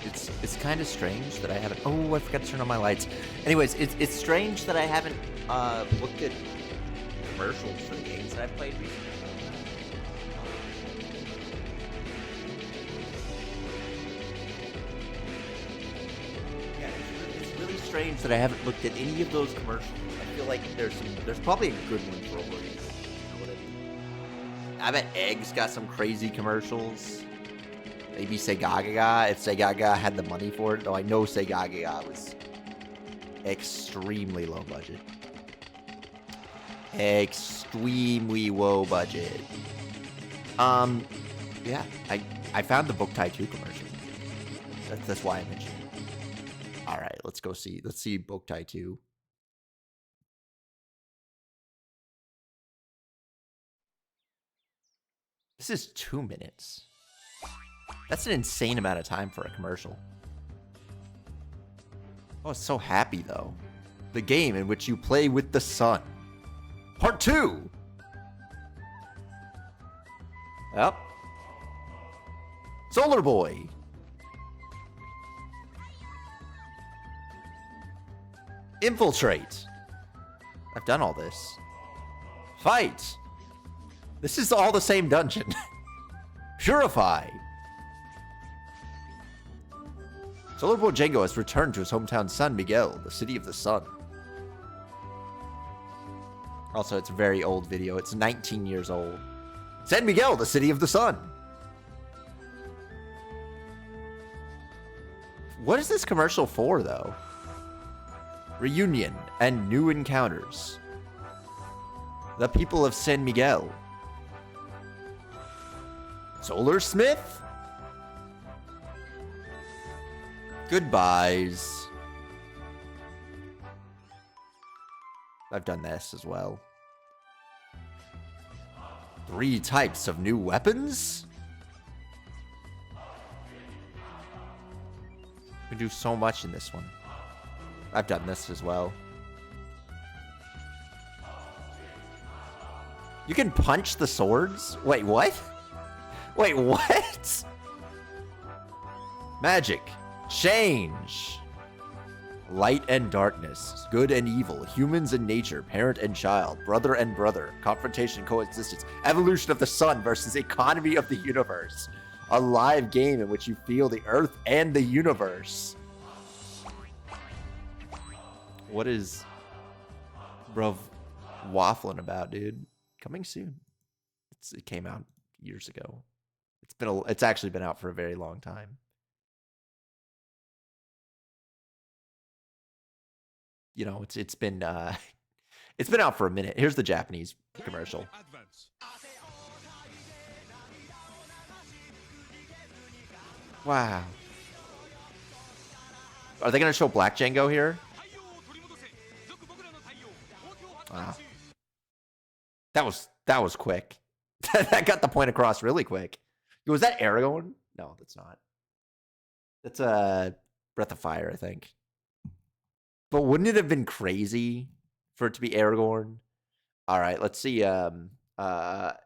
it's kind of strange that I haven't. Oh, I forgot to turn on my lights. Anyways, it's strange that I haven't looked at commercials for the games that I've played recently. Yeah, it's really strange that I haven't looked at any of those commercials. I feel like there's probably a good one for Overeaters. You know what I mean? I bet Eggs got some crazy commercials. Maybe Segagaga, if Segagaga had the money for it. Though I know Segagaga was extremely low budget. Extremely low budget. Yeah, I found the Boktai 2 commercial. That's why I mentioned it. All right, let's go see. Let's see Boktai 2. This is 2 minutes. That's an insane amount of time for a commercial. Oh, it's so happy, though. The game in which you play with the sun. Part 2! Yep. Solar Boy. Infiltrate. I've done all this. Fight. This is all the same dungeon. Purify. Solar Boy Django has returned to his hometown San Miguel, the city of the sun. Also, it's a very old video. It's 19 years old. San Miguel, the city of the sun. What is this commercial for, though? Reunion and new encounters. The people of San Miguel. Solar Smith? Goodbyes. I've done this as well. 3 types of new weapons? We do so much in this one. I've done this as well. You can punch the swords? Wait, what? Wait, what? Magic. Change. Light and darkness, good and evil, humans and nature, parent and child, brother and brother, confrontation, coexistence, evolution of the sun versus economy of the universe. A live game in which you feel the earth and the universe. What is bruv waffling about, dude? Coming soon. It came out years ago. It's actually been out for a very long time. You know, it's been out for a minute. Here's the Japanese commercial. Wow. Are they gonna show Black Django here? Wow. That was quick. That got the point across really quick. Was that Aragorn? No, that's not. That's Breath of Fire, I think. But wouldn't it have been crazy for it to be Aragorn? All right, let's see. Elemental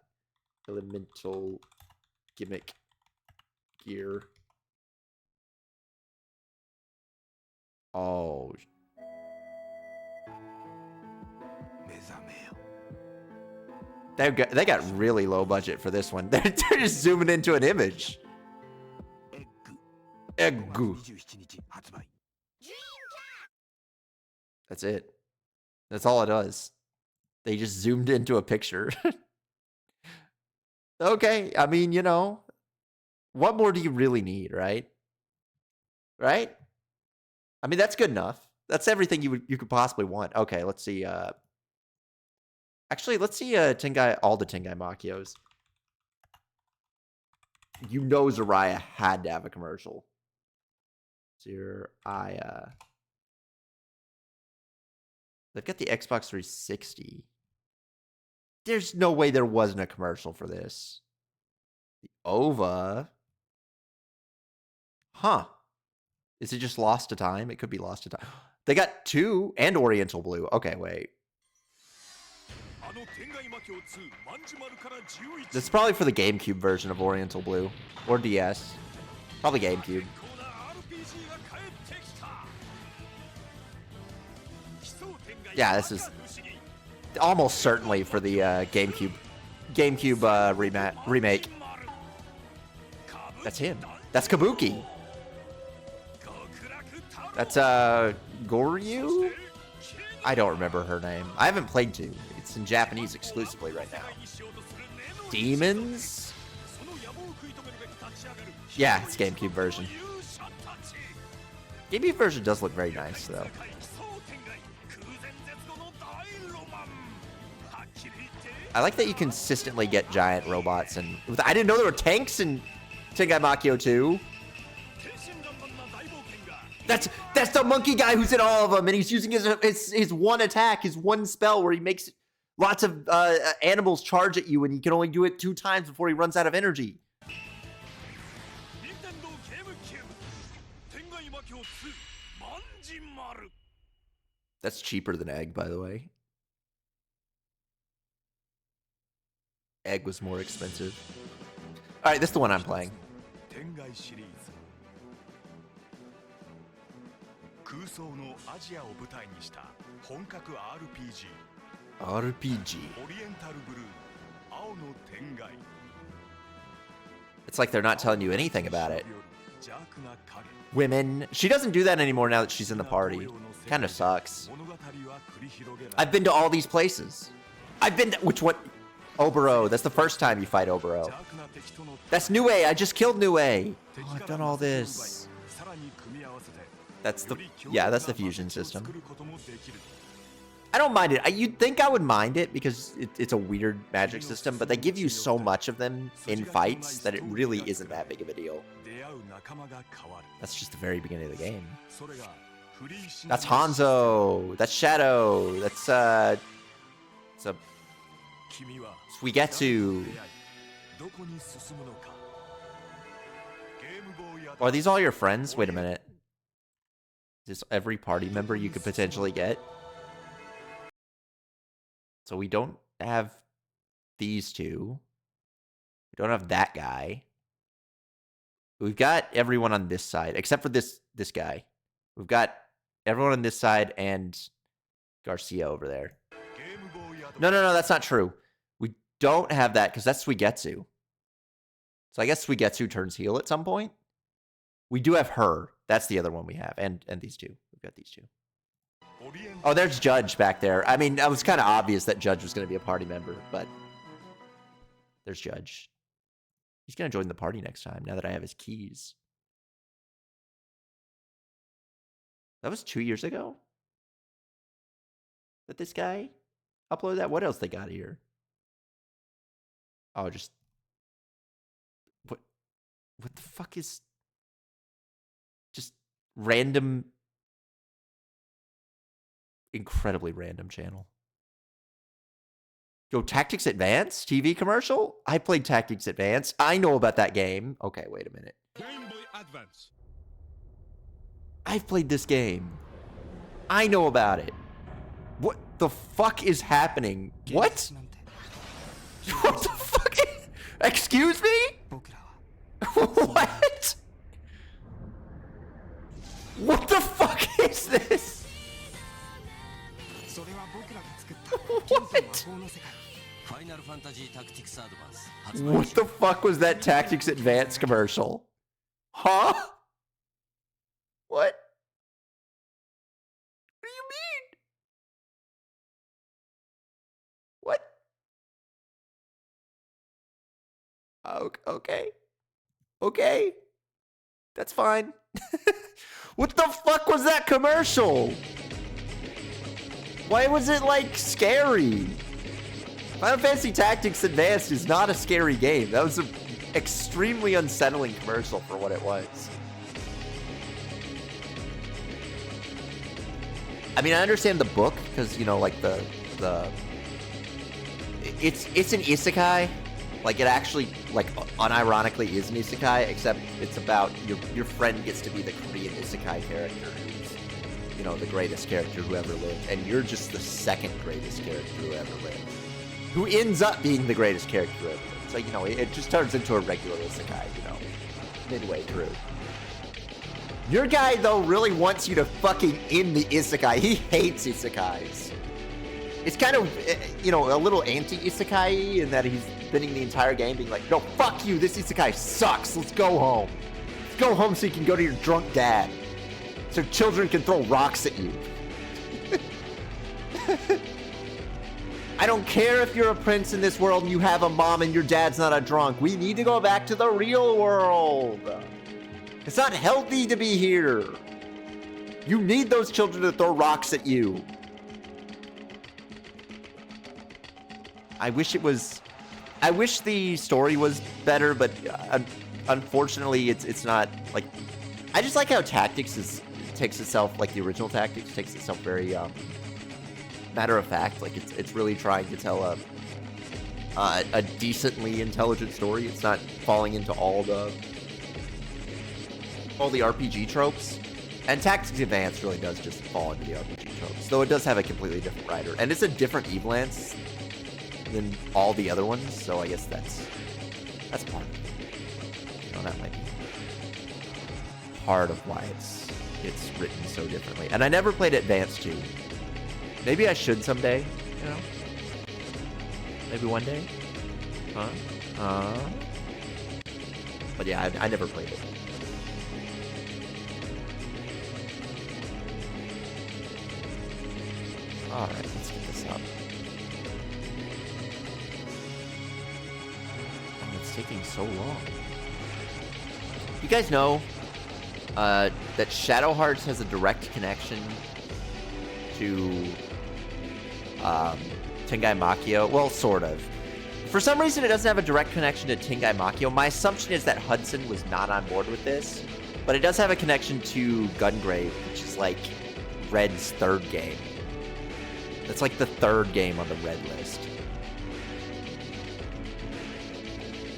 gimmick gear. Oh. They got really low budget for this one. They're just zooming into an image. Egg. That's it. That's all it does. They just zoomed into a picture. Okay, I mean, you know, what more do you really need, right? Right? I mean, that's good enough. That's everything you could possibly want. Okay, let's see. Actually, let's see all the Tengai Machios. You know Zariah had to have a commercial. Zariah. They've got the Xbox 360. There's no way there wasn't a commercial for this. The OVA. Huh. Is it just Lost to Time? It could be Lost to Time. They got 2 and Oriental Blue. Okay, wait. This is probably for the GameCube version of Oriental Blue. Or DS. Probably GameCube. Yeah, this is almost certainly for the GameCube remake. That's him. That's Kabuki. That's Goryu? I don't remember her name. I haven't played 2. It's in Japanese exclusively right now. Demons? Yeah, it's GameCube version. GameCube version does look very nice, though. I like that you consistently get giant robots, and I didn't know there were tanks in Tengai Makio 2. That's the monkey guy who's in all of them, and he's using his one attack, his one spell, where he makes lots of animals charge at you, and he can only do it 2 times before he runs out of energy. That's cheaper than Egg, by the way. Egg was more expensive. All right, this is the one I'm playing. RPG. It's like they're not telling you anything about it. Women. She doesn't do that anymore now that she's in the party. Kind of sucks. I've been to all these places. I've been to, which one? Obero. That's the first time you fight Obero. That's Nue. I just killed Nue. Oh, I've done all this. That's the, yeah, that's the fusion system. I don't mind it. You'd think I would mind it because it's a weird magic system, but they give you so much of them in fights that it really isn't that big of a deal. That's just the very beginning of the game. That's Hanzo. That's Shadow. That's it's a Suigetsu. Oh, are these all your friends? Wait a minute. Is this every party member you could potentially get? So we don't have these 2. We don't have that guy. We've got everyone on this side, except for this guy. We've got everyone on this side and Garcia over there. No, that's not true. We don't have that because that's Suigetsu. So I guess Suigetsu turns heel at some point. We do have her. That's the other one we have. And these 2. We've got these 2. Oh, there's Judge back there. I mean, it was kind of obvious that Judge was going to be a party member, but there's Judge. He's going to join the party next time, now that I have his keys. That was 2 years ago that this guy uploaded that? What else they got here? Oh, just... What the fuck is... Just random... Incredibly random channel. Yo, Tactics Advance? TV commercial? I played Tactics Advance. I know about that game. Okay, wait a minute. Game Boy Advance. I've played this game. I know about it. What the fuck is happening? What? What the fuck? Excuse me? What? What the fuck is this? What? What the fuck was that Tactics Advance commercial? Huh? What? What do you mean? What? Okay. Okay. That's fine. What the fuck was that commercial? Why was it, like, scary? Final Fantasy Tactics Advanced is not a scary game. That was an extremely unsettling commercial for what it was. I mean, I understand the book, because, you know, like, It's an isekai. Like, it actually, like, unironically is an isekai, except it's about your friend gets to be the Korean isekai character. You know, the greatest character who ever lived, and you're just the second greatest character who ever lived, who ends up being the greatest character who ever lived. So, you know, it just turns into a regular isekai, you know, midway through. Your guy, though, really wants you to fucking end the isekai. He hates isekais. It's kind of, you know, a little anti-isekai in that he's spending the entire game being like, no, fuck you, this isekai sucks, let's go home. Let's go home so you can go to your drunk dad. So children can throw rocks at you. I don't care if you're a prince in this world and you have a mom and your dad's not a drunk. We need to go back to the real world. It's not healthy to be here. You need those children to throw rocks at you. I wish the story was better, but unfortunately it's not. Like, I just like how Tactics takes itself, like the original Tactics takes itself very matter of fact. Like it's really trying to tell a decently intelligent story. It's not falling into all the RPG tropes. And Tactics Advance really does just fall into the RPG tropes, though it does have a completely different writer, and it's a different Evelance than all the other ones. So I guess that's part of it. You know, that might be part of why it's written so differently. And I never played Advance 2. Maybe I should someday, you know? Maybe one day? But yeah, I never played it. Alright, let's get this up. Oh, it's taking so long. You guys know that Shadow Hearts has a direct connection to Tengai Makio. Well, sort of. For some reason, it doesn't have a direct connection to Tengai Makio. My assumption is that Hudson was not on board with this, but it does have a connection to Gungrave, which is like Red's third game. That's like the third game on the Red list.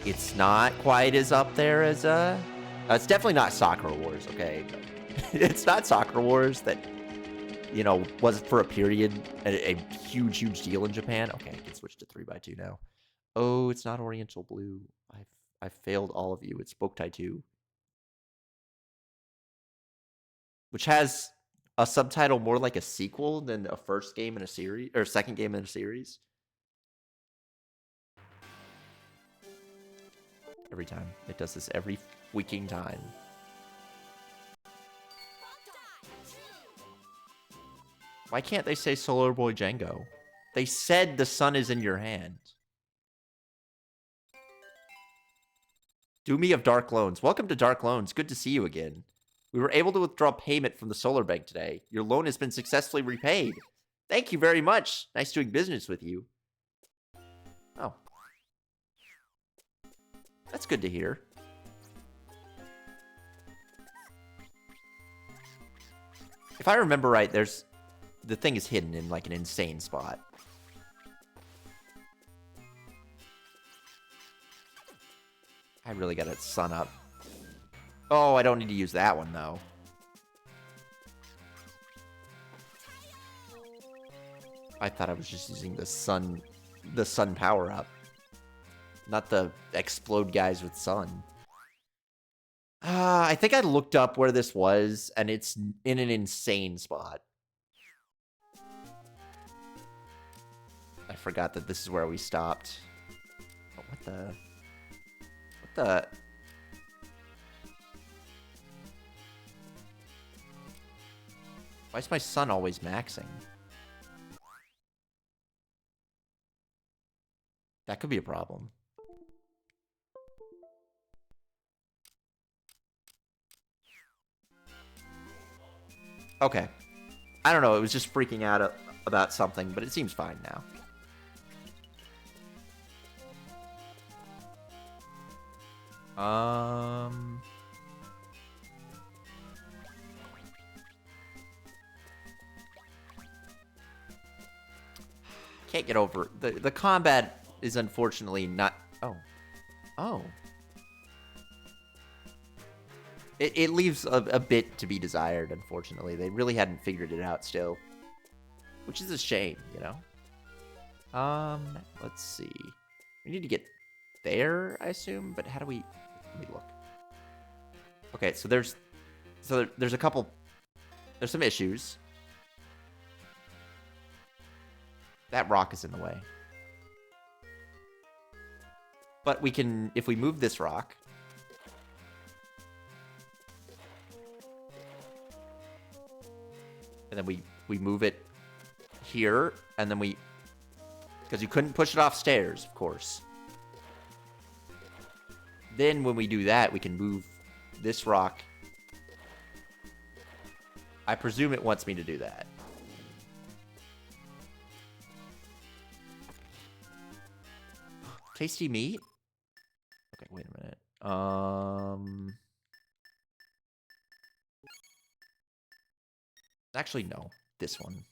It's not quite as up there as it's definitely not Sakura Wars, okay? But it's not Sakura Wars that, you know, was for a period a huge deal in Japan. Okay, I can switch to 3x2 now. Oh, it's not Oriental Blue. I've failed all of you. It's Boktai 2. Which has a subtitle more like a sequel than a first game in a series, or second game in a series. Every time. It does this every freaking time. Why can't they say Solar Boy Django? They said the sun is in your hand. Do me of Dark Loans. Welcome to Dark Loans. Good to see you again. We were able to withdraw payment from the Solar Bank today. Your loan has been successfully repaid. Thank you very much. Nice doing business with you. Oh. That's good to hear. If I remember right, the thing is hidden in like an insane spot. I really gotta sun up. Oh, I don't need to use that one though. I thought I was just using the sun power up, not the explode guys with sun. I think I looked up where this was, and it's in an insane spot. I forgot that this is where we stopped. Oh, what the? Why is my sun always maxing? That could be a problem. Okay. I don't know, it was just freaking out about something, but it seems fine now. Can't get over the combat is unfortunately not. Oh. It leaves a bit to be desired. Unfortunately, they really hadn't figured it out still, which is a shame, you know. Let's see. We need to get there, I assume, but how do we? Let me look. Okay, so there's So there's a couple... There's some issues. That rock is in the way. But we can... If we move this rock... And then we move it here, and then we... Because you couldn't push it off stairs, of course. Then when we do that, we can move this rock. I presume it wants me to do that. Tasty meat? Okay, wait a minute. Actually, no. This one.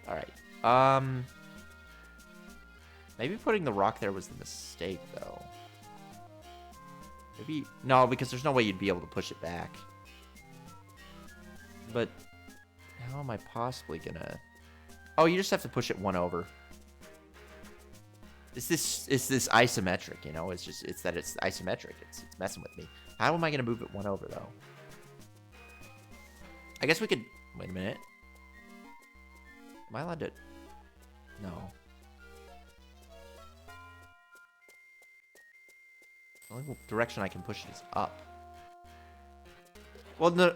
Alright. Maybe putting the rock there was the mistake, though. Maybe... No, because there's no way you'd be able to push it back. But... How am I possibly gonna... Oh, you just have to push it one over. It's this isometric, you know? It's that it's isometric. It's messing with me. How am I gonna move it one over, though? I guess we could... Wait a minute. Am I allowed to... No. The only direction I can push it is up. Well, no...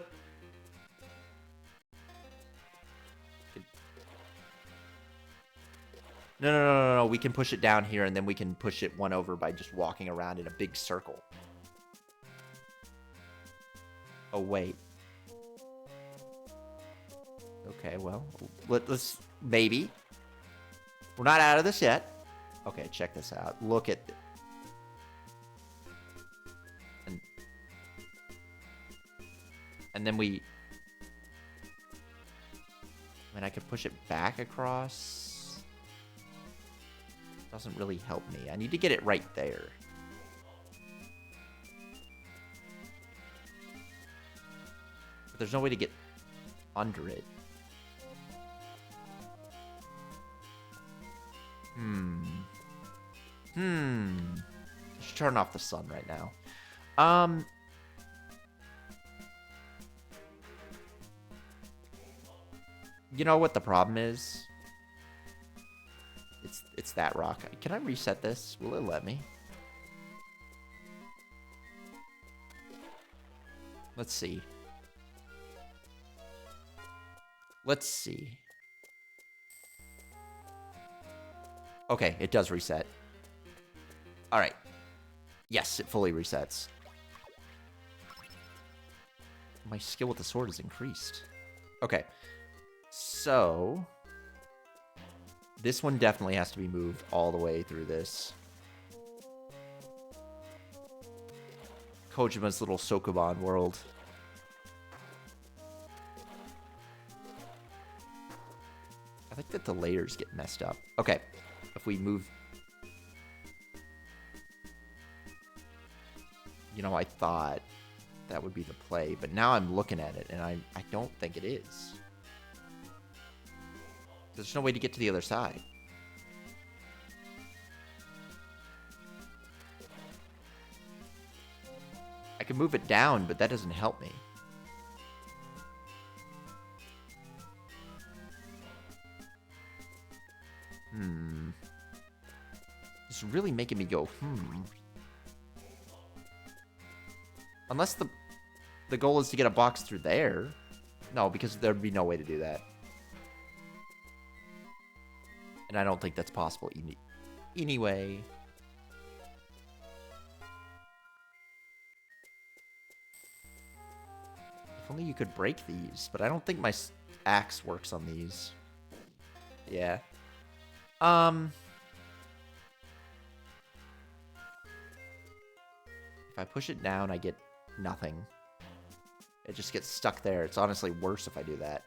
No. We can push it down here, and then we can push it one over by just walking around in a big circle. Oh, wait. Okay, well, let's... Maybe. We're not out of this yet. Okay, check this out. Look at... And then we... I mean, I could push it back across... Doesn't really help me. I need to get it right there. But there's no way to get under it. I should turn off the sun right now. You know what the problem is? It's that rock. Can I reset this? Will it let me? Let's see. Let's see. Okay, it does reset. All right. Yes, it fully resets. My skill with the sword is increased. Okay. So... This one definitely has to be moved all the way through this. Kojima's little Sokoban world. I think that the layers get messed up. Okay, if we move... You know, I thought that would be the play, but now I'm looking at it, and I don't think it is. There's no way to get to the other side. I can move it down, but that doesn't help me. It's really making me go, Unless the goal is to get a box through there. No, because there'd be no way to do that. And I don't think that's possible anyway. If only you could break these, but I don't think my axe works on these. Yeah. If I push it down, I get nothing. It just gets stuck there. It's honestly worse if I do that.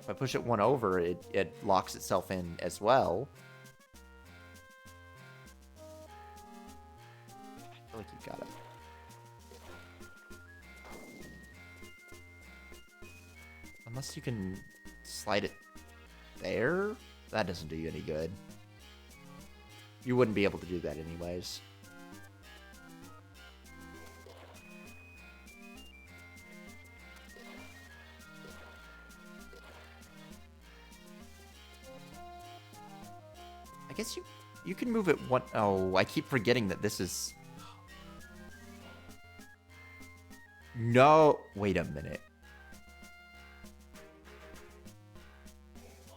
If I push it one over, it locks itself in as well. I feel like you got it. Unless you can slide it there? That doesn't do you any good. You wouldn't be able to do that anyways. I guess you can move it one... Oh, I keep forgetting that this is... No, wait a minute.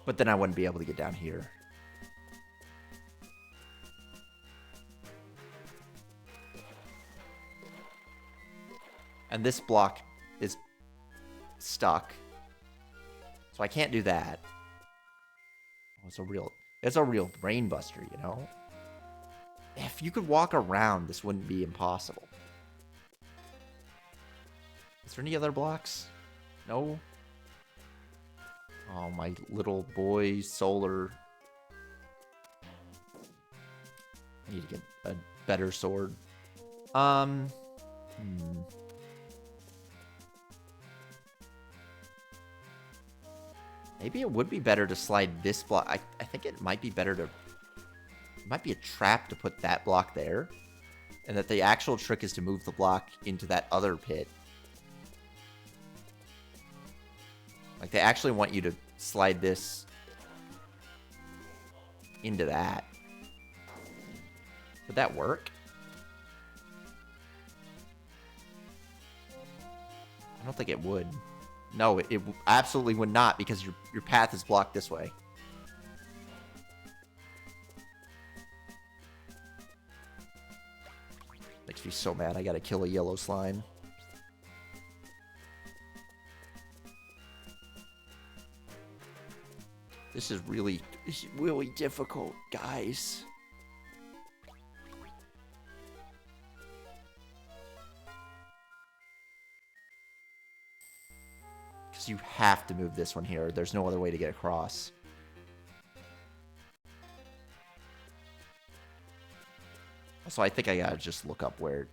But then I wouldn't be able to get down here. And this block is stuck. So I can't do that. Oh, it's a real brain buster, you know? If you could walk around, this wouldn't be impossible. Is there any other blocks? No? Oh, my little boy solar. I need to get a better sword. Maybe it would be better to slide this block. I think it might be better to... It might be a trap to put that block there. And that the actual trick is to move the block into that other pit. Like, they actually want you to slide this into that. Would that work? I don't think it would. No, it absolutely would not, because your path is blocked this way. Makes me so mad. I gotta kill a yellow slime. This is really difficult, guys. Because you have to move this one here. There's no other way to get across. Also, I think I gotta just look up where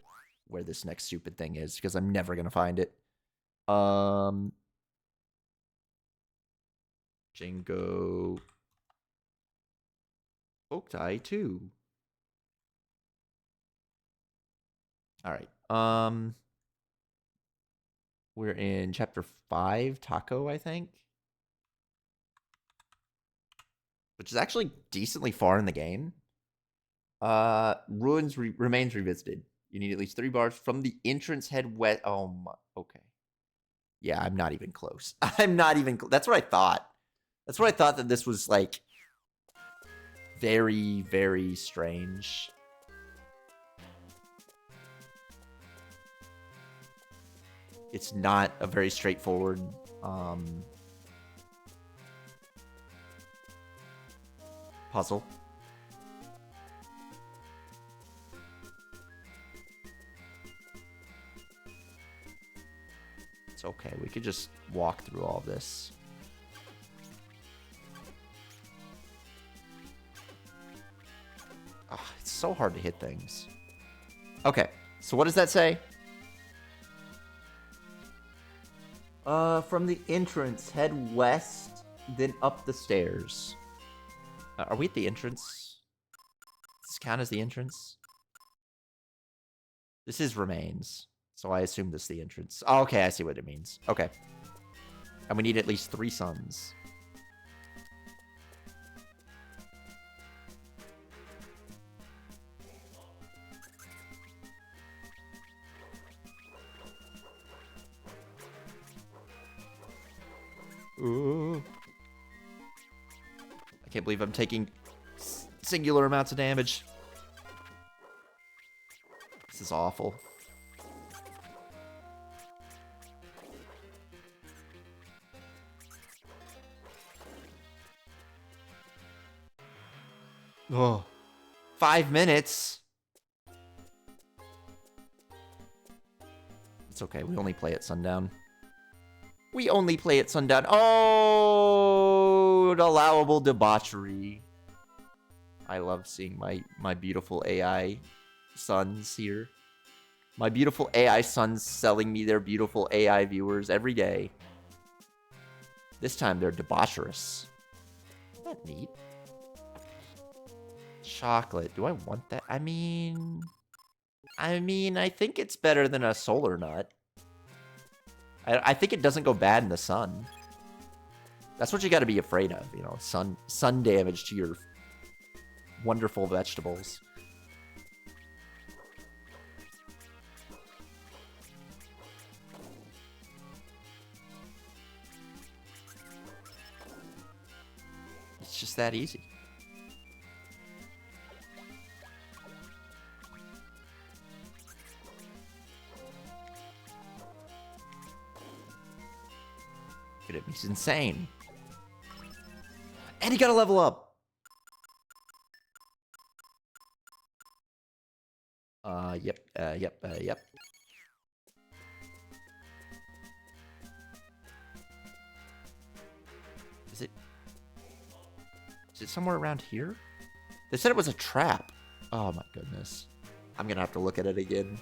this next stupid thing is, because I'm never gonna find it. Django. Boktai 2. Alright. We're in chapter 5, Taco, I think. Which is actually decently far in the game. Ruins remains revisited. You need at least 3 bars from the entrance head west. Oh my, okay. Yeah, I'm not even close. I'm not even that's what I thought. That's what I thought, that this was like very, very strange. It's not a very straightforward puzzle. It's okay. We could just walk through all of this. Oh, it's so hard to hit things. Okay, so what does that say? From the entrance, head west, then up the stairs. Are we at the entrance? Does this count as the entrance? This is remains, so I assume this is the entrance. Oh, okay, I see what it means. Okay. And we need at least 3 suns. Ooh. I can't believe I'm taking singular amounts of damage. This is awful. Oh, 5 minutes. It's okay. We only play at sundown. We only play at sundown. Oh, allowable debauchery. I love seeing my beautiful AI sons here. My beautiful AI sons selling me their beautiful AI viewers every day. This time they're debaucherous. Isn't that neat? Chocolate. Do I want that? I mean, I think it's better than a solar nut. I think it doesn't go bad in the sun. That's what you got to be afraid of, you know, sun damage to your wonderful vegetables. It's just that easy. Look at him, he's insane. And he got to level up. Yep. Is it somewhere around here? They said it was a trap. Oh my goodness. I'm gonna have to look at it again.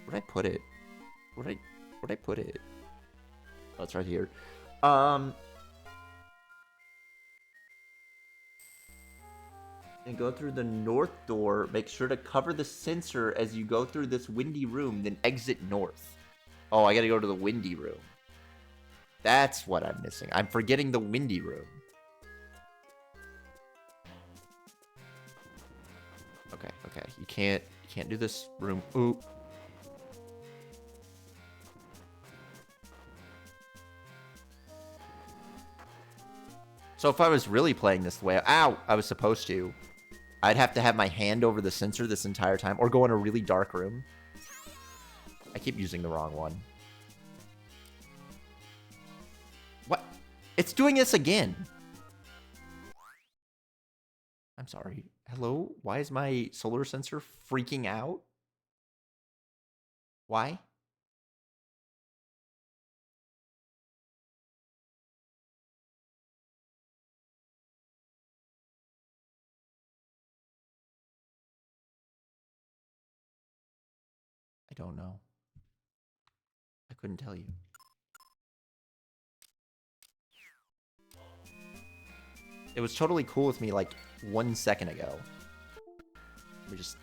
Where'd I put it? Where'd I put it? Oh, it's right here. And go through the north door. Make sure to cover the sensor as you go through this windy room, then exit north. Oh, I gotta go to the windy room. That's what I'm missing. I'm forgetting the windy room. Okay. You can't do this room. Ooh. So if I was really playing this the way I was supposed to, I'd have to have my hand over the sensor this entire time, or go in a really dark room. I keep using the wrong one. What? It's doing this again. I'm sorry. Hello? Why is my solar sensor freaking out? Why? I don't know. I couldn't tell you. It was totally cool with me like 1 second ago. We just...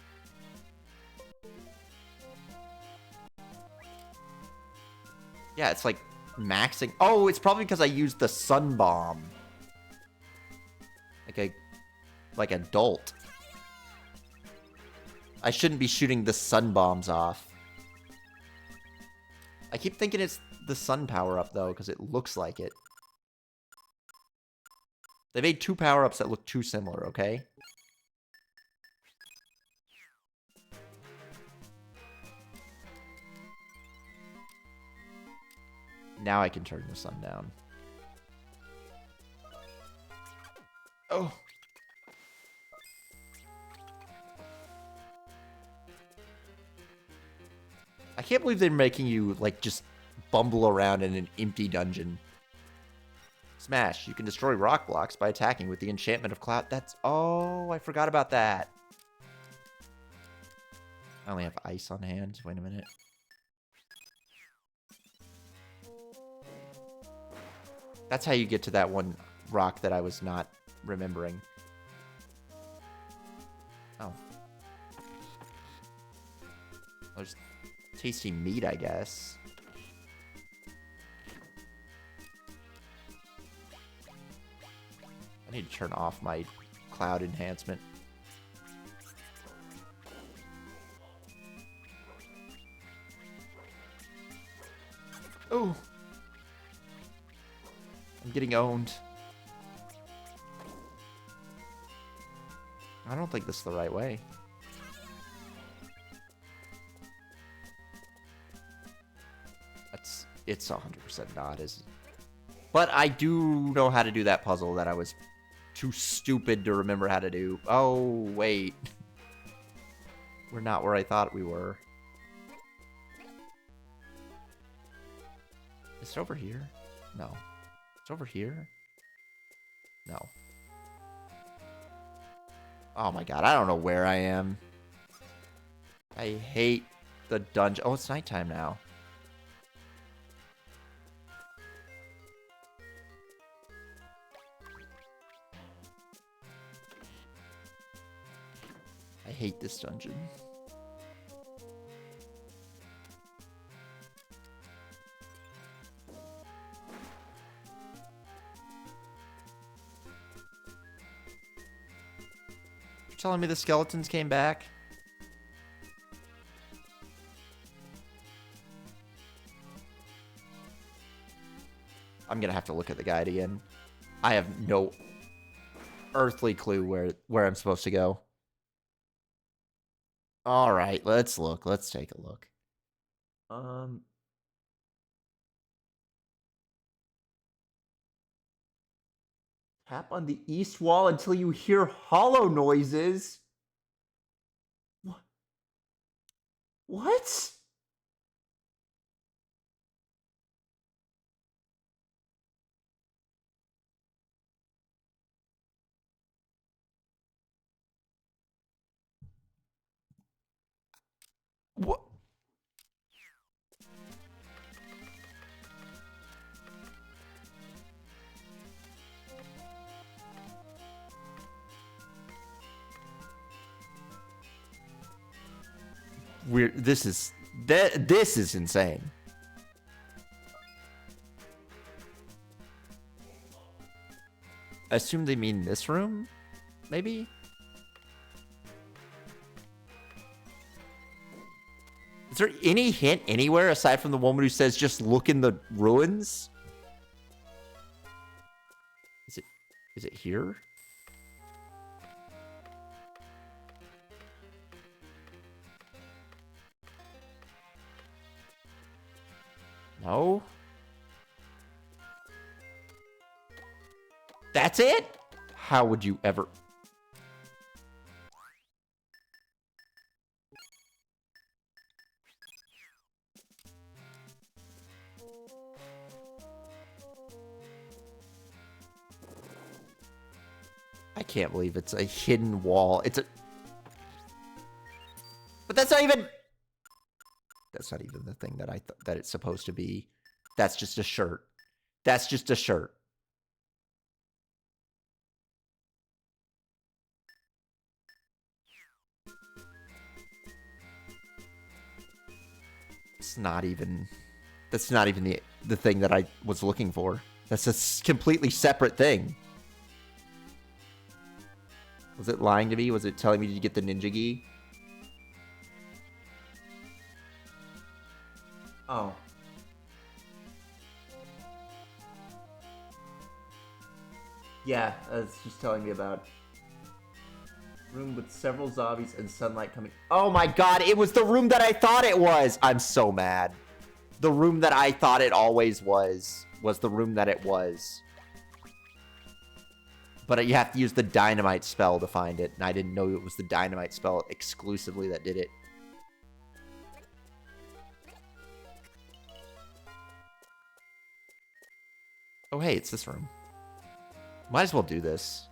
Yeah, it's like maxing. Oh, it's probably because I used the sun bomb. Like a dolt. I shouldn't be shooting the sun bombs off. I keep thinking it's the sun power-up, though, because it looks like it. They made 2 power-ups that look too similar, okay? Now I can turn the sun down. Oh. I can't believe they're making you, like, just bumble around in an empty dungeon. Smash. You can destroy rock blocks by attacking with the enchantment of Cloud. That's... Oh, I forgot about that. I only have ice on hand. Wait a minute. That's how you get to that one rock that I was not remembering. Oh. There's tasty meat, I guess. I need to turn off my cloud enhancement. Oh. I'm getting owned. I don't think this is the right way. It's 100% not, is it? But I do know how to do that puzzle that I was too stupid to remember how to do. Oh, wait. We're not where I thought we were. Is it over here? No. It's over here? No. Oh my god, I don't know where I am. I hate the dungeon. Oh, it's nighttime now. I hate this dungeon. You're telling me the skeletons came back? I'm gonna have to look at the guide again. I have no earthly clue where I'm supposed to go. All right, let's look. Let's take a look. Tap on the east wall until you hear hollow noises. What? What? What? This is insane. I assume they mean this room, maybe? Is there any hint anywhere aside from the woman who says just look in the ruins? Is it here? No. That's it? How would you ever... I can't believe it's a hidden wall. It's a... But that's not even... That's not even the thing that I thought that it's supposed to be. That's just a shirt. That's just a shirt. It's not even... That's not even the thing that I was looking for. That's a completely separate thing. Was it lying to me? Was it telling me to get the ninja gi? Oh. Yeah, it's just telling me about room with several zombies and sunlight coming. Oh my god, it was the room that I thought it was! I'm so mad. The room that I thought it always was the room that it was. But you have to use the dynamite spell to find it, and I didn't know it was the dynamite spell exclusively that did it. Oh, hey, it's this room. Might as well do this.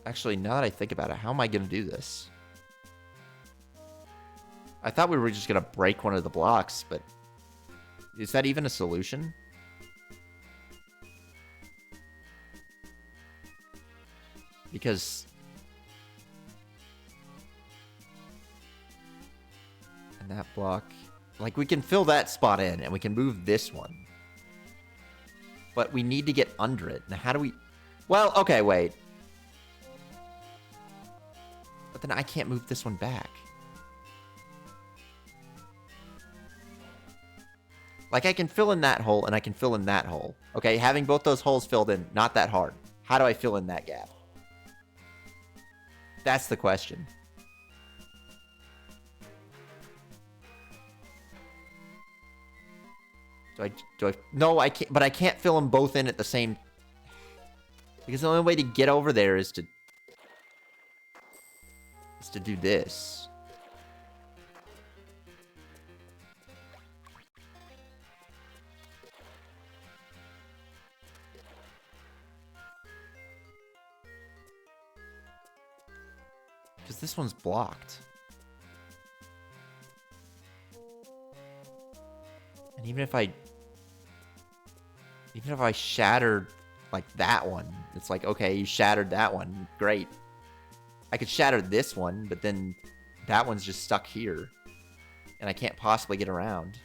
Actually, now that I think about it, how am I going to do this? I thought we were just going to break one of the blocks, but is that even a solution? Because... And that block... Like, we can fill that spot in, and we can move this one. But we need to get under it. Now, how do we... Well, okay, wait. But then I can't move this one back. Like, I can fill in that hole, and I can fill in that hole. Okay, having both those holes filled in, not that hard. How do I fill in that gap? That's the question. Do I... No, I can't, but I can't fill them both in at the same... Because the only way to get over there is to do this. this one's blocked. And even if I shattered like that one, it's like, okay, you shattered that one. Great. I could shatter this one, but then that one's just stuck here. And I can't possibly get around.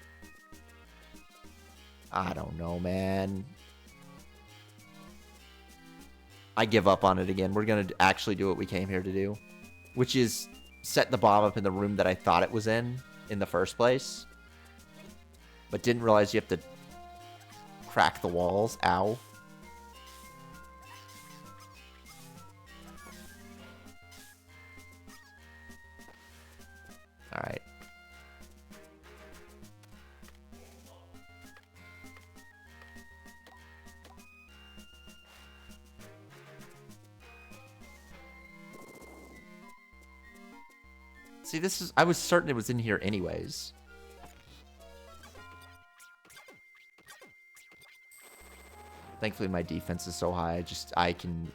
I don't know, man. I give up on it again. We're going to actually do what we came here to do, which is set the bomb up in the room that I thought it was in the first place. But didn't realize you have to crack the walls. Ow. Alright. See, this is... I was certain it was in here anyways. Thankfully, my defense is so high. I can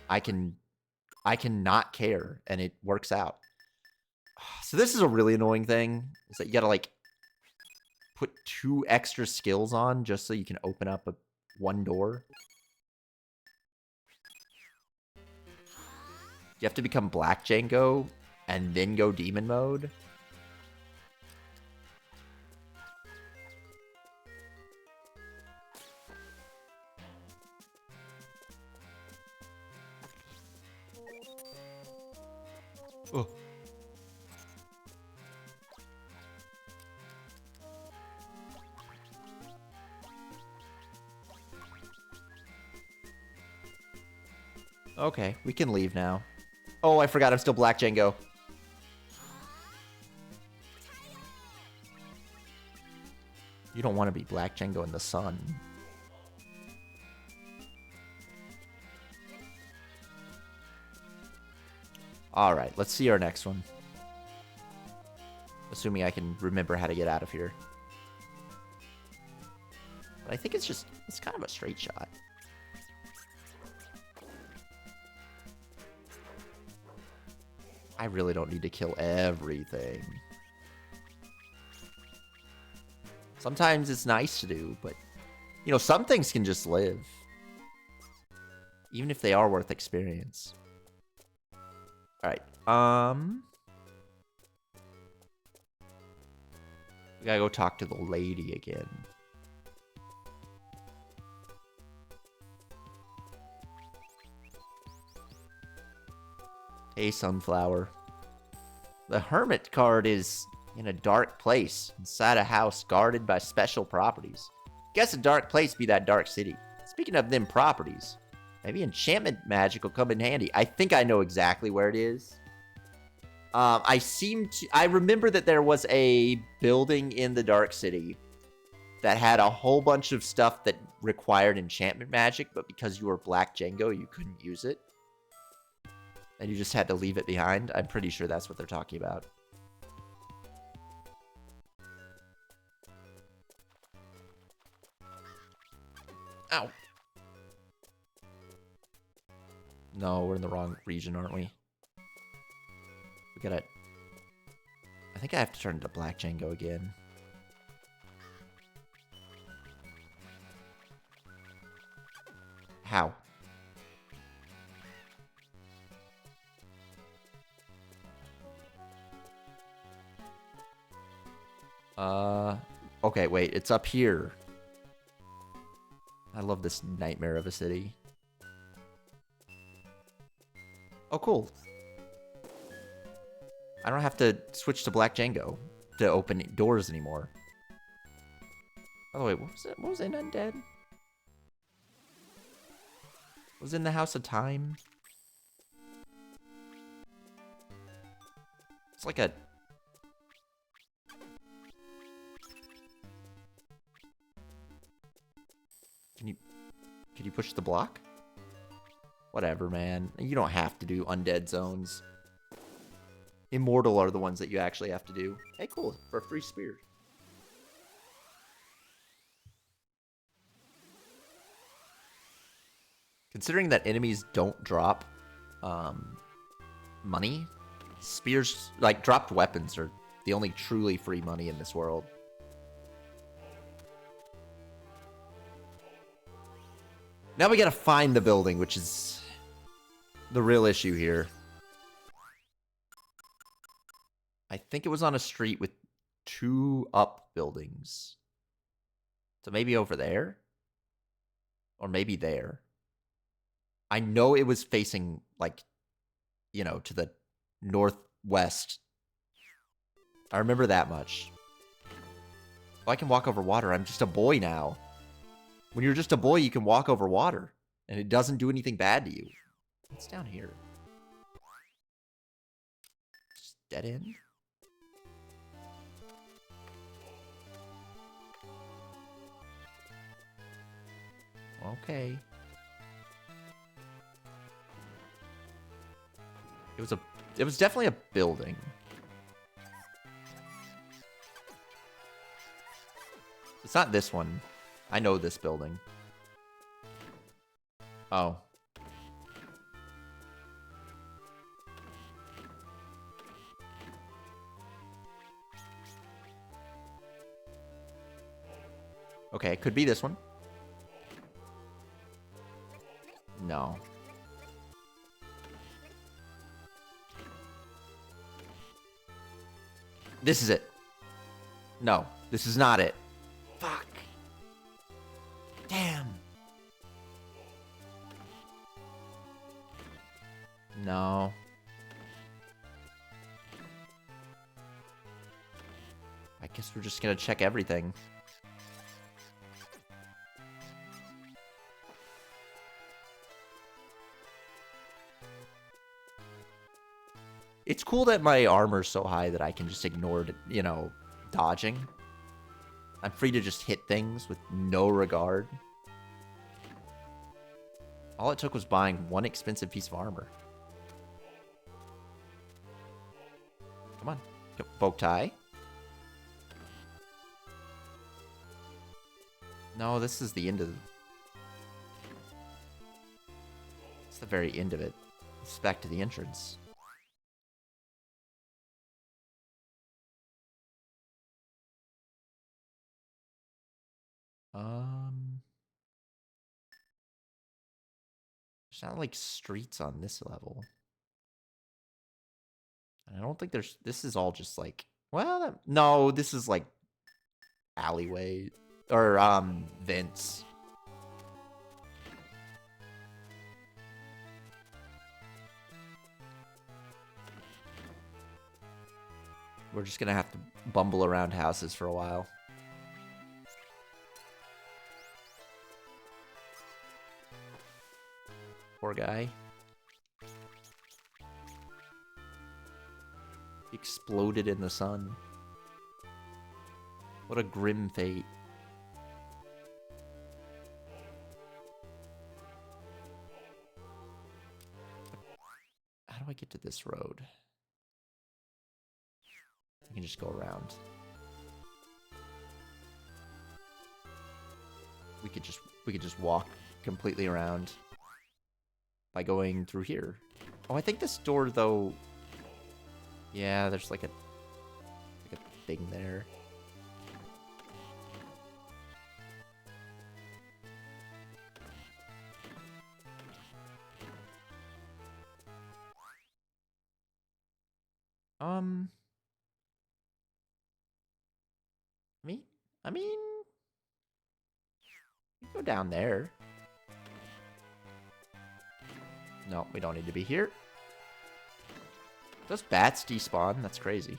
not care, and it works out. So this is a really annoying thing. Is that you gotta like put 2 extra skills on just so you can open up one door. You have to become Black Django and then go demon mode. Oh. Okay, we can leave now. Oh, I forgot I'm still Black Django. You don't want to be Black Django in the sun. Alright, let's see our next one. Assuming I can remember how to get out of here. But I think it's kind of a straight shot. I really don't need to kill everything. Sometimes it's nice to do, but, you know, some things can just live. Even if they are worth experience. Alright, we gotta go talk to the lady again. Hey, Sunflower. The Hermit card is in a dark place, inside a house guarded by special properties. Guess a dark place be that dark city. Speaking of them properties, maybe enchantment magic will come in handy. I think I know exactly where it is. I remember that there was a building in the Dark City that had a whole bunch of stuff that required enchantment magic, but because you were Black Django, you couldn't use it. And you just had to leave it behind. I'm pretty sure that's what they're talking about. Ow. No, we're in the wrong region, aren't we? We gotta... I think I have to turn into Black Django again. How? Okay, wait, it's up here. I love this nightmare of a city. Oh, cool. I don't have to switch to Black Django to open doors anymore. By the way, what was it? What was in Undead? Was it in the House of Time? It's like a... Can you push the block? Whatever, man. You don't have to do undead zones. Immortal are the ones that you actually have to do. Hey, cool. For a free spear. Considering that enemies don't drop money, Spears, like, dropped weapons are the only truly free money in this world. Now we gotta find the building, which is the real issue here. I think it was on a street with 2 up buildings. So maybe over there? Or maybe there. I know it was facing, like, you know, to the northwest. I remember that much. Oh, I can walk over water. I'm just a boy now. When you're just a boy, you can walk over water. And it doesn't do anything bad to you. What's down here? Just dead end? Okay. It was definitely a building. It's not this one. I know this building. Oh. Okay, it could be this one. No. This is it. No, this is not it. Fuck. Damn. No. I guess we're just gonna check everything. It's cool that my armor's so high that I can just ignore, you know, dodging. I'm free to just hit things with no regard. All it took was buying 1 expensive piece of armor. Come on. Boktai. No, this is the end of... It's the very end of it. It's back to the entrance. There's not like streets on this level. And I don't think there's... This is all just like... Well, no, this is like alleyway or vents. We're just gonna have to bumble around houses for a while. Poor guy. Exploded in the sun. What a grim fate. How do I get to this road? I can just go around. We could just walk completely around by going through here. Oh, I think this door though. Yeah, there's like a thing there. I mean, we can go down there. No, we don't need to be here. Those bats despawn? That's crazy.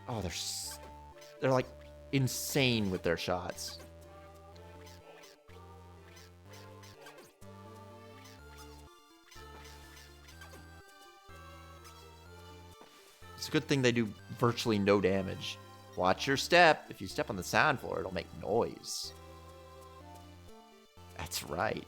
Oh, they're like insane with their shots. It's a good thing they do virtually no damage. Watch your step. If you step on the sand floor, it'll make noise. That's right.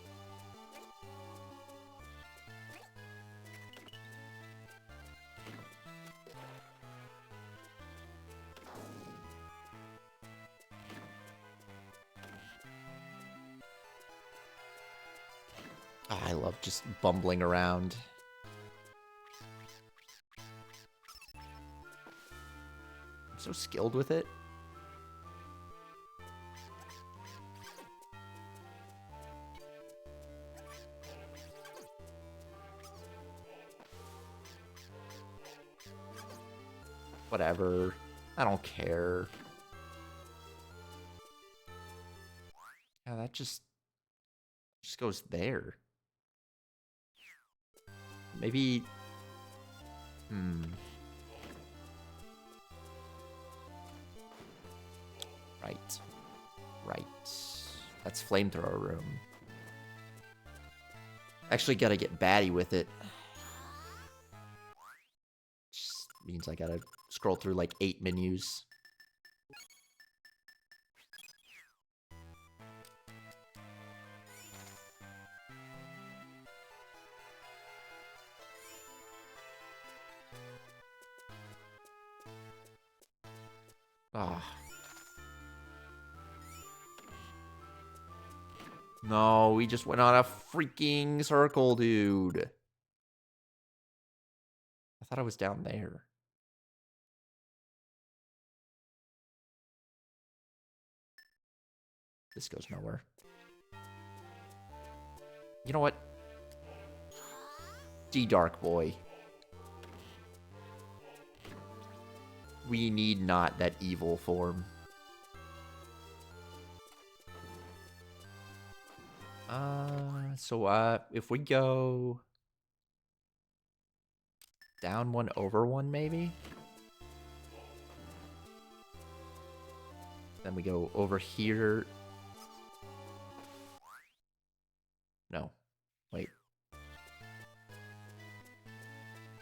Oh, I love just bumbling around. I'm so skilled with it. Whatever. I don't care. Yeah, that just goes there. Maybe... Right. Right. That's flamethrower room. Actually gotta get batty with it. Just means I gotta scroll through like 8 menus. Ah. No, we just went on a freaking circle, dude. I thought I was down there. This goes nowhere. You know what? D-Dark Boy. We need not that evil form. So if we go down one, over one, maybe? Then we go over here. No. Wait.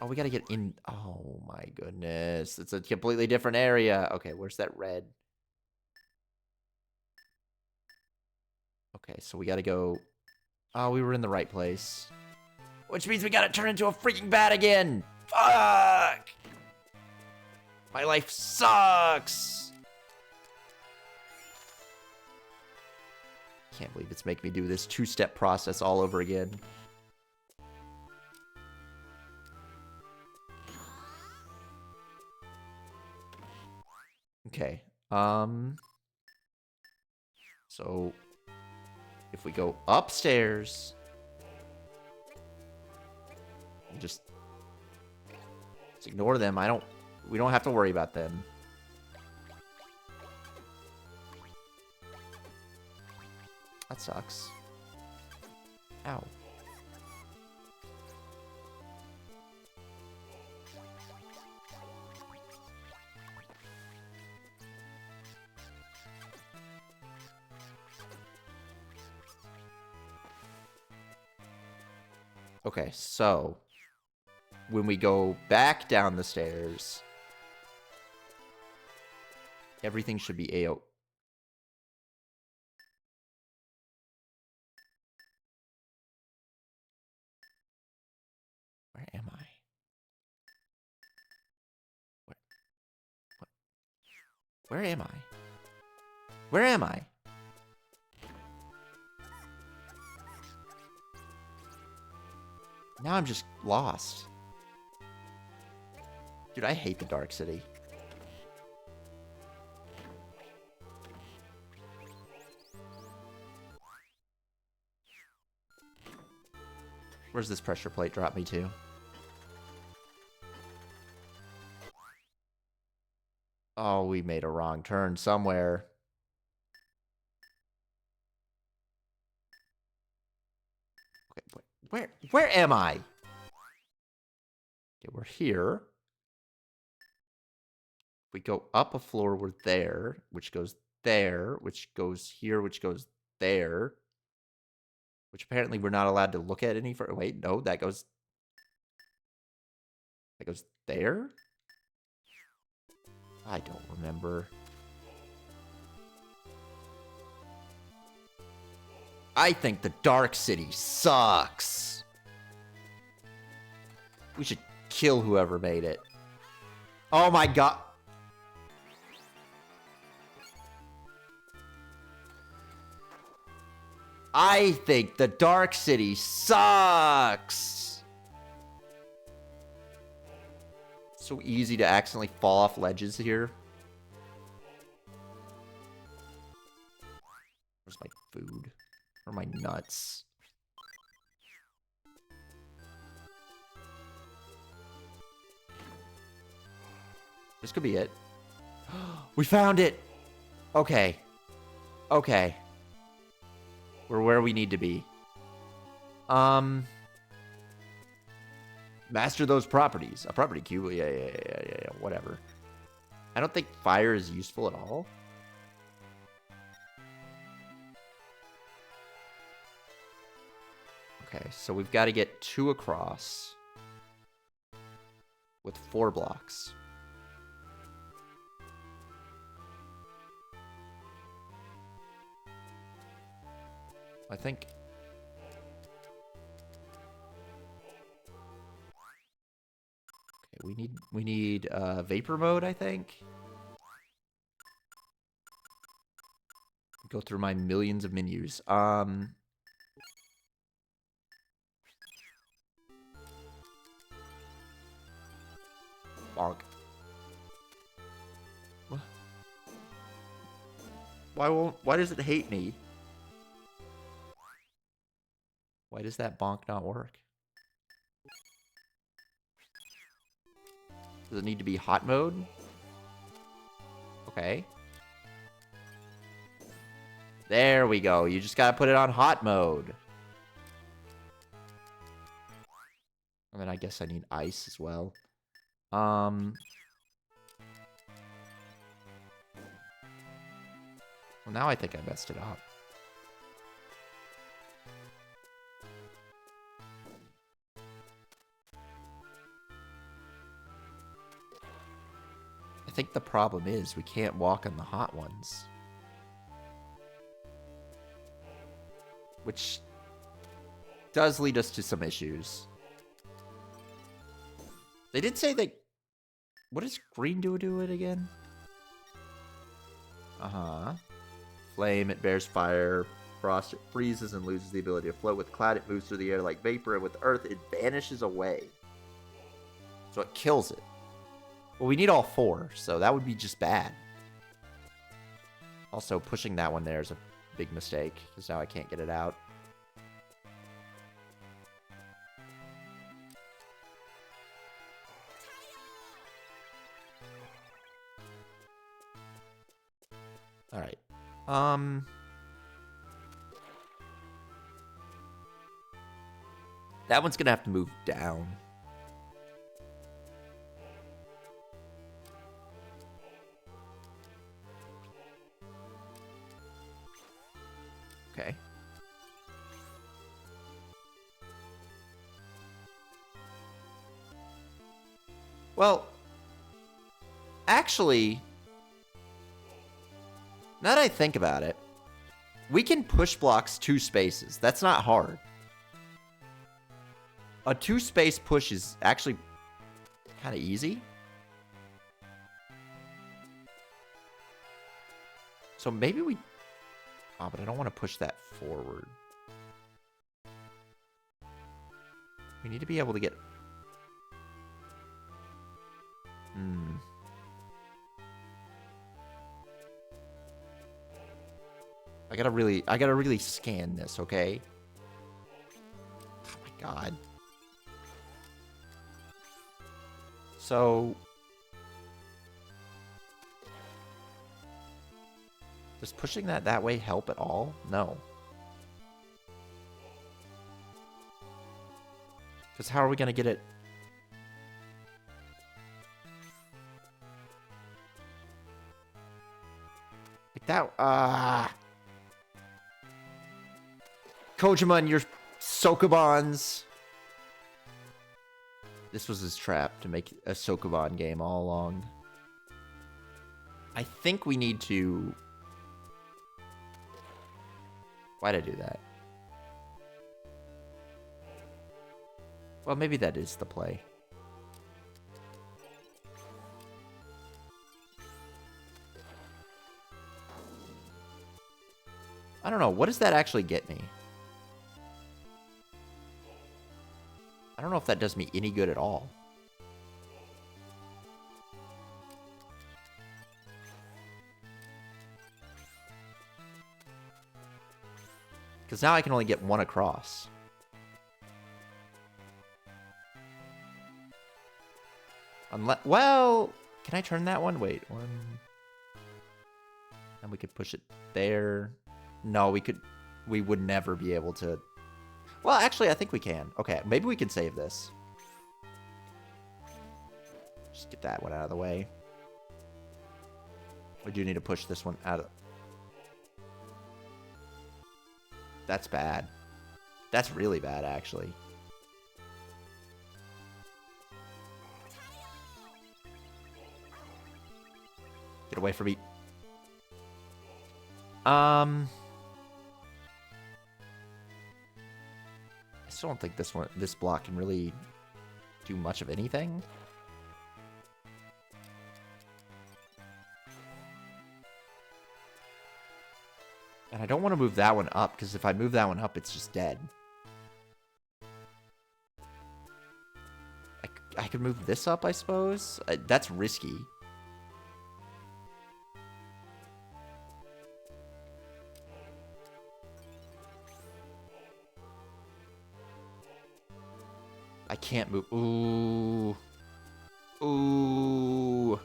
Oh, we gotta get in. Oh my goodness. It's a completely different area. Okay, where's that red? Okay, so we gotta go... Oh, we were in the right place. Which means we gotta turn into a freaking bat again! Fuck! My life sucks! Can't believe it's making me do this 2-step process all over again. Okay, so if we go upstairs, just ignore them. We don't have to worry about them. That sucks. Ow. Okay, so when we go back down the stairs, everything should be A-O. Where am I? Where am I? Where am I? Now I'm just lost. Dude, I hate the Dark City. Where's this pressure plate drop me to? Oh, we made a wrong turn somewhere. Okay, where am I? Okay, we're here. We go up a floor, we're there, which goes there, which goes here, which goes there. Which apparently we're not allowed to look at any further. Wait, no, that goes there? I don't remember. I think the Dark City sucks. We should kill whoever made it. Oh my god. I think the Dark City sucks. So easy to accidentally fall off ledges here. Where's my food? Where are my nuts? This could be it. We found it! Okay. Okay. We're where we need to be. Master those properties. A property cube? Yeah, whatever. I don't think fire is useful at all. Okay, so we've got to get 2 across with 4 blocks. I think... Okay, we need vapor mode, I think. Go through my millions of menus. Bonk. Why does it hate me? Why does that bonk not work? Does it need to be hot mode? Okay. There we go. You just gotta put it on hot mode. And then I guess I need ice as well. Well, now I think I messed it up. I think the problem is we can't walk on the hot ones. Which does lead us to some issues. They did say that... What does green do to it again? Uh-huh. Flame, it bears fire. Frost, it freezes and loses the ability to float. With cloud, it moves through the air like vapor. And with earth, it vanishes away. So it kills it. Well, we need all 4, so that would be just bad. Also, pushing that one there is a big mistake, because now I can't get it out. Alright. That one's gonna have to move down. Okay. Well, actually, now that I think about it, we can push blocks 2 spaces. That's not hard. A 2-space push is actually kind of easy. So maybe we... Oh, but I don't want to push that forward. We need to be able to get... I gotta really scan this, okay? Oh my god. So... Does pushing that way help at all? No. Because how are we gonna get it? Like that, Kojima and your Sokobans. This was his trap to make a Sokoban game all along. I think we need to... Why'd I do that? Well, maybe that is the play. I don't know. What does that actually get me? I don't know if that does me any good at all. Because now I can only get one across. Unless, well, can I turn that one? Wait, one. And we could push it there. No, we would never be able to. Well, actually, I think we can. Okay, maybe we can save this. Just get that one out of the way. We do need to push this one out of... That's bad. That's really bad, actually. Get away from me. I still don't think this block can really do much of anything. And I don't want to move that one up, because if I move that one up, it's just dead. I could move this up, I suppose. That's risky. I can't move. Ooh. Ooh.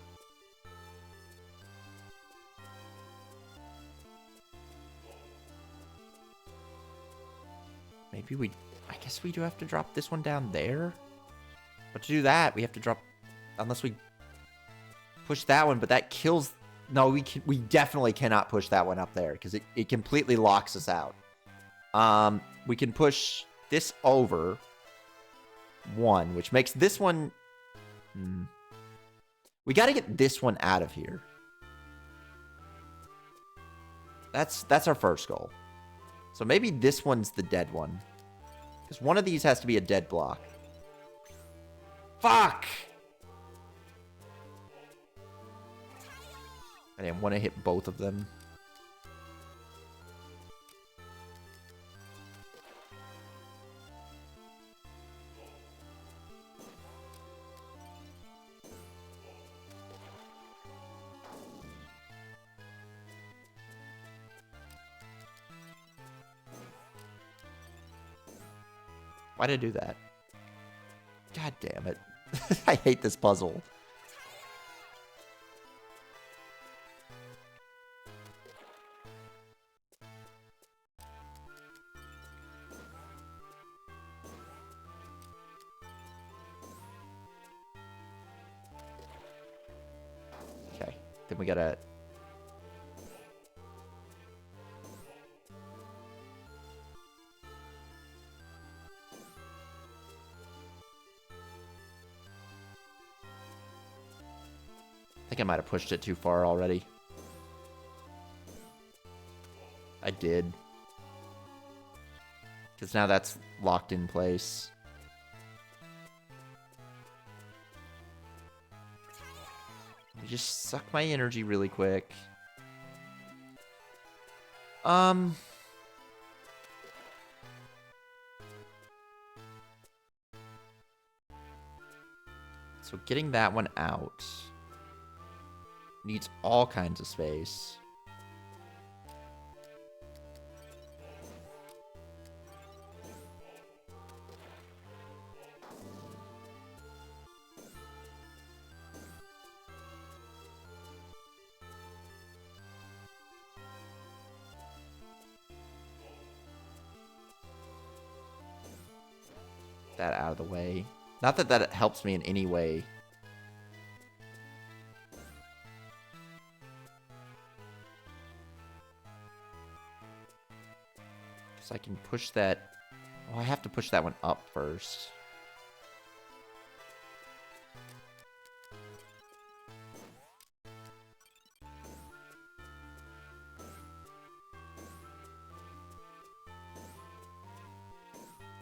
Maybe I guess we do have to drop this one down there. But to do that, we have to drop, unless we push that one, but that kills. No, we definitely cannot push that one up there because it completely locks us out. We can push this over one, which makes this one. We got to get this one out of here. That's our first goal. So maybe this one's the dead one. Because one of these has to be a dead block. Fuck! I didn't want to hit both of them. Why did I do that? God damn it. I hate this puzzle. Okay, then we gotta... I think I might have pushed it too far already. I did. Because now that's locked in place. Let me just suck my energy really quick. So getting that one out needs all kinds of space. That out of the way. Not that that helps me in any way. Because I can push that... Oh, I have to push that one up first.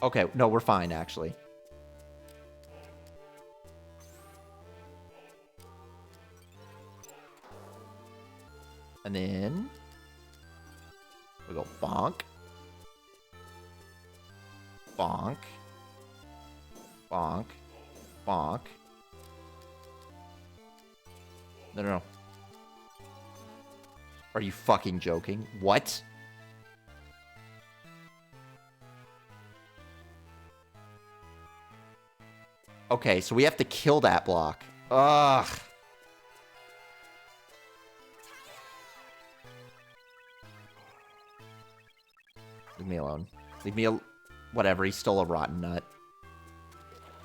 Okay, no, we're fine, actually. And then... we go bonk. Bonk. Bonk. Bonk. No, no, no. Are you fucking joking? What? Okay, so we have to kill that block. Ugh. Leave me alone. Leave me whatever, he's still a rotten nut.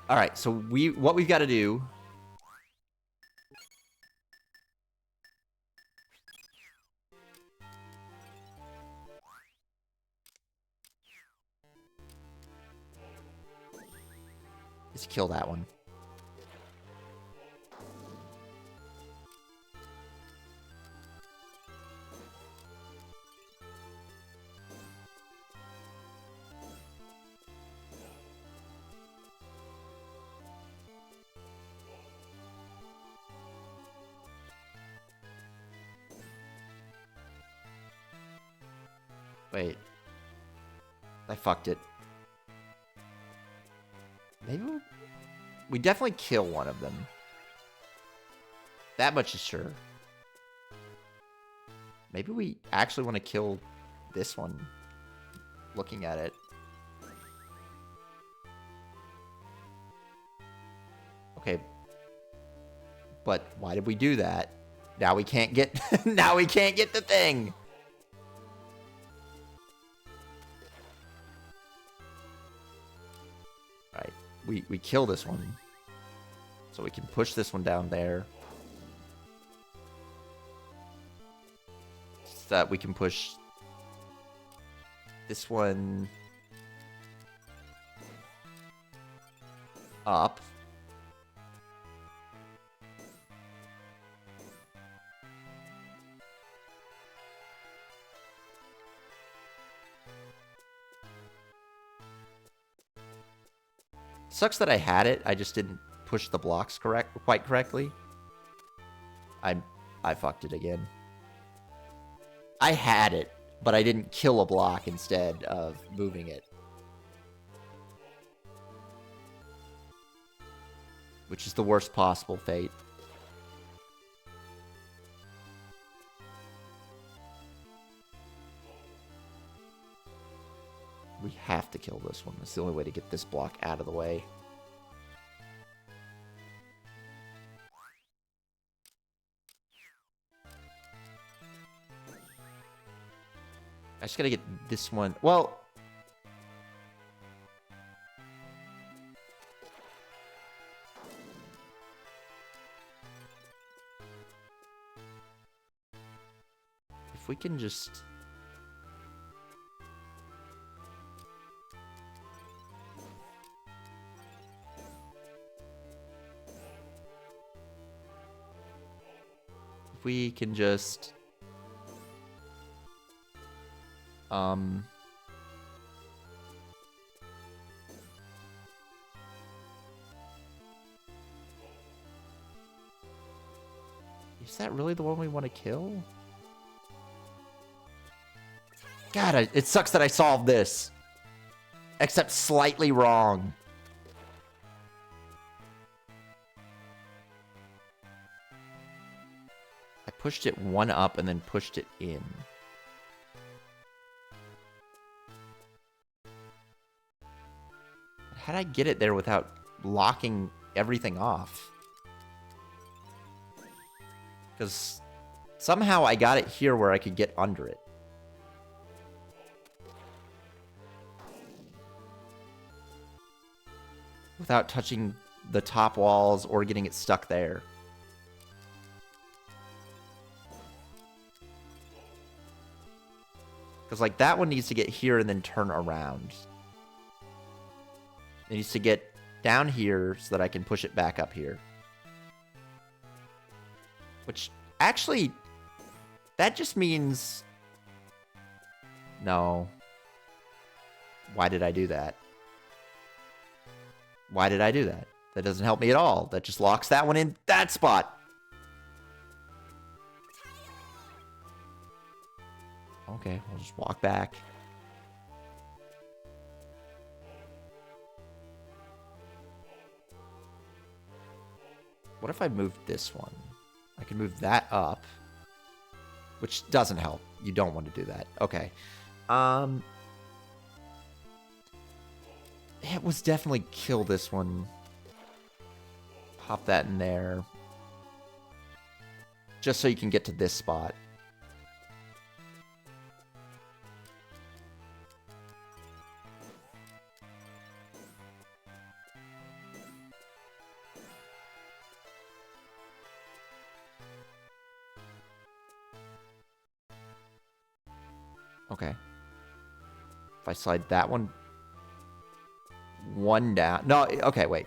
Alright, so what we've got to do... is kill that one. Wait. I fucked it. Maybe we definitely kill one of them. That much is sure. Maybe we actually want to kill this one. Looking at it. Okay. But why did we do that? Now we can't get now we can't get the thing. Right. We kill this one. So we can push this one down there. So that we can push this one up. Sucks that I had it. I just didn't push the blocks quite correctly. I fucked it again. I had it, but I didn't kill a block instead of moving it. Which is the worst possible fate. We have to kill this one. It's the only way to get this block out of the way. I just gotta get this one. Well... if we can just... if we can just... is that really the one we want to kill? God, it sucks that I solved this. Except slightly wrong. I pushed it one up and then pushed it in. How'd I get it there without locking everything off? Because somehow I got it here where I could get under it. Without touching the top walls or getting it stuck there. Because, like, that one needs to get here and then turn around. It needs to get down here so that I can push it back up here. Which, actually, that just means... no. Why did I do that? Why did I do that? That doesn't help me at all. That just locks that one in that spot. Okay, we'll just walk back. What if I moved this one? I can move that up, which doesn't help. You don't want to do that. Okay. It was definitely kill this one. Pop that in there. Just so you can get to this spot. Okay. If I slide that one down. No, okay, wait.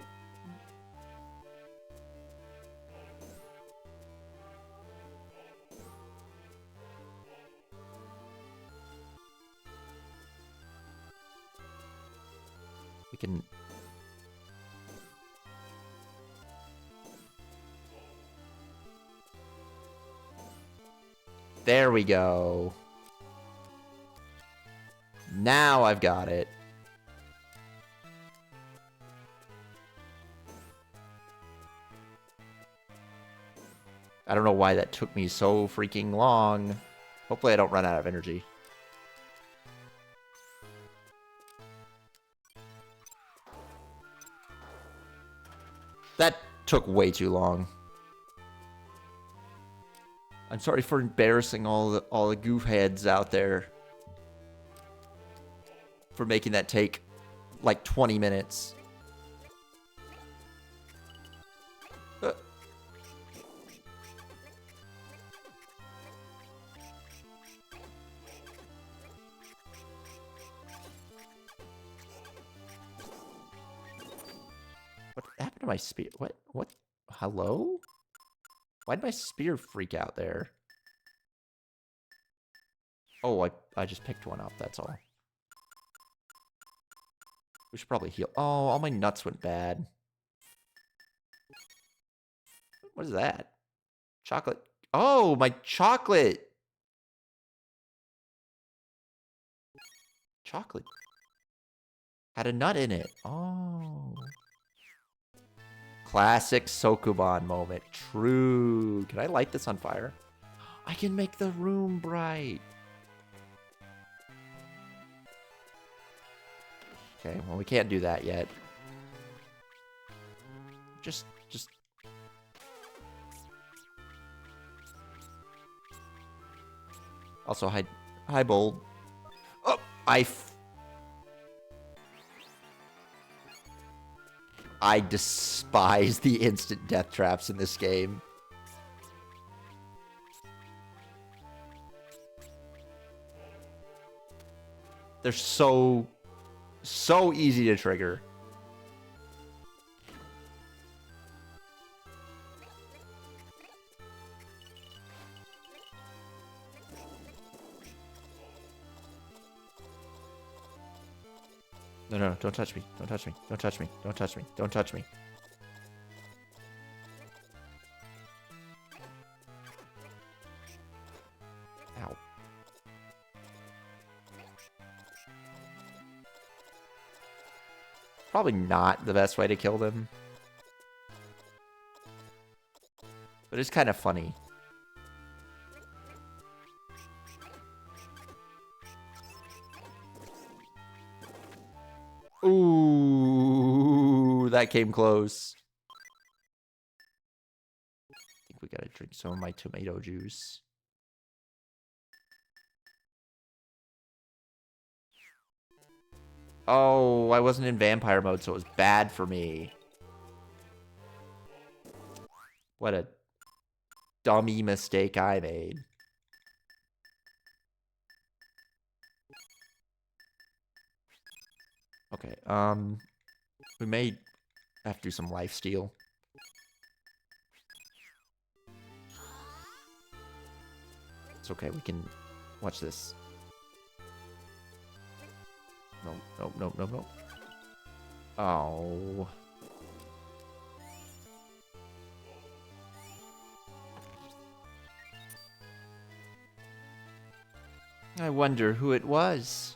We can... There we go. Now I've got it. I don't know why that took me so freaking long. Hopefully I don't run out of energy. That took way too long. I'm sorry for embarrassing all the goof heads out there. For making that take like 20 minutes. What happened to my spear? What? Hello? Why'd my spear freak out there? Oh, I just picked one up, that's all. We should probably heal. Oh, all my nuts went bad. What is that? Chocolate. Oh, my chocolate. Chocolate. Had a nut in it. Oh. Classic Sokuban moment. True. Can I light this on fire? I can make the room bright. Okay, well, we can't do that yet. Just... Also, hi, Bold. Oh, I despise the instant death traps in this game. They're so easy to trigger. No, don't touch me. Don't touch me. Don't touch me. Don't touch me. Don't touch me. Ow. Probably not the best way to kill them. But it's kind of funny. Ooh, that came close. I think we gotta drink some of my tomato juice. Oh, I wasn't in vampire mode, so it was bad for me. What a dummy mistake I made. Okay, we may have to do some lifesteal. It's okay, we can watch this. No. Oh. I wonder who it was.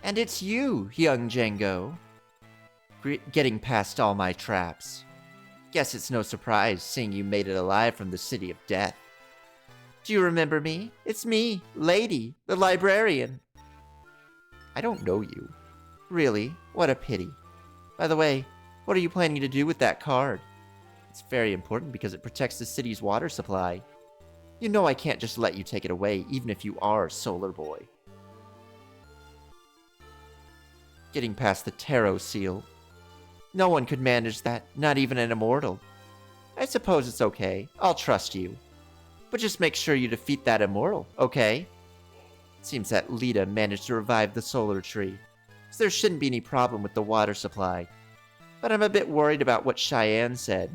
And it's you, young Django. Getting past all my traps. Guess it's no surprise seeing you made it alive from the City of Death. Do you remember me? It's me, Lady, the librarian. I don't know you. Really? What a pity. By the way, what are you planning to do with that card? It's very important because it protects the city's water supply. You know I can't just let you take it away, even if you are Solar Boy. Getting past the tarot seal. No one could manage that, not even an immortal. I suppose it's okay. I'll trust you. But just make sure you defeat that immortal, okay? It seems that Lita managed to revive the solar tree, so there shouldn't be any problem with the water supply. But I'm a bit worried about what Cheyenne said.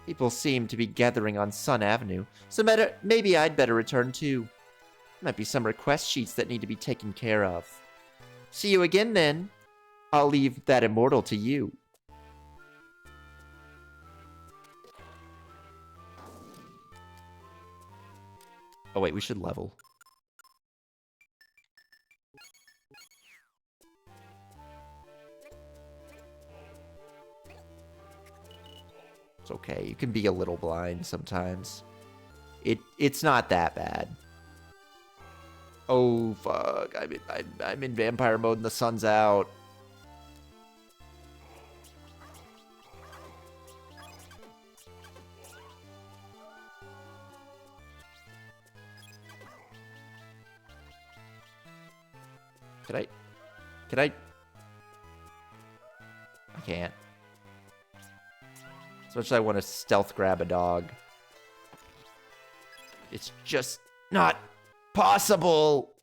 People seem to be gathering on Sun Avenue, so maybe I'd better return too. Might be some request sheets that need to be taken care of. See you again then. I'll leave that immortal to you. Oh wait, we should level. It's okay. You can be a little blind sometimes. It's not that bad. Oh fuck! I'm in vampire mode and the sun's out. Can I? I can't. As much as I want to stealth grab a dog. It's just not possible.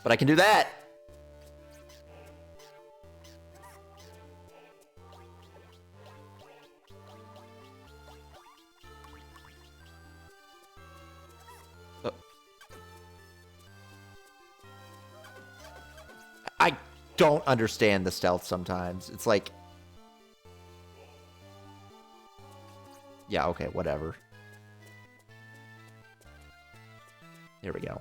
But I can do that. I don't understand the stealth sometimes. It's like... Yeah, okay, whatever. Here we go.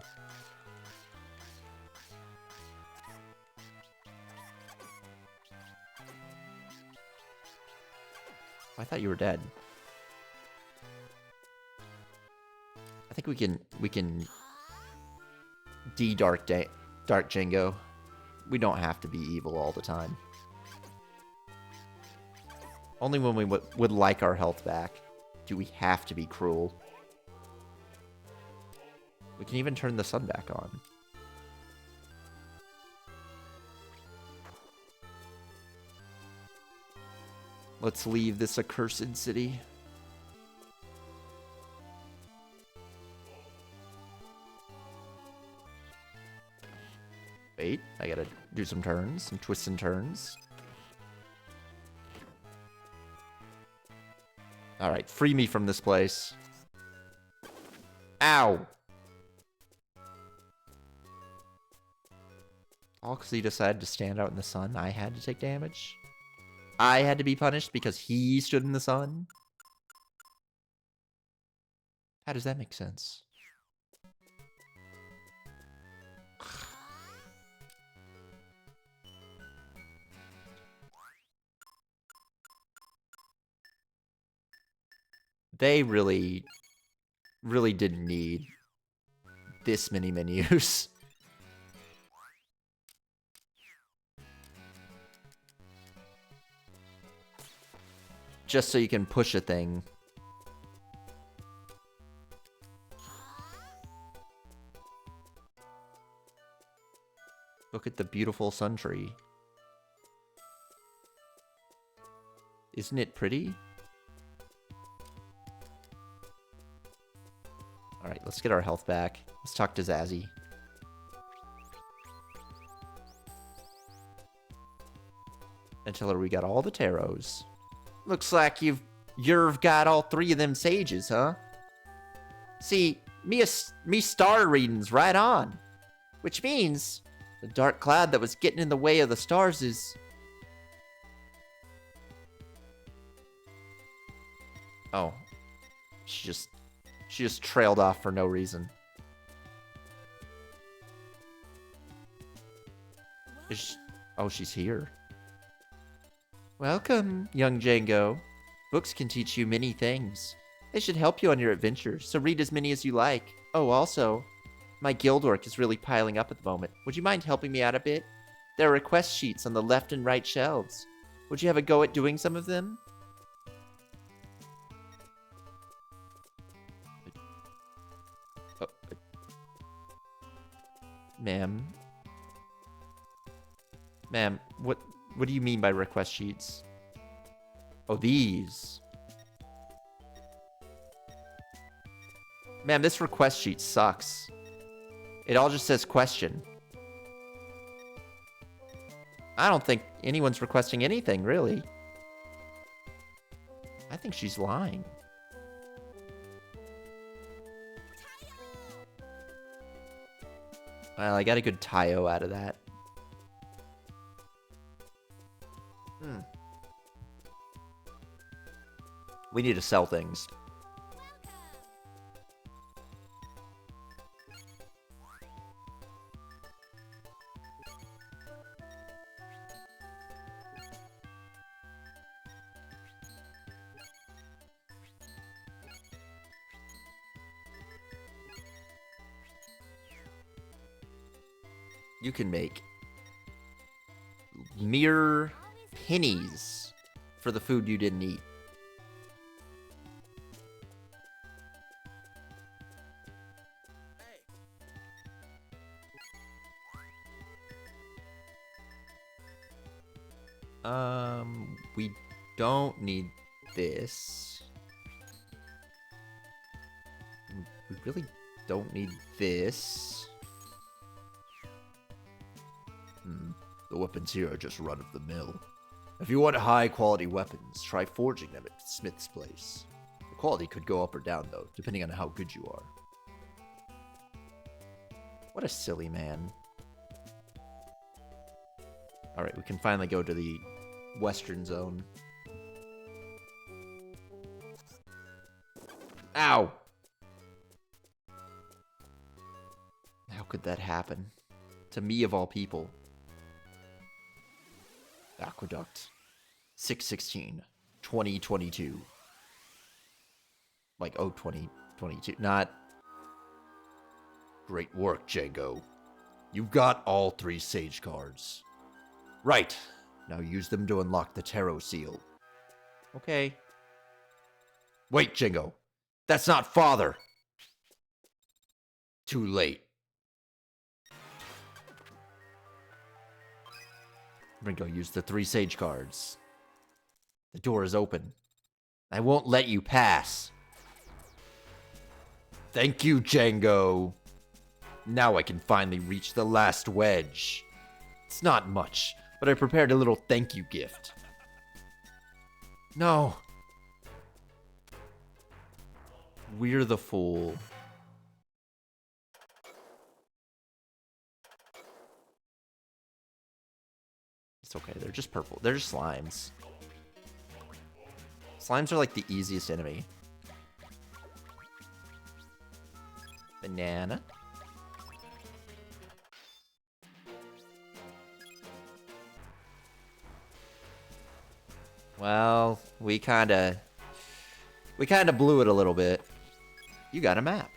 I thought you were dead. I think we can de-dark Django. We don't have to be evil all the time. Only when we would like our health back do we have to be cruel. We can even turn the sun back on. Let's leave this accursed city. Wait, I gotta do some turns, some twists and turns. Alright, free me from this place. Ow! All because he decided to stand out in the sun, I had to take damage? I had to be punished because he stood in the sun? How does that make sense? They really didn't need this many menus. Just so you can push a thing. Look at the beautiful sun tree. Isn't it pretty? Alright, let's get our health back. Let's talk to Zazzy. And tell her we got all the tarots. Looks like you've got all 3 of them sages, huh? See, me star reading's right on. Which means the dark cloud that was getting in the way of the stars is... Oh. She just trailed off for no reason. Oh, she's here. Welcome, young Django. Books can teach you many things. They should help you on your adventures, so read as many as you like. Oh, also, my guild work is really piling up at the moment. Would you mind helping me out a bit? There are request sheets on the left and right shelves. Would you have a go at doing some of them? Ma'am. Ma'am, what do you mean by request sheets? Oh, these. Ma'am, this request sheet sucks. It all just says question. I don't think anyone's requesting anything, really. I think she's lying. Well, I got a good Tayo out of that. We need to sell things. You can make mere pennies for the food you didn't eat. We don't need this. We really don't need this. The weapons here are just run-of-the-mill. If you want high-quality weapons, try forging them at Smith's place. The quality could go up or down, though, depending on how good you are. What a silly man. Alright, we can finally go to the western zone. Ow! How could that happen? To me, of all people. Aqueduct. 6/16/2022. Like, oh, 2022. Not... Great work, Django. You've got all 3 Sage cards. Right. Now use them to unlock the Tarot Seal. Okay. Wait, Django. That's not father! Too late. I'm gonna go use the 3 Sage cards. The door is open. I won't let you pass. Thank you, Django. Now I can finally reach the last wedge. It's not much, but I prepared a little thank you gift. No. We're the fool. It's okay, they're just purple. They're just slimes. Slimes are like the easiest enemy. Banana. Well, we kinda blew it a little bit. You got a map.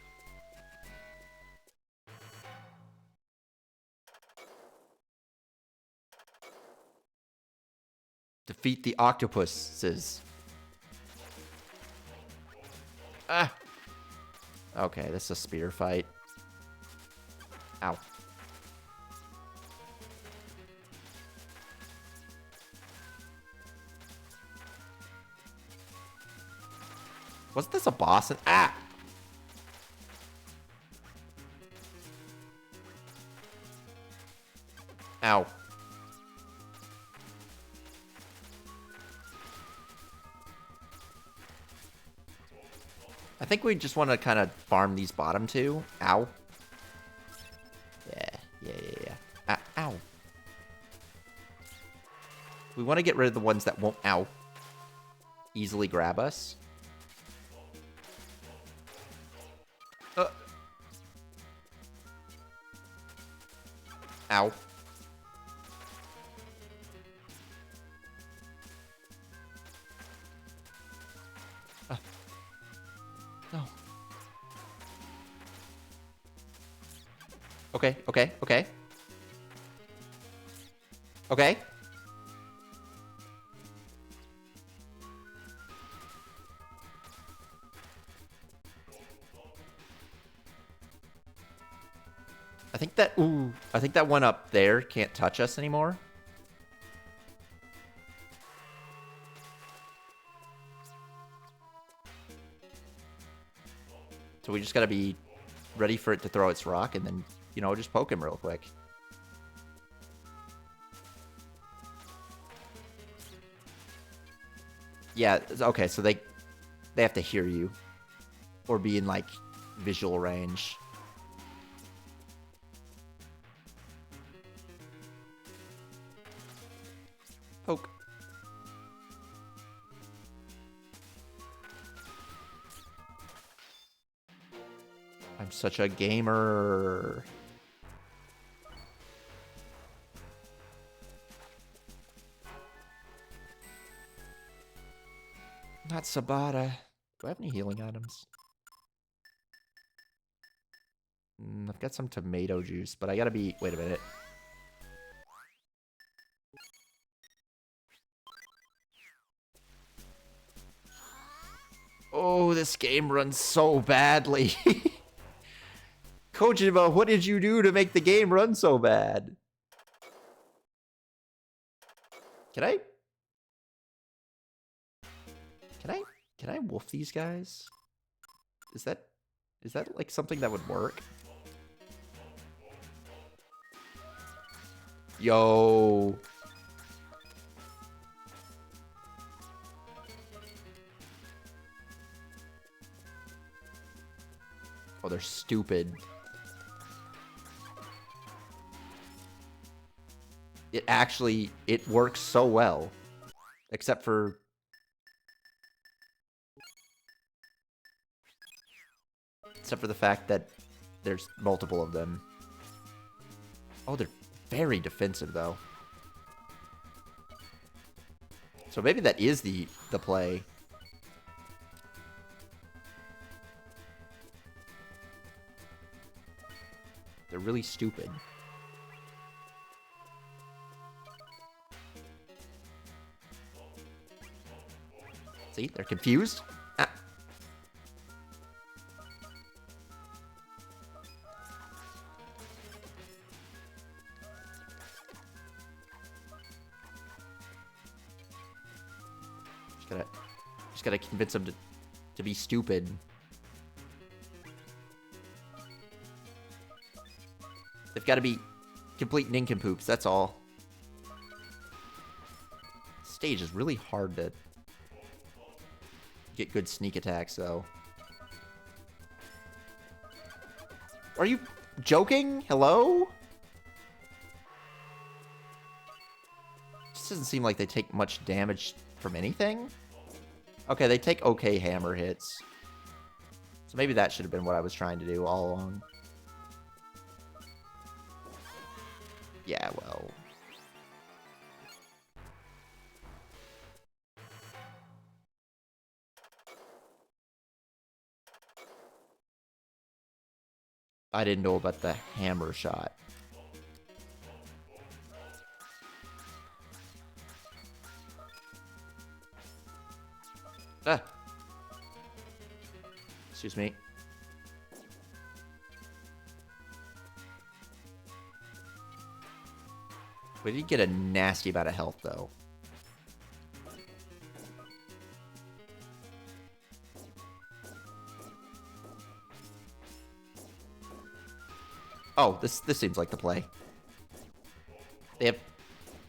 Defeat the octopuses. Ah! Okay, this is a spear fight. Ow. Wasn't this a boss? Ah! Ow. I think we just want to kind of farm these bottom two. Ow. Yeah. Ow. We want to get rid of the ones that won't, ow, easily grab us. Ow. No. Okay, okay, okay. Okay. I think that... Ooh. I think that one up there can't touch us anymore. So we just gotta be ready for it to throw its rock and then, you know, just poke him real quick. Yeah, okay, so they have to hear you. Or be in, like, visual range. Poke. I'm such a gamer. Not Sabata. Do I have any healing items? I've got some tomato juice, but I gotta be... Wait a minute. Oh, this game runs so badly. Kojima, what did you do to make the game run so bad? Can I... Can I wolf these guys? Is that like something that would work? Yo. Oh, they're stupid. It works so well. Except for... the fact that there's multiple of them. Oh, they're very defensive, though. So maybe that is the play. They're really stupid. See? They're confused. Ah. Just gotta convince them to be stupid. They've got to be complete nincompoops, that's all. Stage is really hard to get good sneak attacks, though. Are you joking? Hello? This doesn't seem like they take much damage from anything. Okay, they take okay hammer hits. So maybe that should have been what I was trying to do all along. Yeah, well... I didn't know about the hammer shot. Ah. Excuse me. We did get a nasty amount of health, though. Oh, this seems like the play. They have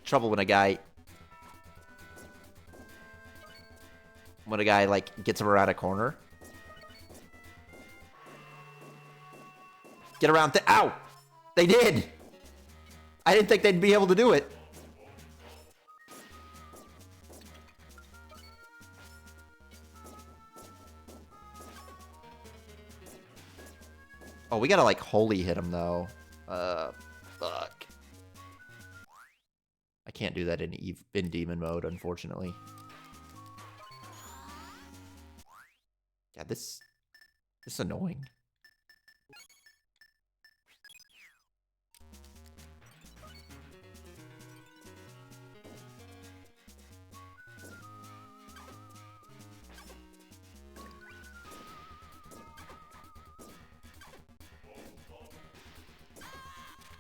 trouble when a guy like gets him around a corner. Get around the... Ow! They did! I didn't think they'd be able to do it. Oh, we gotta, like, holy hit him, though. Fuck. I can't do that in demon mode, unfortunately. Yeah, this This is annoying.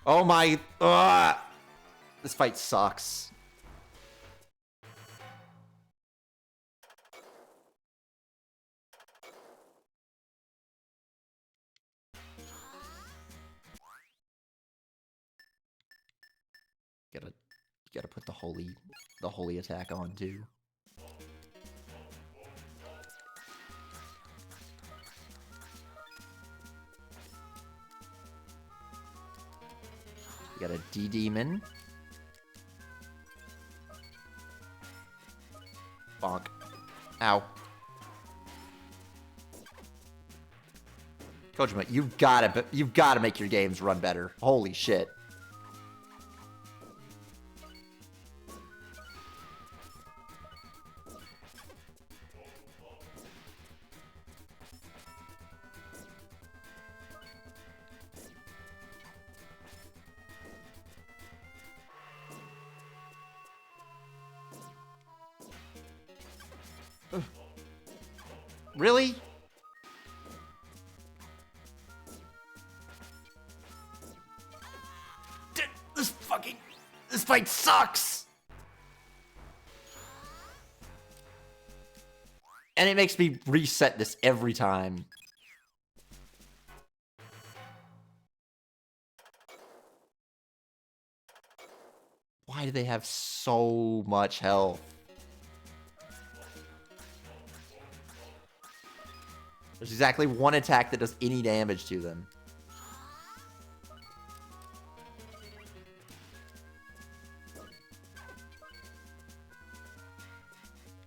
Oh my... This fight sucks. You gotta put the holy attack on too. You got a D-Demon. Bonk. Ow. Kojima, you've gotta make your games run better. Holy shit. Really? This fight sucks! And it makes me reset this every time. Why do they have so much health? There's exactly one attack that does any damage to them.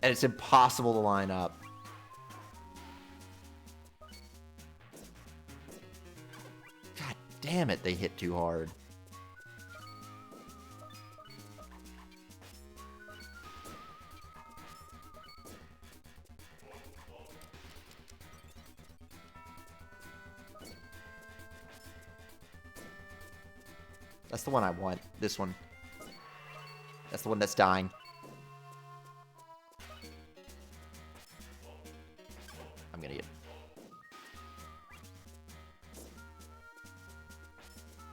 And it's impossible to line up. God damn it, they hit too hard. That's the one I want. This one. That's the one that's dying. I'm gonna get...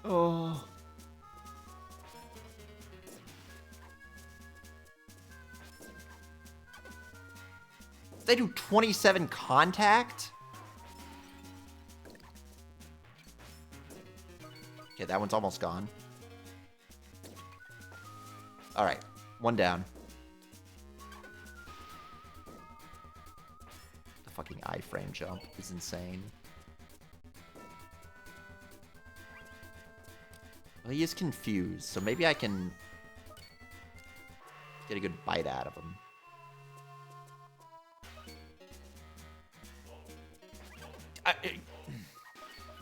Oh. They do 27 contact? Okay, that one's almost gone. Alright, one down. The fucking iframe jump is insane. Well, he is confused, so maybe I can get a good bite out of him.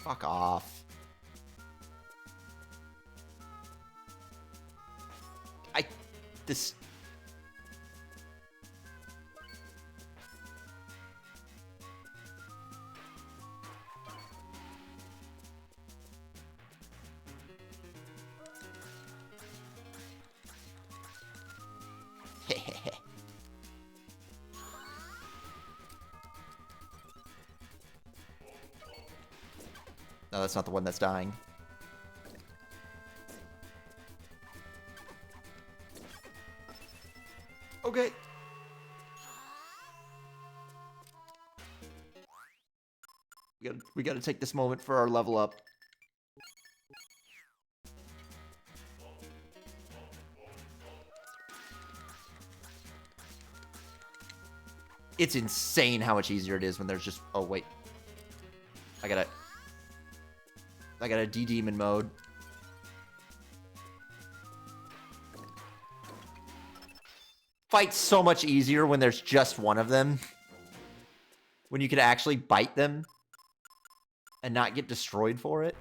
Fuck off. This... No, that's not the one that's dying. Okay. We gotta take this moment for our level up. It's insane how much easier it is when there's just... Oh, wait. I got a D-Demon mode. Fight's so much easier when there's just one of them. When you can actually bite them and not get destroyed for it.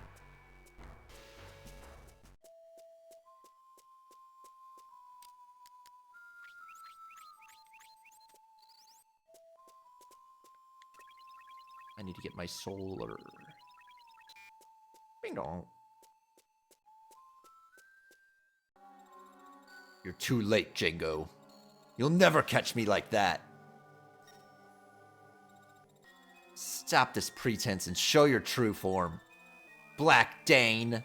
I need to get my solar. Bing dong. You're too late, Django. You'll never catch me like that. Stop this pretense and show your true form. Black Dane.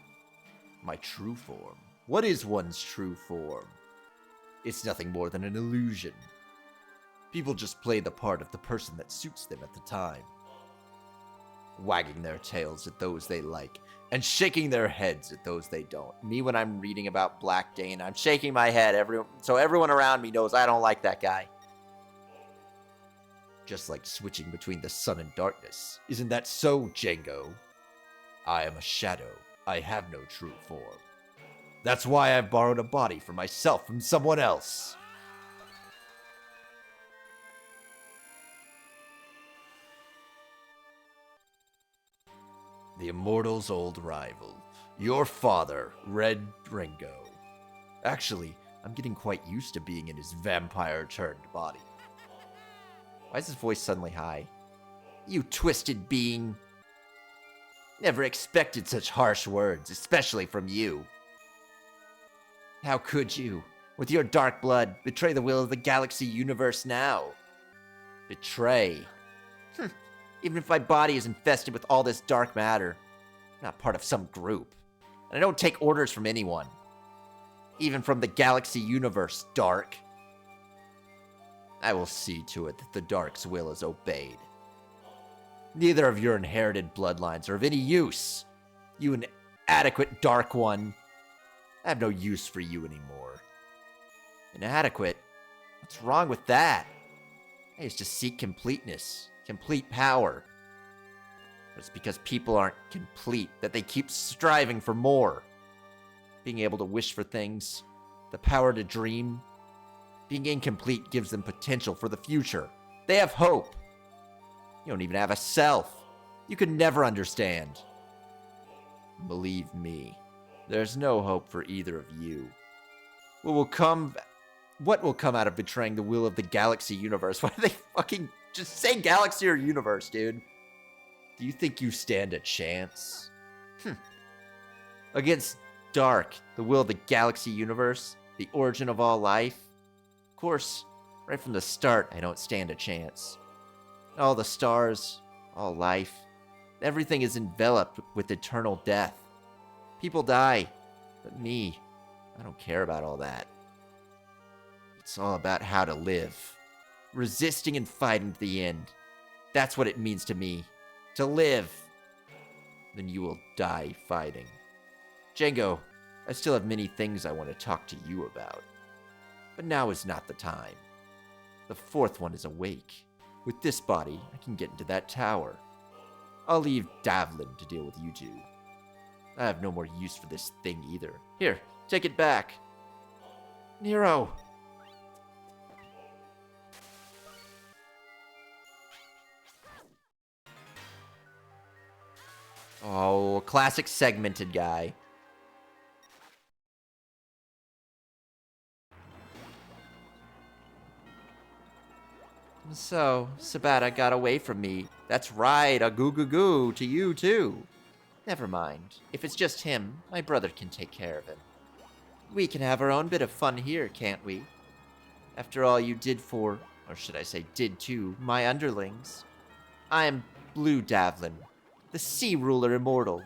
My true form. What is one's true form? It's nothing more than an illusion. People just play the part of the person that suits them at the time, wagging their tails at those they like, and shaking their heads at those they don't. Me, when I'm reading about Black Dane, I'm shaking my head so everyone around me knows I don't like that guy. Just like switching between the sun and darkness. Isn't that so, Django? I am a shadow. I have no true form. That's why I've borrowed a body for myself from someone else. The Immortal's old rival. Your father, Red Ringo. Actually, I'm getting quite used to being in his vampire-turned body. Why is his voice suddenly high? You twisted being. Never expected such harsh words, especially from you. How could you, with your dark blood, betray the will of the galaxy universe now? Betray? Even if my body is infested with all this dark matter, I'm not part of some group. And I don't take orders from anyone. Even from the galaxy universe, Dark. I will see to it that the Dark's will is obeyed. Neither of your inherited bloodlines are of any use. You inadequate Dark One. I have no use for you anymore. Inadequate? What's wrong with that? I used to seek completeness, complete power. But it's because people aren't complete that they keep striving for more. Being able to wish for things, the power to dream. Being incomplete gives them potential for the future. They have hope. You don't even have a self. You could never understand. Believe me, there's no hope for either of you. What will come out of betraying the will of the galaxy universe? Why do they fucking just say galaxy or universe, dude? Do you think you stand a chance? Against Dark, the will of the galaxy universe, the origin of all life? Of course, right from the start, I don't stand a chance. All the stars, all life, everything is enveloped with eternal death. People die, but me, I don't care about all that. It's all about how to live. Resisting and fighting to the end. That's what it means to me. To live. Then you will die fighting. Django, I still have many things I want to talk to you about. But now is not the time. The fourth one is awake. With this body, I can get into that tower. I'll leave Davlin to deal with you two. I have no more use for this thing either. Here, take it back. Nero! Oh, classic segmented guy. So, Sabata got away from me. That's right, a goo-goo-goo to you, too. Never mind. If it's just him, my brother can take care of him. We can have our own bit of fun here, can't we? After all you did for, or should I say did to, my underlings. I am Blue Davlin, the Sea Ruler Immortal.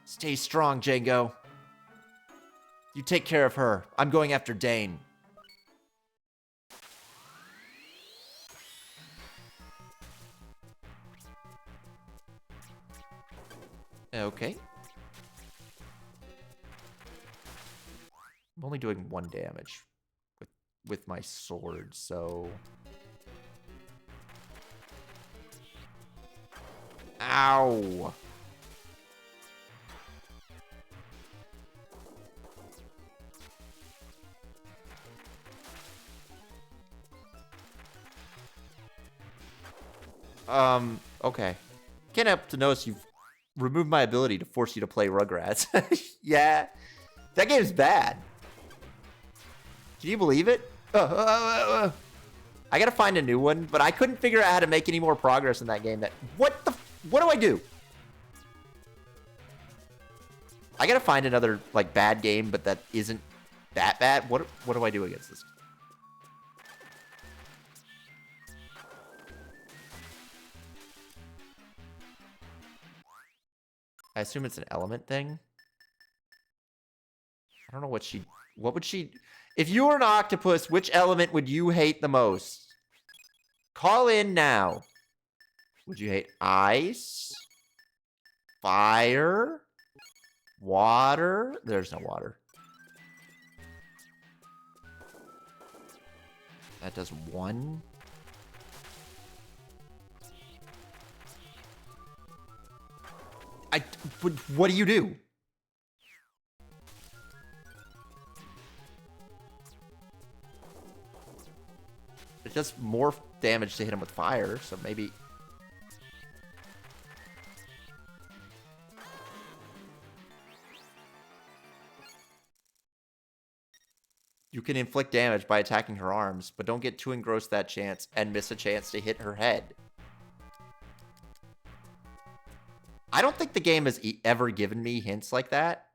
Stay strong, Django. You take care of her. I'm going after Dane. Okay. I'm only doing 1 damage with my sword, so... Ow! Okay. Can't help to notice you've removed my ability to force you to play Rugrats. Yeah. That game's bad. Can you believe it? I I gotta find a new one, but I couldn't figure out how to make any more progress in that game. What do I do? I gotta find another, like, bad game, but that isn't that bad. What do I do against this? I assume it's an element thing. I don't know what would she... If you were an octopus, which element would you hate the most? Call in now. Would you hate ice? Fire? Water? There's no water. That does 1. What do you do? It does more damage to hit him with fire, so maybe... You can inflict damage by attacking her arms, but don't get too engrossed that chance and miss a chance to hit her head. I don't think the game has ever given me hints like that.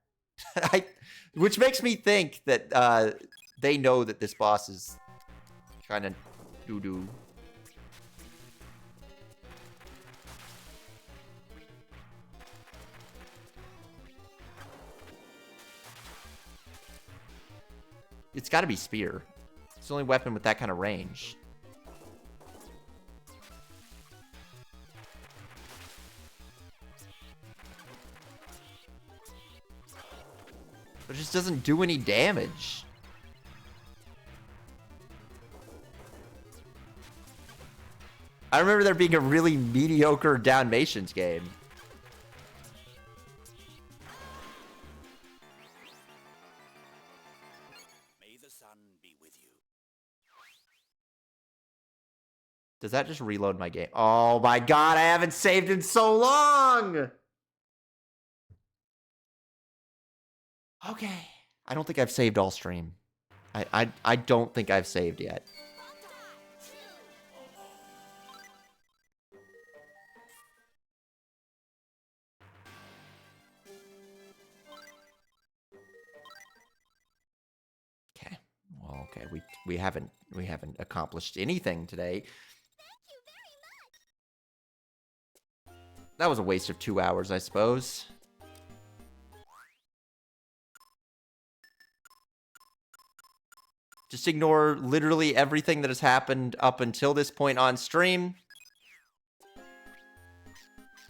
Which makes me think that they know that this boss is kind of doo-doo. It's got to be spear. It's the only weapon with that kind of range. But it just doesn't do any damage. I remember there being a really mediocre Dalmatians game. May the sun be with you. Does that just reload my game? Oh my god, I haven't saved in so long! Okay. I don't think I've saved all stream. I don't think I've saved yet. Okay. Well, okay. We haven't accomplished anything today. That was a waste of 2 hours, I suppose. Just ignore literally everything that has happened up until this point on stream.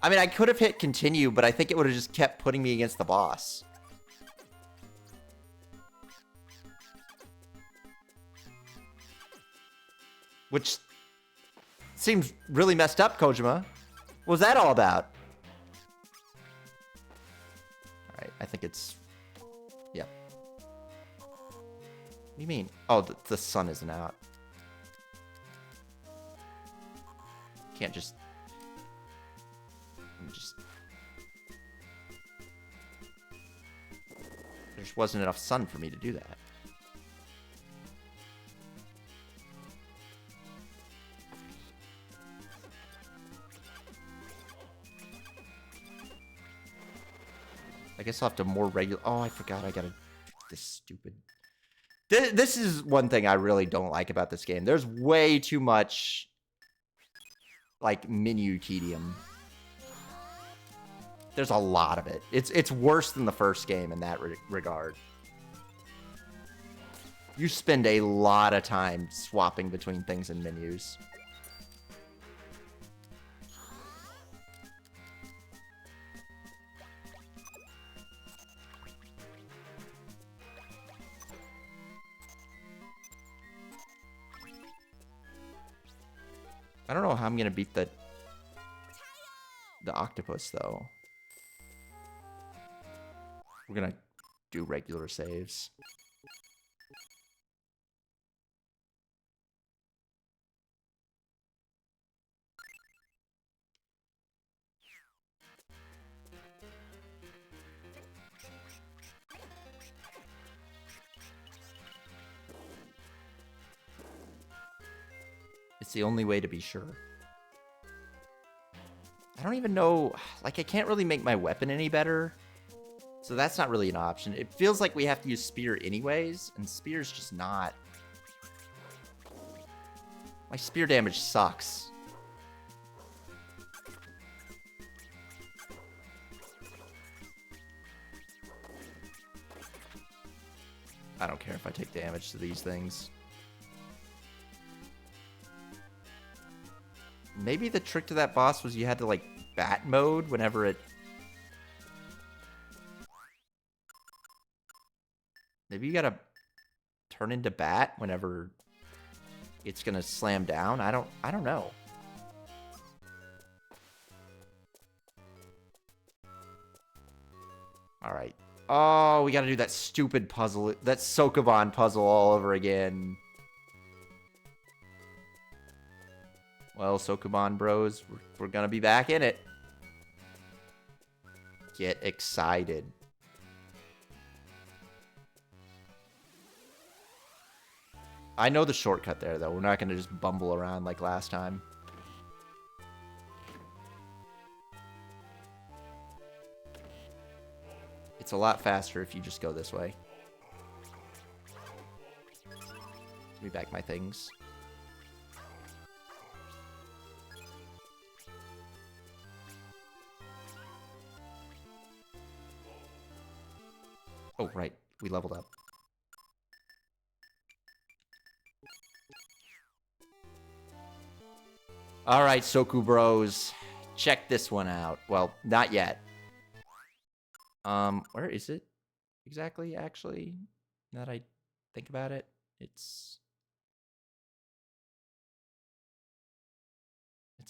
I mean, I could have hit continue, but I think it would have just kept putting me against the boss. Which seems really messed up, Kojima. What was that all about? Alright, I think it's... Yeah. What do you mean? Oh, the sun isn't out. Can't just... There just wasn't enough sun for me to do that. I guess I'll have to more regular... Oh, I forgot I gotta... This stupid... This is one thing I really don't like about this game. There's way too much, like, menu tedium. There's a lot of it. It's worse than the first game in that regard. You spend a lot of time swapping between things in menus. I don't know how I'm gonna beat the octopus though. We're gonna do regular saves. It's the only way to be sure. I don't even know... Like, I can't really make my weapon any better. So that's not really an option. It feels like we have to use spear anyways, and spear's just not... My spear damage sucks. I don't care if I take damage to these things. Maybe the trick to that boss was you had to, like, bat mode whenever it... Maybe you gotta turn into bat whenever it's gonna slam down. I don't know. All right. Oh, we gotta do that stupid puzzle. That Sokoban puzzle all over again. Well, Sokoban bros, we're gonna be back in it. Get excited. I know the shortcut there, though. We're not gonna just bumble around like last time. It's a lot faster if you just go this way. Give me back my things. Oh, right. We leveled up. All right, Soku bros. Check this one out. Well, not yet. Where is it exactly, actually? Now that I think about it, it's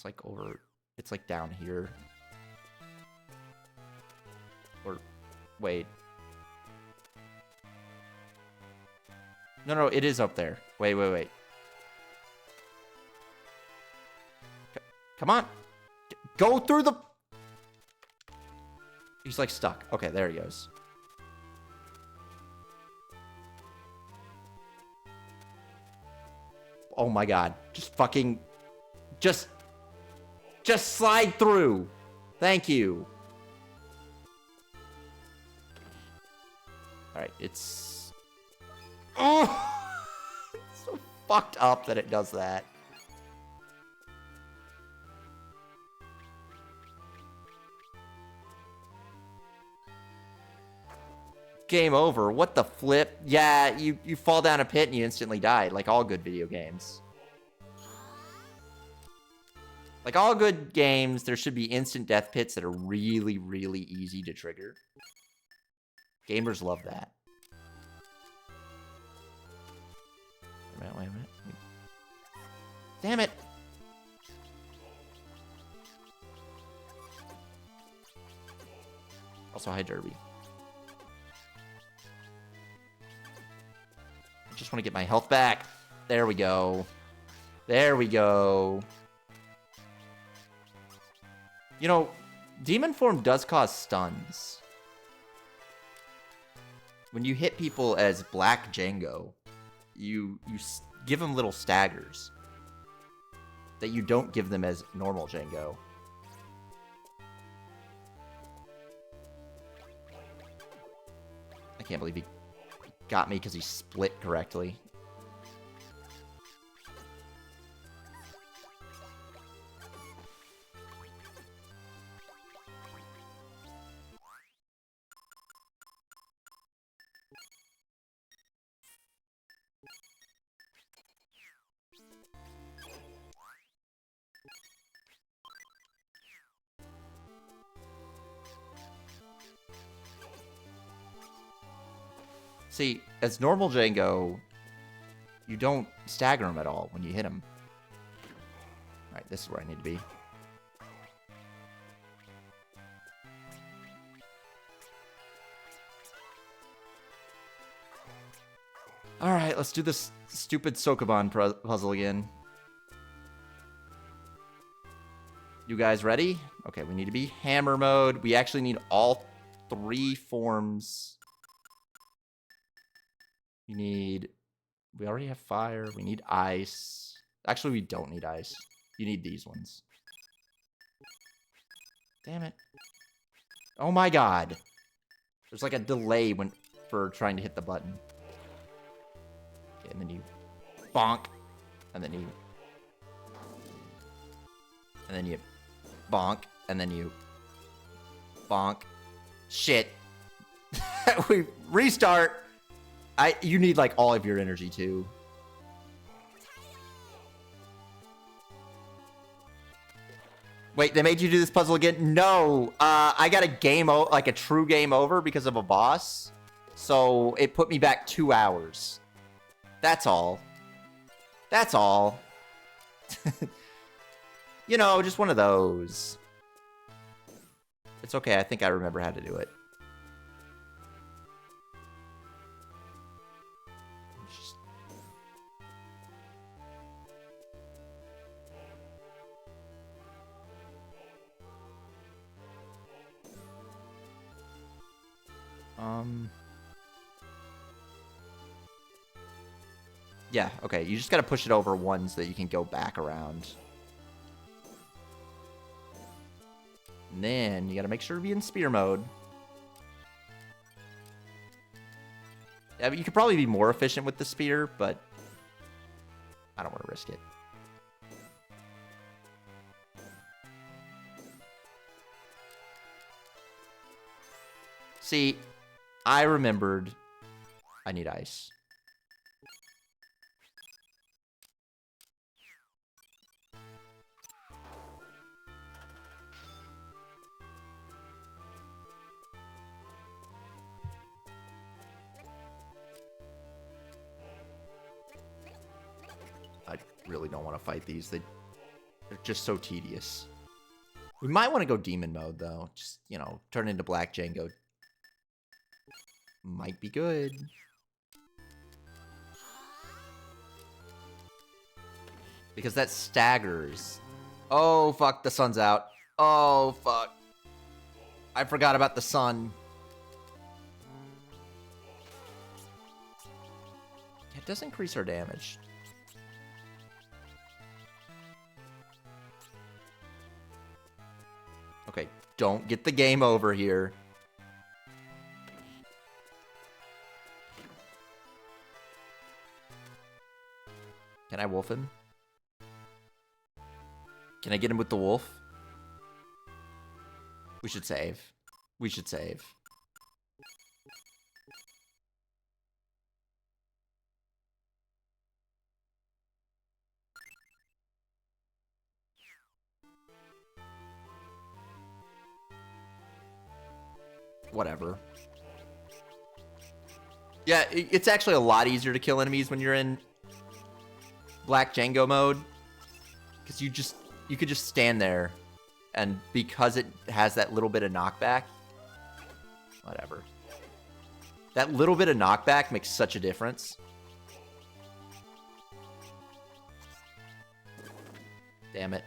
like over, it's like down here. Or, wait. No, it is up there. Wait. Come on. Go through the... He's like stuck. Okay, there he goes. Oh my god. Just fucking... Just slide through. Thank you. Alright, it's... Oh! It's so fucked up that it does that. Game over. What the flip? Yeah, you fall down a pit and you instantly die, like all good video games. Like all good games, there should be instant death pits that are really, really easy to trigger. Gamers love that. Wait a minute. Damn it! Also, hi, Derby. I just want to get my health back. There we go. There we go. You know, Demon Form does cause stuns. When you hit people as Black Django, you give them little staggers that you don't give them as normal Django. I can't believe he got me because he split correctly. See, as normal Django, you don't stagger him at all when you hit him. Alright, this is where I need to be. Alright, let's do this stupid Sokoban puzzle again. You guys ready? Okay, we need to be hammer mode. We actually need all 3 forms. We already have fire. We need ice. Actually, we don't need ice. You need these ones. Damn it. Oh my god. There's like a delay for trying to hit the button. Okay, and then you bonk. And then you... And then you bonk. And then you bonk. Shit. We restart. You need like all of your energy too. Wait, they made you do this puzzle again? No. I got like a true game over because of a boss. So it put me back 2 hours. That's all. That's all. You know, just one of those. It's okay. I think I remember how to do it. Yeah, okay. You just gotta push it over one so that you can go back around. And then you gotta make sure to be in spear mode. Yeah, but you could probably be more efficient with the spear, but I don't want to risk it. See, I remembered I need ice. I really don't want to fight these. They're just so tedious. We might want to go demon mode, though. Just, you know, turn into Black Django. Might be good. Because that staggers. Oh, fuck. The sun's out. Oh, fuck. I forgot about the sun. It does increase our damage. Okay, don't get the game over here. Can I wolf him? Can I get him with the wolf? We should save. We should save. Whatever. Yeah, it's actually a lot easier to kill enemies when you're in Black Django mode. Because you could just stand there. And because it has that little bit of knockback. Whatever. That little bit of knockback makes such a difference. Damn it.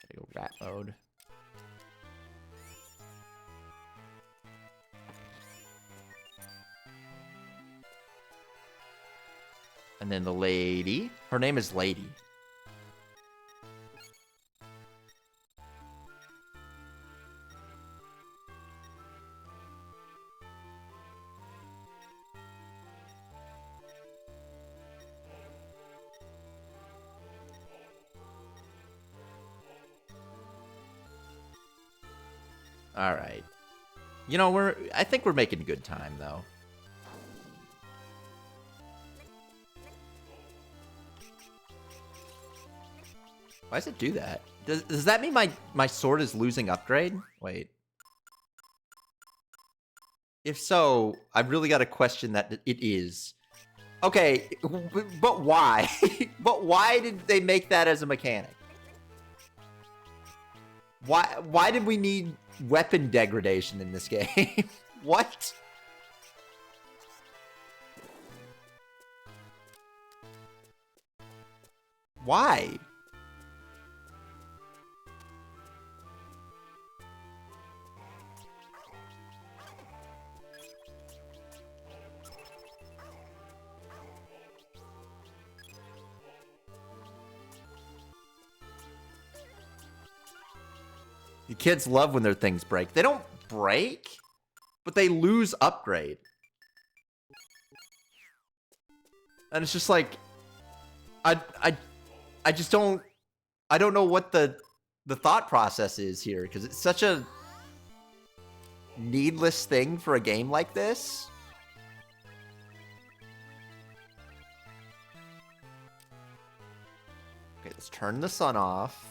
Gotta go rat mode. And then the lady. Her name is Lady. All right. You know, I think we're making good time, though. Why does it do that? Does that mean my sword is losing upgrade? Wait. If so, I've really got to question that it is. Okay, but why? But why did they make that as a mechanic? Why did we need weapon degradation in this game? What? Why? The kids love when their things break. They don't break, but they lose upgrade. And it's just like, I just don't, I don't know what the thought process is here, because it's such a needless thing for a game like this. Okay, let's turn the sun off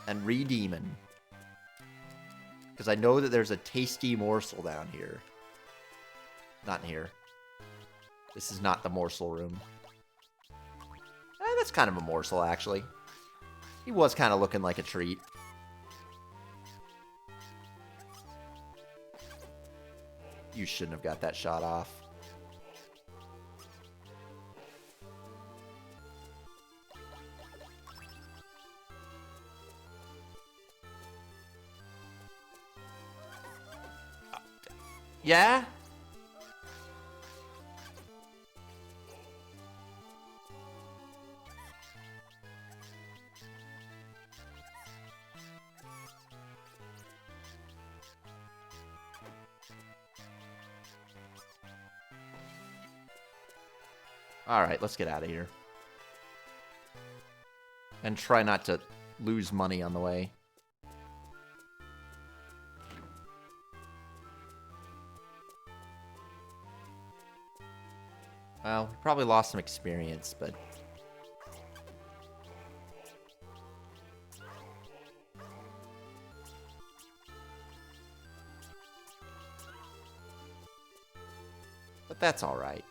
and re-demon. Because I know that there's a tasty morsel down here. Not in here. This is not the morsel room. That's kind of a morsel, actually. He was kind of looking like a treat. You shouldn't have got that shot off. Yeah? Alright, let's get out of here. And try not to lose money on the way. Well, we probably lost some experience, but... But that's alright.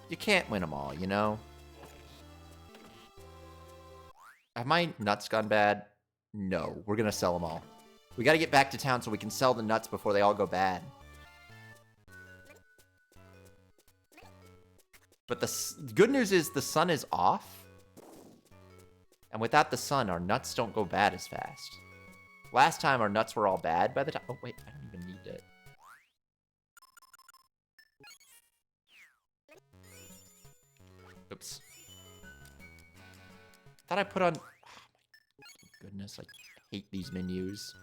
You can't win them all, you know? Have my nuts gone bad? No, we're gonna sell them all. We gotta get back to town so we can sell the nuts before they all go bad. But the good news is the sun is off. And without the sun, our nuts don't go bad as fast. Last time, our nuts were all bad by the time... Oh, wait, I don't even need it. Oops. Thought I put on... Oh, my goodness, I hate these menus.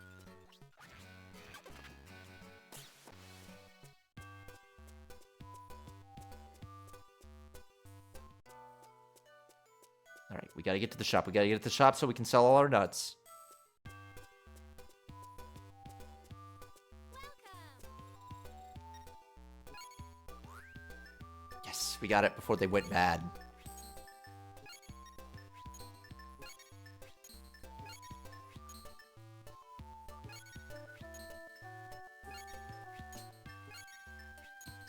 Alright, we gotta get to the shop. We gotta get to the shop so we can sell all our nuts. Yes, we got it before they went bad.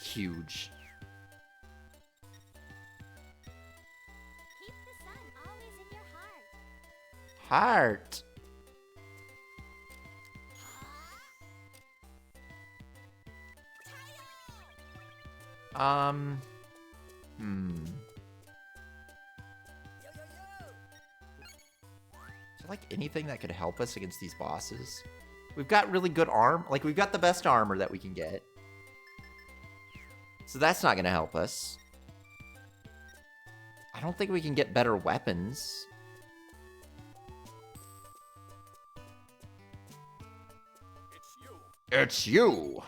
Huge. Keep the sun always in your heart. Heart. Is there like anything that could help us against these bosses? We've got really good arm. Like, we've got the best armor that we can get. So that's not gonna help us. I don't think we can get better weapons. It's you. It's you!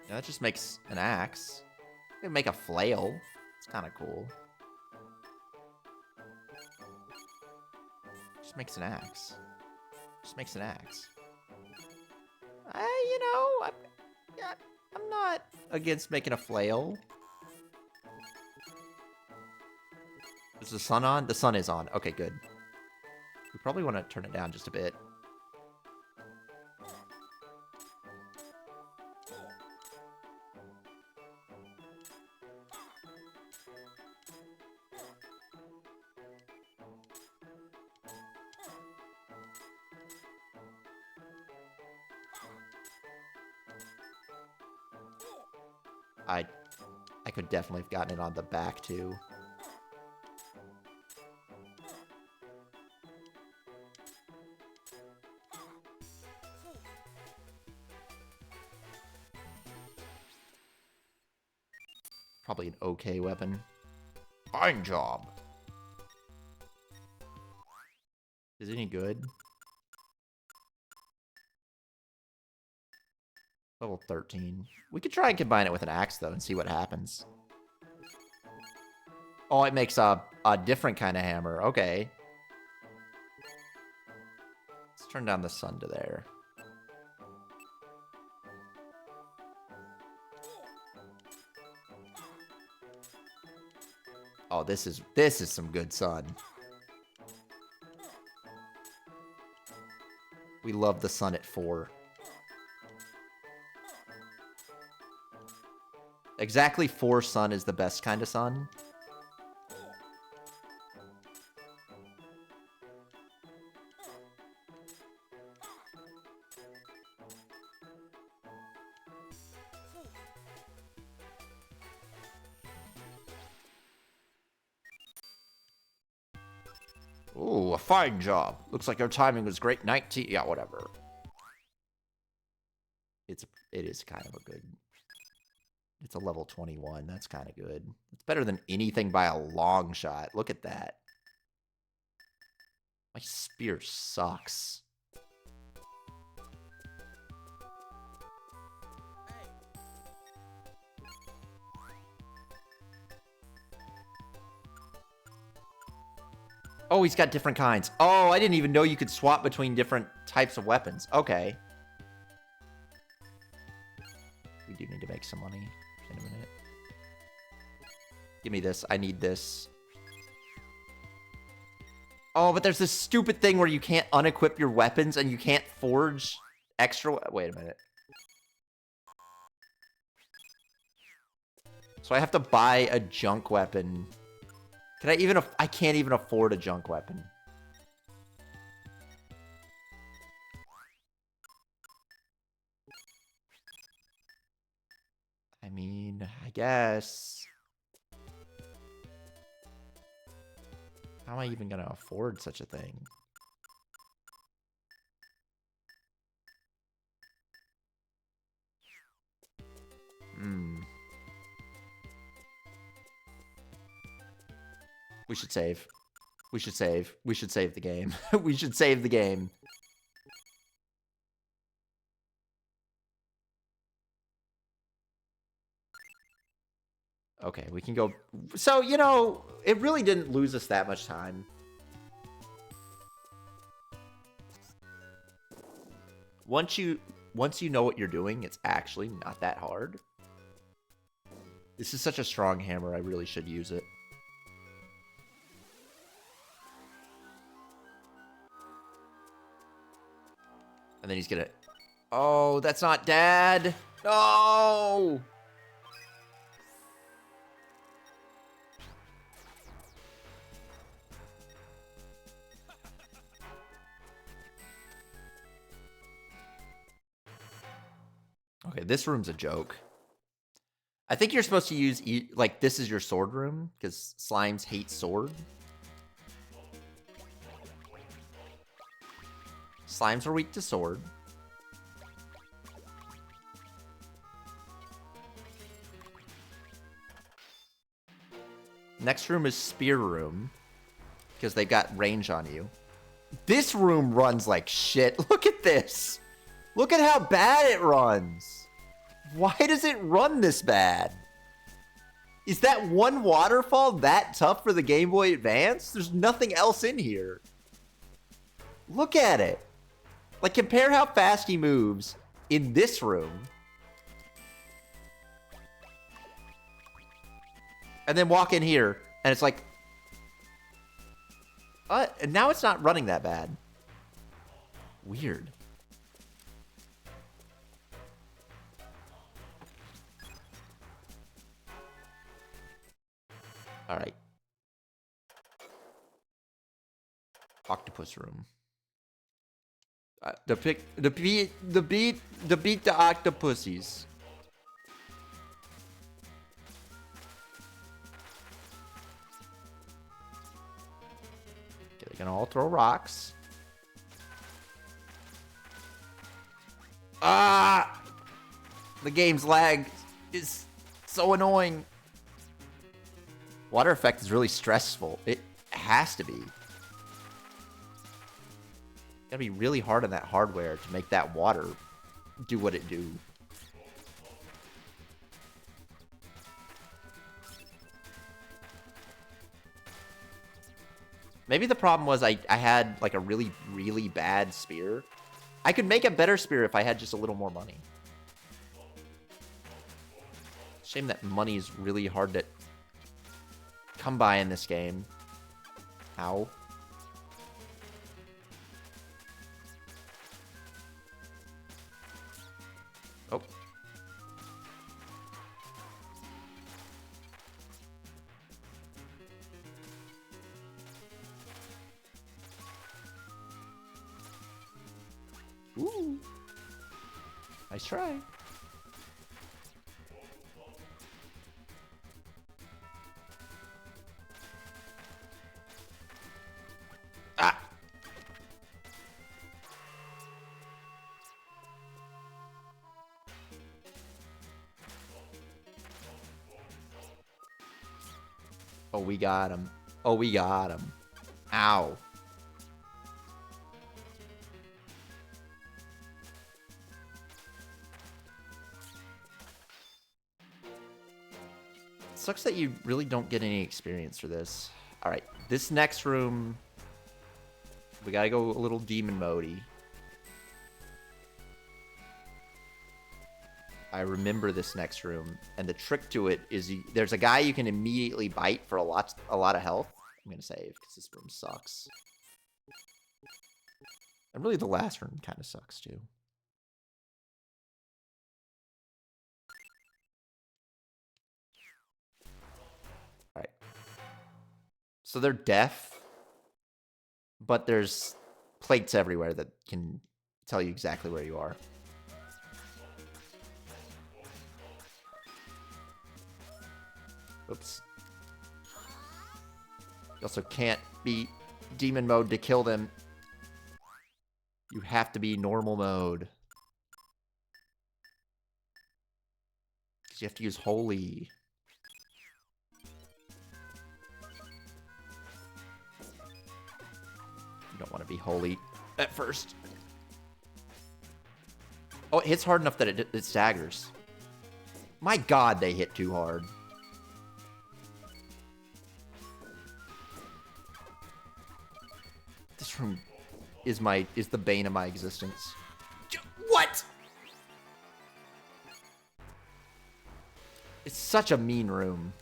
Yeah, that just makes an axe. We can make a flail. It's kind of cool. Just makes an axe. Just makes an axe. You know, I'm not against making a flail. Is the sun on? The sun is on. Okay, good. We probably want to turn it down just a bit. I could definitely have gotten it on the back, too. Probably an okay weapon. Fine job. Is it any good? Level 13. We could try and combine it with an axe, though, and see what happens. Oh, it makes a different kind of hammer. Okay. Let's turn down the sun to there. Oh, this is some good sun. We love the sun at 4. Exactly 4 sun is the best kind of sun. Ooh, a fine job. Looks like our timing was great. 19. Yeah, whatever. It is kind of a good. It's a level 21. That's kind of good. It's better than anything by a long shot. Look at that. My spear sucks. Oh, he's got different kinds. Oh, I didn't even know you could swap between different types of weapons. Okay. We do need to make some money in a minute. Give me this. I need this. Oh, but there's this stupid thing where you can't unequip your weapons and you can't forge extra... Wait a minute. So I have to buy a junk weapon. Can I even... I can't even afford a junk weapon. I mean, I guess... How am I even gonna afford such a thing? We should save. We should save. We should save the game. We should save the game. Okay, we can go... So, you know, it really didn't lose us that much time. Once you know what you're doing, it's actually not that hard. This is such a strong hammer, I really should use it. And then he's gonna... Oh, that's not Dad! No! Okay, this room's a joke. I think you're supposed to use, like, this is your sword room, because slimes hate sword. Slimes are weak to sword. Next room is spear room, because they've got range on you. This room runs like shit. Look at this. Look at how bad it runs. Why does it run this bad? Is that one waterfall that tough for the Game Boy Advance? There's nothing else in here. Look at it. Like, compare how fast he moves in this room. And then walk in here, and it's like... and now it's not running that bad. Weird. All right. Octopus room. Beat the octopuses. Okay, they can all throw rocks. Ah! The game's lag is so annoying. Water effect is really stressful. It has to be. Gotta be really hard on that hardware to make that water do what it do. Maybe the problem was I had like a really, really bad spear. I could make a better spear if I had just a little more money. Shame that money is really hard to come by in this game. Ow. Oh. Ooh. Nice try. Ah. Oh, we got him. Oh, we got him. Ow. Sucks that you really don't get any experience for this. All right, this next room, we gotta go a little demon mode-y. I remember this next room, and the trick to it is there's a guy you can immediately bite for a lot of health. I'm gonna save because this room sucks, and really the last room kind of sucks too. All right, so they're deaf, but there's plates everywhere that can tell you exactly where you are. Oops. You also can't be demon mode to kill them. You have to be normal mode. Because you have to use holy. You don't want to be holy at first. Oh, it hits hard enough that it staggers. My god, they hit too hard. This room is the bane of my existence. What? It's such a mean room.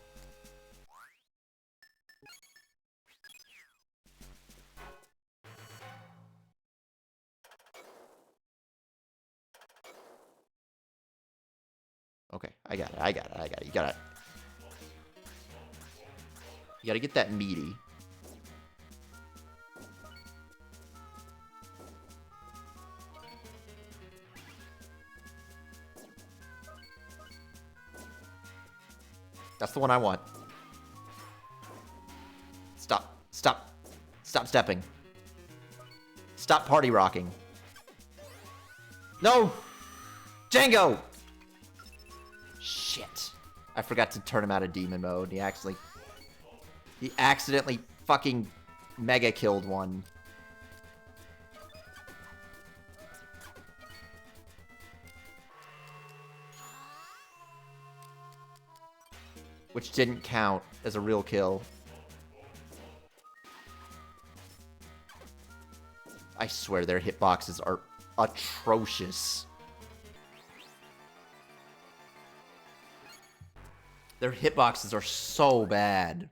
Okay, I got it. You gotta get that meaty. That's the one I want. Stop stepping. Stop party rocking. No! Django! Shit. I forgot to turn him out of demon mode. He accidentally fucking mega killed one. Which didn't count as a real kill. I swear their hitboxes are atrocious. Their hitboxes are so bad.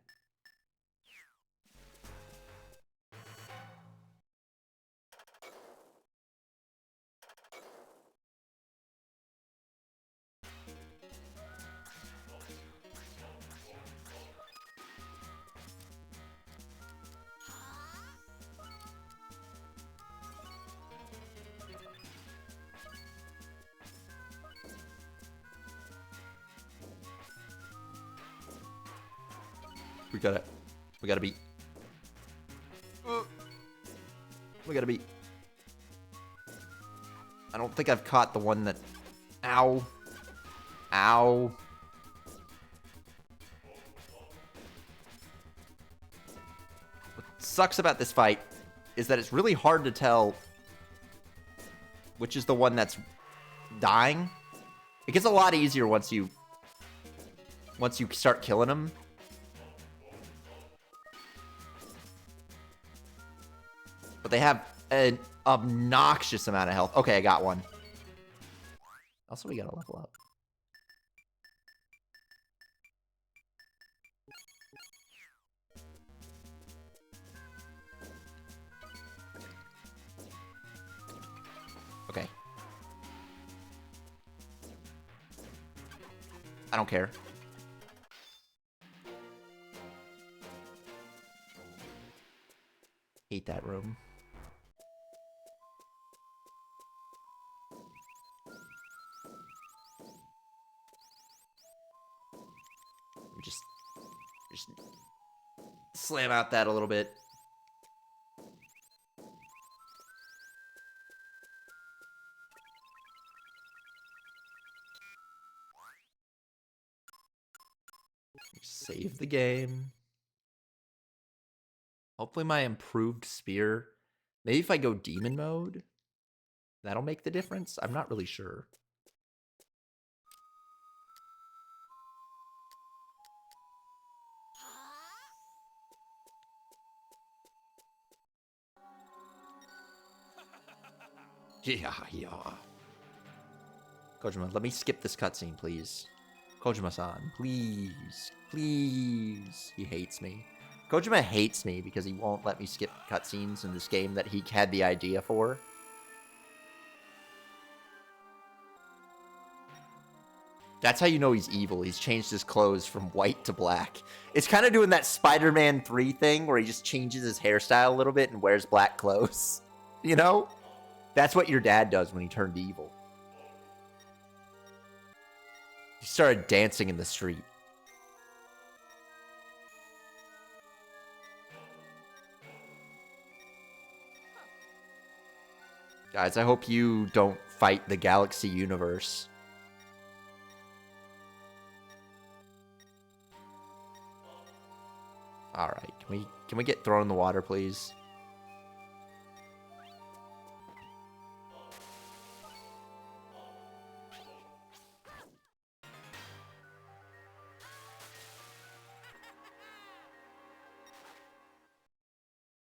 We gotta beat. We gotta beat. I don't think I've caught the one that... Ow. Ow. What sucks about this fight is that it's really hard to tell which is the one that's dying. It gets a lot easier once you start killing them. But they have an obnoxious amount of health. Okay, I got one. Also, we gotta level up. Okay. I don't care. Hate that room. Just slam out that a little bit. Save the game. Hopefully my improved spear. Maybe if I go demon mode, that'll make the difference. I'm not really sure. Yeah. Kojima, let me skip this cutscene, please. Kojima-san, please. Please. He hates me. Kojima hates me because he won't let me skip cutscenes in this game that he had the idea for. That's how you know he's evil. He's changed his clothes from white to black. It's kind of doing that Spider-Man 3 thing where he just changes his hairstyle a little bit and wears black clothes. You know? That's what your dad does when he turned evil. He started dancing in the street. Guys, I hope you don't fight the Galaxy universe. Alright, can we get thrown in the water, please?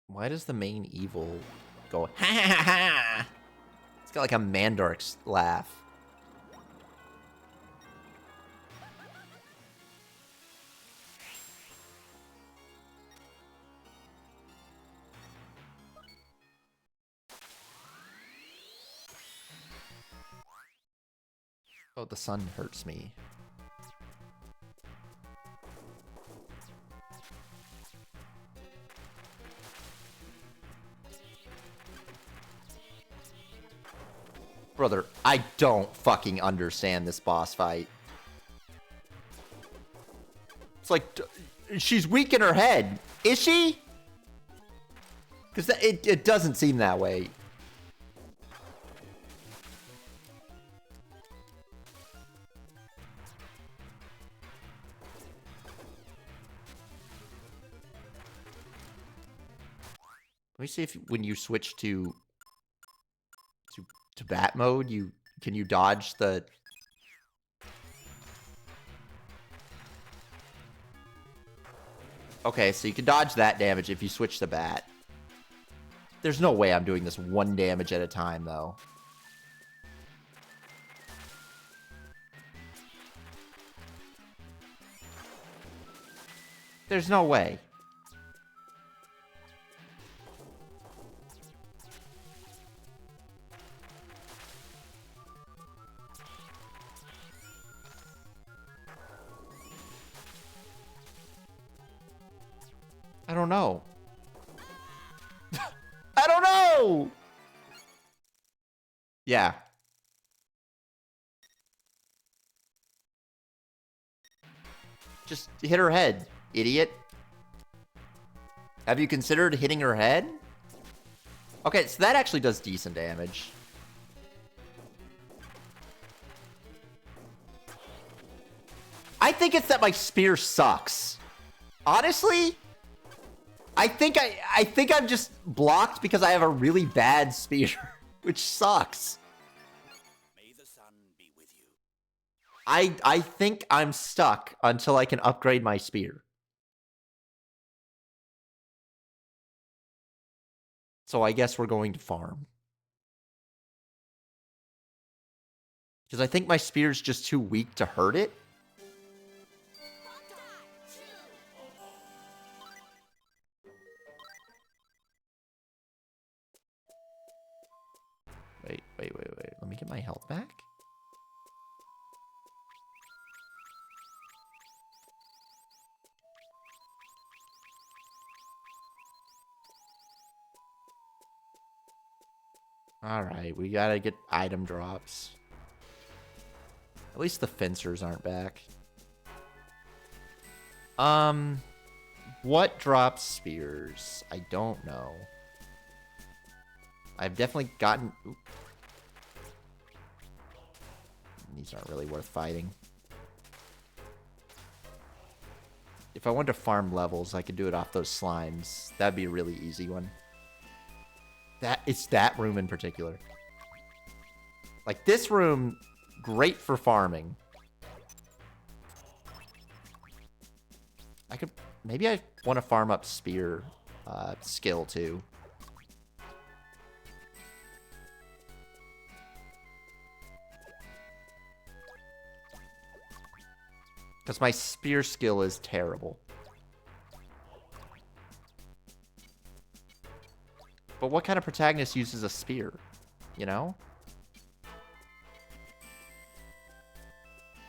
Why does the main evil go ha ha ha ha? It's got like a Mandark's laugh. Oh, the sun hurts me. Brother, I don't fucking understand this boss fight. It's like, she's weak in her head. Is she? Because it doesn't seem that way. Let me see if when you switch to bat mode, can you dodge the... Okay, so you can dodge that damage if you switch the bat. There's no way I'm doing this one damage at a time, though. There's no way. I don't know. I don't know! Yeah. Just hit her head, idiot. Have you considered hitting her head? Okay, so that actually does decent damage. I think it's that my spear sucks. Honestly, I think I'm just blocked because I have a really bad spear, which sucks. be with you. I think I'm stuck until I can upgrade my spear. So I guess we're going to farm. Because I think my spear's just too weak to hurt it. Wait. Let me get my health back. Alright, we gotta get item drops. At least the fencers aren't back. What drops spears? I don't know. I've definitely gotten... Oop. These aren't really worth fighting. If I wanted to farm levels, I could do it off those slimes. That'd be a really easy one. It's that room in particular. Like, this room, great for farming. Maybe I want to farm up spear skill, too. Because my spear skill is terrible. But what kind of protagonist uses a spear? You know?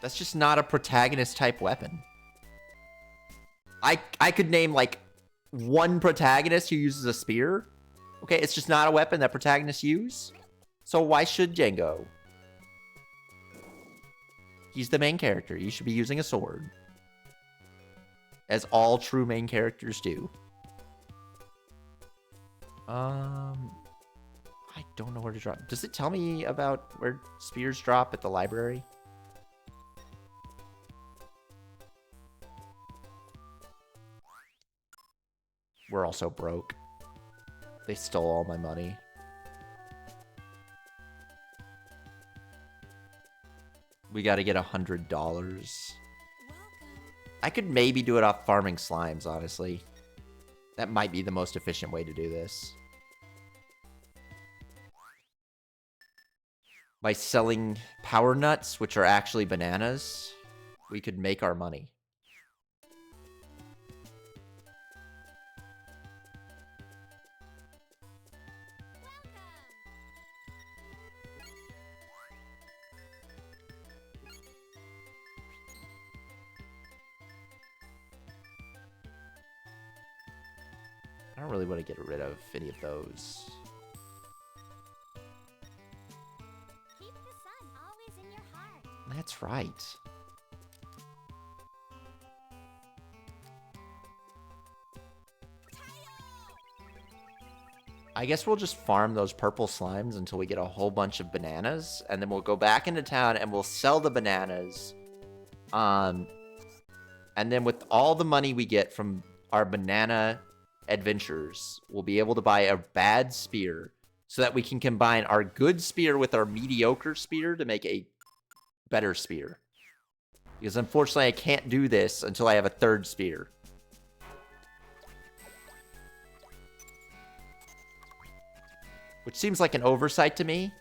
That's just not a protagonist type weapon. I could name like one protagonist who uses a spear. Okay, it's just not a weapon that protagonists use. So why should Django? He's the main character. He should be using a sword. As all true main characters do. I don't know where to drop. Does it tell me about where spears drop at the library? We're also broke. They stole all my money. We gotta get $100. I could maybe do it off farming slimes, honestly. That might be the most efficient way to do this. By selling power nuts, which are actually bananas, we could make our money. I don't really want to get rid of any of those. Keep the sun always in your heart. That's right. I guess we'll just farm those purple slimes until we get a whole bunch of bananas, and then we'll go back into town and we'll sell the bananas. And then with all the money we get from our banana adventures, we'll be able to buy a bad spear so that we can combine our good spear with our mediocre spear to make a better spear. Because unfortunately, I can't do this until I have a third spear. Which seems like an oversight to me.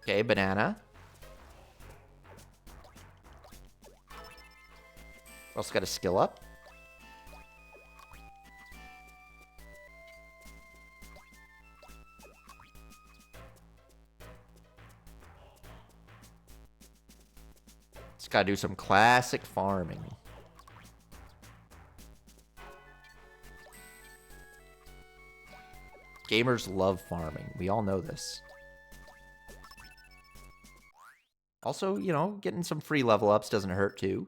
Okay, banana. Also got a skill up. Just gotta do some classic farming. Gamers love farming. We all know this. Also, you know, getting some free level ups doesn't hurt too.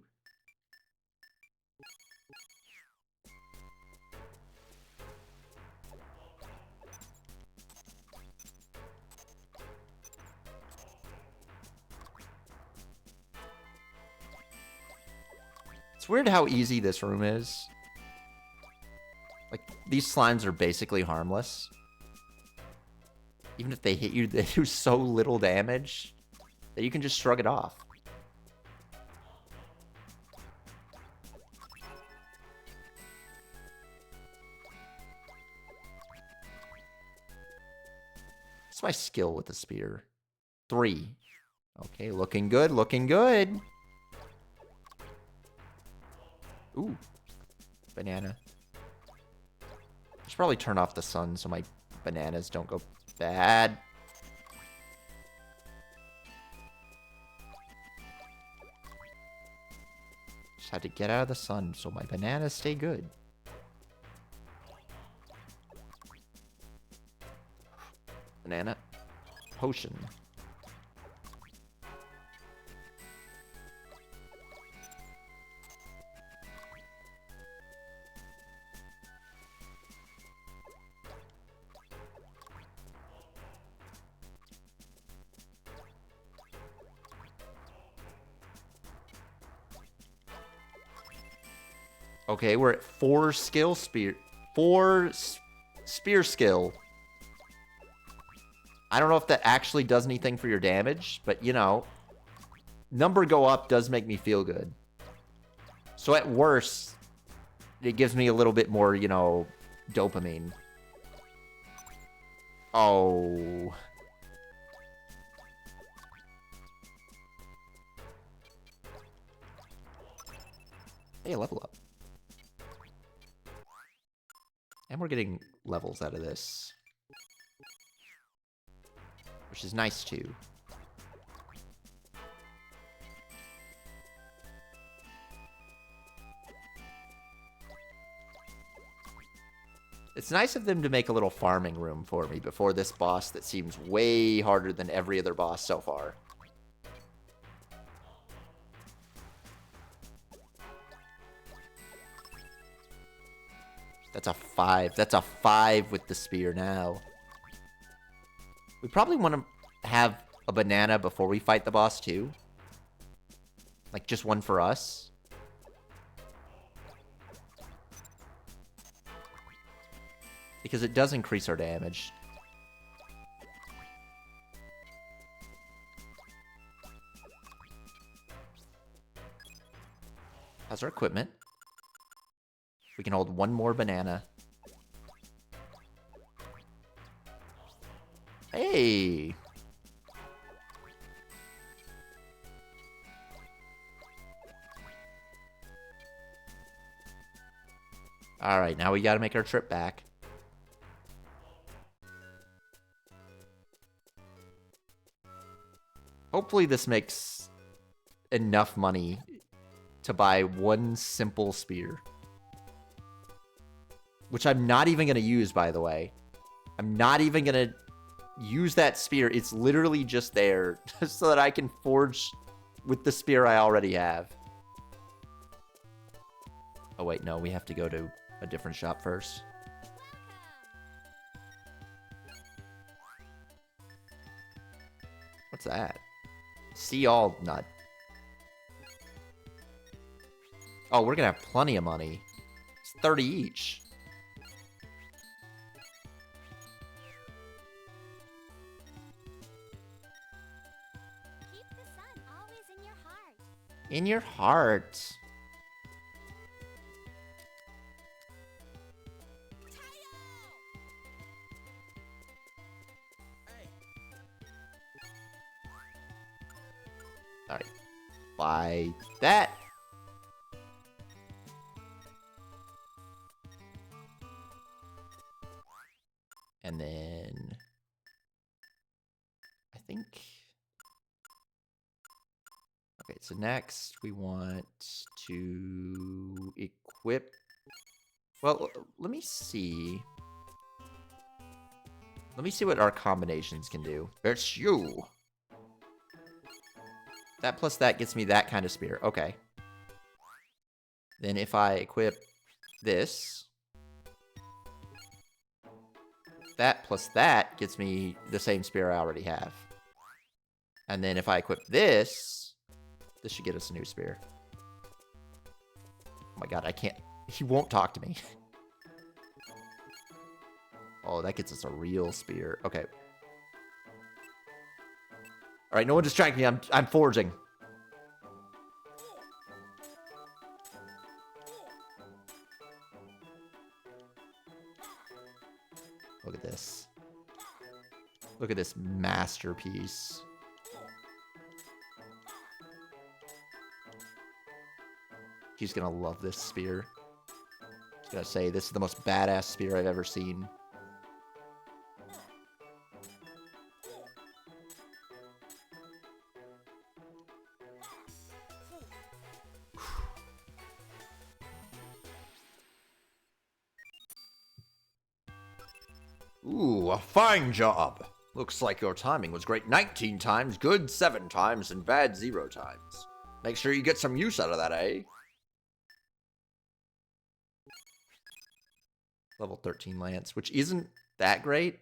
It's weird how easy this room is. Like, these slimes are basically harmless. Even if they hit you, they do so little damage that you can just shrug it off. What's my skill with the spear? 3. Okay, looking good, looking good. Ooh, banana. I should probably turn off the sun so my bananas don't go bad. Just had to get out of the sun so my bananas stay good. Banana potion. Okay, we're at 4 skill spear. 4 spear skill. I don't know if that actually does anything for your damage, but you know, number go up does make me feel good. So at worst, it gives me a little bit more, you know, dopamine. Oh. Hey, level up. And we're getting levels out of this. Which is nice too. It's nice of them to make a little farming room for me before this boss that seems way harder than every other boss so far. That's a 5. That's a 5 with the spear now. We probably want to have a banana before we fight the boss too. Like just one for us. Because it does increase our damage. How's our equipment? We can hold 1 more banana. Hey! Alright, now we gotta make our trip back. Hopefully this makes enough money to buy 1 simple spear. Which I'm not even gonna use, by the way. I'm not even gonna use that spear. It's literally just there so that I can forge with the spear I already have. Oh wait, no, we have to go to a different shop first. What's that? See all nut. Oh, we're gonna have plenty of money. It's 30 each. Keep the sun always in your heart. In your heart. Alright. Buy that. And then I think okay, so next we want to equip. Well, let me see. Let me see what our combinations can do. It's you. That plus that gets me that kind of spear. Okay. Then if I equip this, that plus that gets me the same spear I already have. And then if I equip this, this should get us a new spear. Oh my god, I can't. He won't talk to me. Oh, that gets us a real spear. Okay. All right, no one distract me. I'm forging. Look at this. Look at this masterpiece. He's gonna love this spear. He's gonna say this is the most badass spear I've ever seen. Ooh, a fine job. Looks like your timing was great 19 times, good 7 times, and bad 0 times. Make sure you get some use out of that, eh? Level 13 Lance, which isn't that great.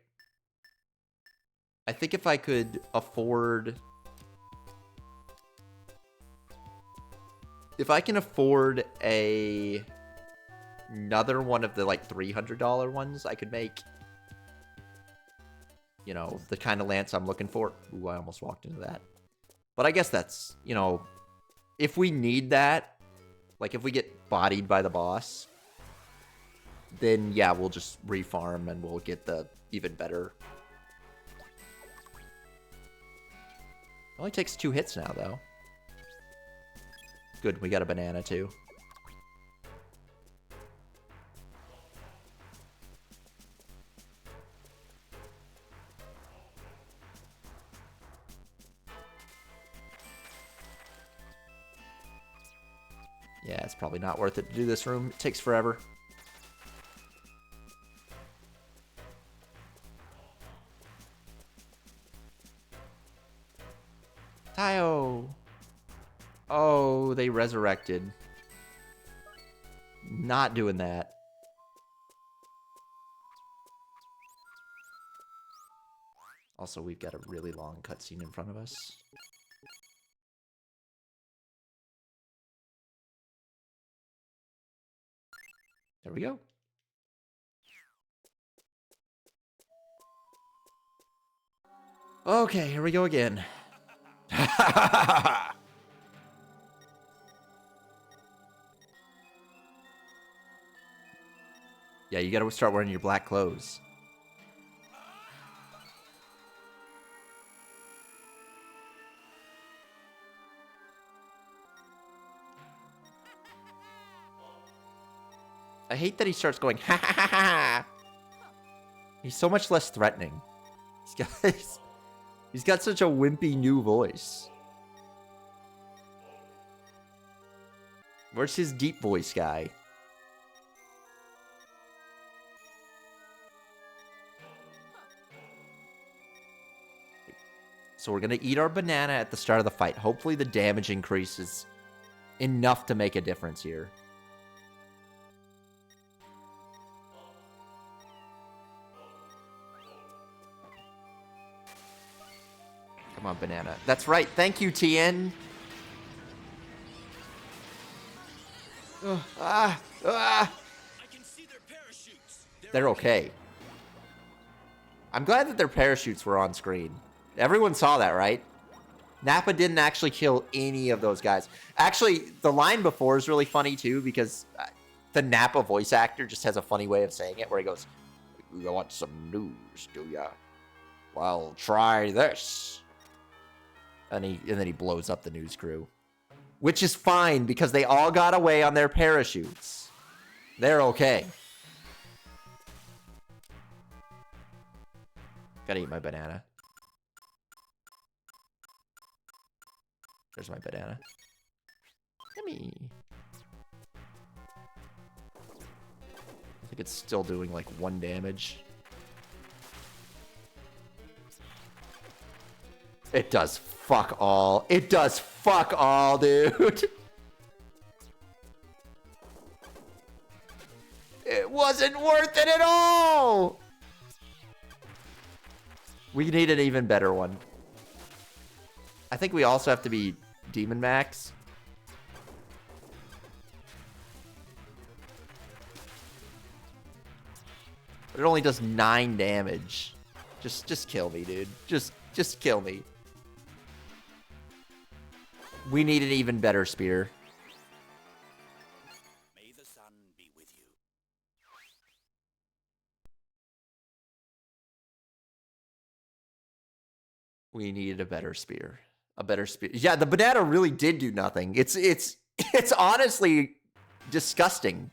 I think if I could afford... If I can afford another one of the, like, $300 ones, I could make... You know, the kind of lance I'm looking for. Ooh, I almost walked into that. But I guess that's, you know, if we need that, like if we get bodied by the boss, then yeah, we'll just refarm and we'll get the even better. It only takes 2 hits now, though. Good, we got a banana, too. Yeah, it's probably not worth it to do this room. It takes forever. Tayo! Oh, they resurrected. Not doing that. Also, we've got a really long cutscene in front of us. There we go. Okay, here we go again. Yeah, you gotta start wearing your black clothes. I hate that he starts going, ha ha ha ha. He's so much less threatening. He's got such a wimpy new voice. Where's his deep voice guy? So we're going to eat our banana at the start of the fight. Hopefully the damage increases enough to make a difference here. Come on, banana. That's right. Thank you, TN. I can see their parachutes. They're okay. I'm glad that their parachutes were on screen. Everyone saw that, right? Nappa didn't actually kill any of those guys. Actually, the line before is really funny, too, because the Nappa voice actor just has a funny way of saying it, where he goes, "You want some news, do ya? Well, try this." And then he blows up the news crew. Which is fine, because they all got away on their parachutes. They're okay. Gotta eat my banana. There's my banana. Yummy. I think it's still doing like 1 damage. It does fuck all. It does fuck all, dude. It wasn't worth it at all. We need an even better one. I think we also have to be Demon Max. But it only does 9 damage. Just kill me, dude. Just kill me. We need an even better spear. May the sun be with you. We needed a better spear. A better spear. Yeah, the banana really did do nothing. It's honestly disgusting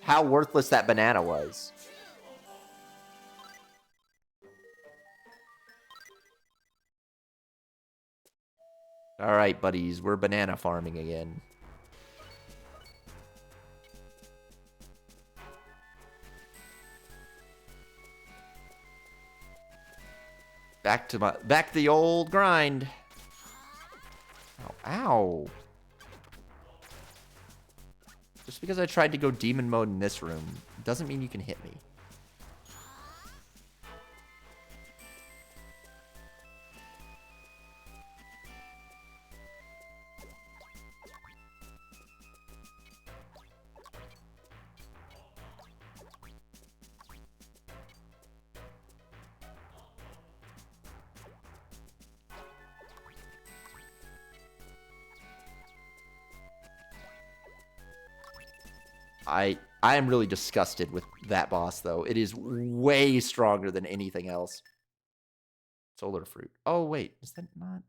how worthless that banana was. All right, buddies, we're banana farming again. Back to the old grind. Ow, ow. Just because I tried to go demon mode in this room doesn't mean you can hit me. I am really disgusted with that boss, though. It is way stronger than anything else. Solar fruit. Oh, wait. Is that not?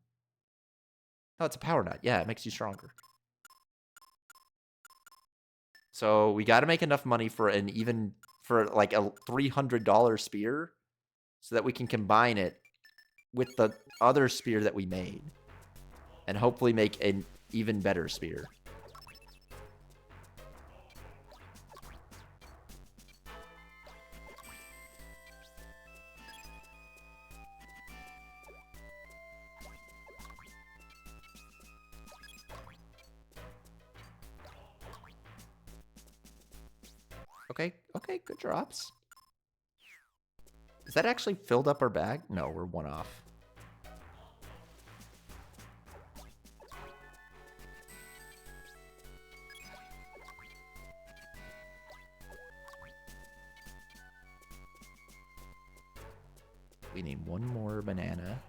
Oh, it's a power nut. Yeah, it makes you stronger. So we got to make enough money for like a $300 spear so that we can combine it with the other spear that we made and hopefully make an even better spear. Okay, good drops. Is that actually filled up our bag? No, we're one off. We need one more banana.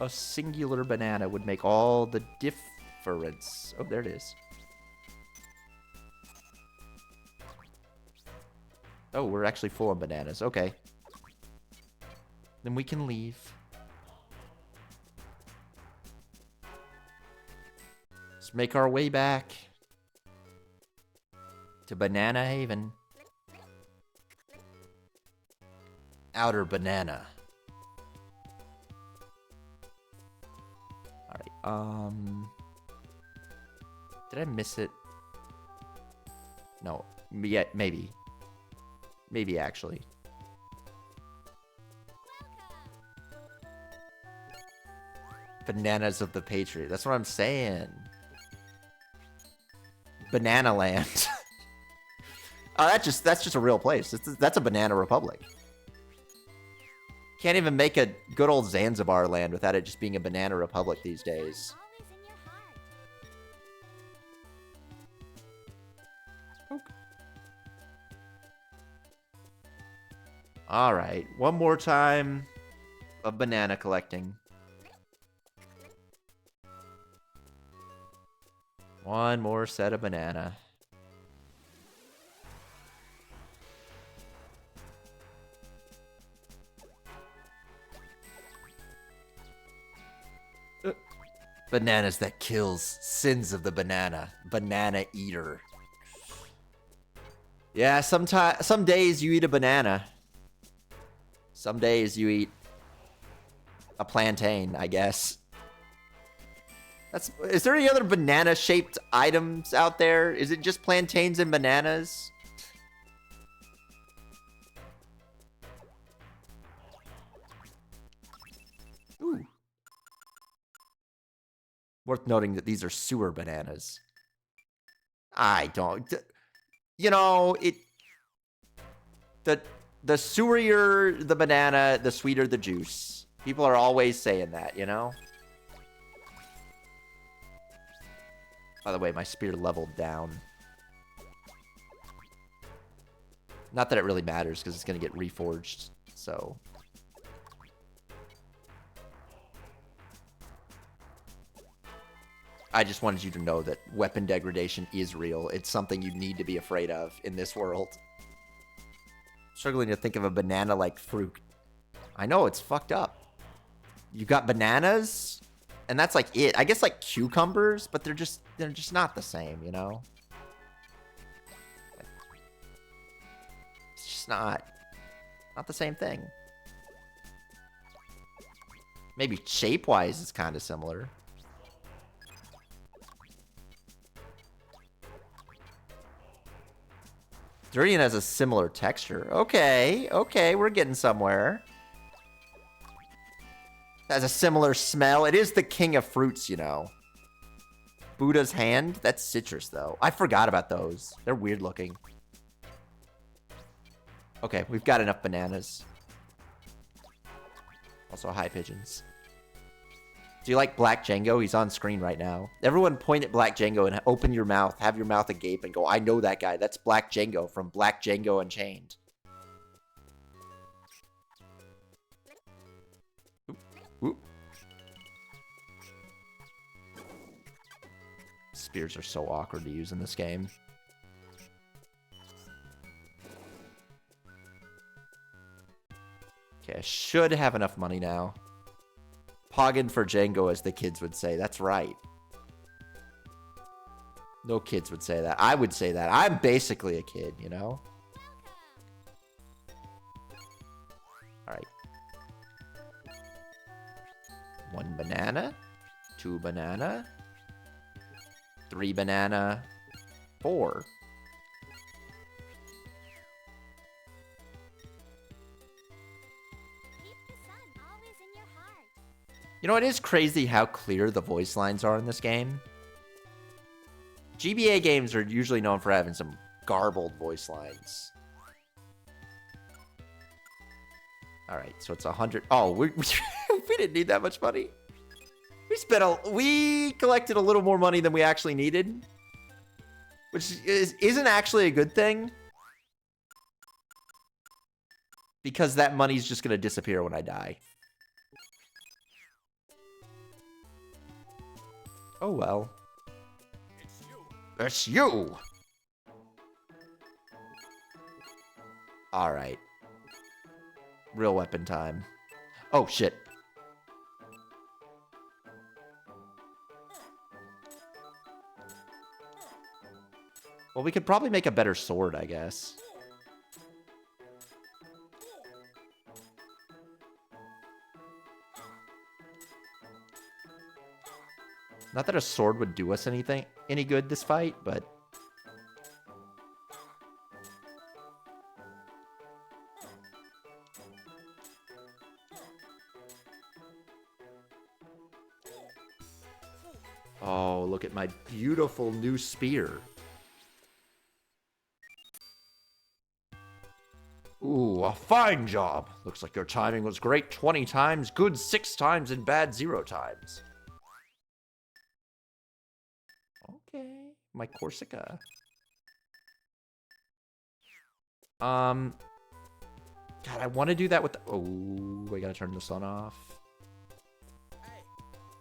A singular banana would make all the difference. Oh, there it is. Oh, we're actually full on bananas. Okay. Then we can leave. Let's make our way back to Banana Haven. Outer Banana. Did I miss it? No. Yeah, maybe. Maybe, actually. Bananas of the Patriot. That's what I'm saying. Banana Land. Oh, that's just a real place. That's a banana republic. Can't even make a good old Zanzibar land without it just being a banana republic these days. All right, one more time of banana collecting. One more set of banana. Bananas that kills sins of the banana. Banana eater. Yeah, some days you eat a banana. Some days you eat a plantain, I guess. Is there any other banana-shaped items out there? Is it just plantains and bananas? Ooh. Worth noting that these are sewer bananas. I don't... You know, the sewerier the banana, the sweeter the juice. People are always saying that, you know? By the way, my spear leveled down. Not that it really matters, because it's going to get reforged, so... I just wanted you to know that weapon degradation is real. It's something you need to be afraid of in this world. Struggling to think of a banana-like fruit. I know, it's fucked up. You got bananas, and that's like it. I guess like cucumbers, but they're just not the same, you know? It's just not the same thing. Maybe shape-wise it's kind of similar. Durian has a similar texture. Okay, we're getting somewhere. Has a similar smell. It is the king of fruits, you know. Buddha's hand? That's citrus, though. I forgot about those. They're weird looking. Okay, we've got enough bananas. Also high pigeons. Do you like Black Django? He's on screen right now. Everyone point at Black Django and open your mouth. Have your mouth agape and go, I know that guy. That's Black Django from Black Django Unchained. Oop. Spears are so awkward to use in this game. Okay, I should have enough money now. Poggin for Django, as the kids would say. That's right. No kids would say that. I would say that. I'm basically a kid, you know? Alright. 1 banana. 2 banana. 3 banana. 4. You know, it is crazy how clear the voice lines are in this game. GBA games are usually known for having some garbled voice lines. Alright, so it's 100. Oh, we didn't need that much money. We collected a little more money than we actually needed. Which isn't actually a good thing. Because that money's just going to disappear when I die. Oh well. It's you! Alright. Real weapon time. Oh, shit. Well, we could probably make a better sword, I guess. Not that a sword would do us any good this fight, but... Oh, look at my beautiful new spear. Ooh, a fine job. Looks like your timing was great 20 times, good 6 times, and bad 0 times. Okay, my Corsica. God, I want to do that with the... Oh, I gotta turn the sun off.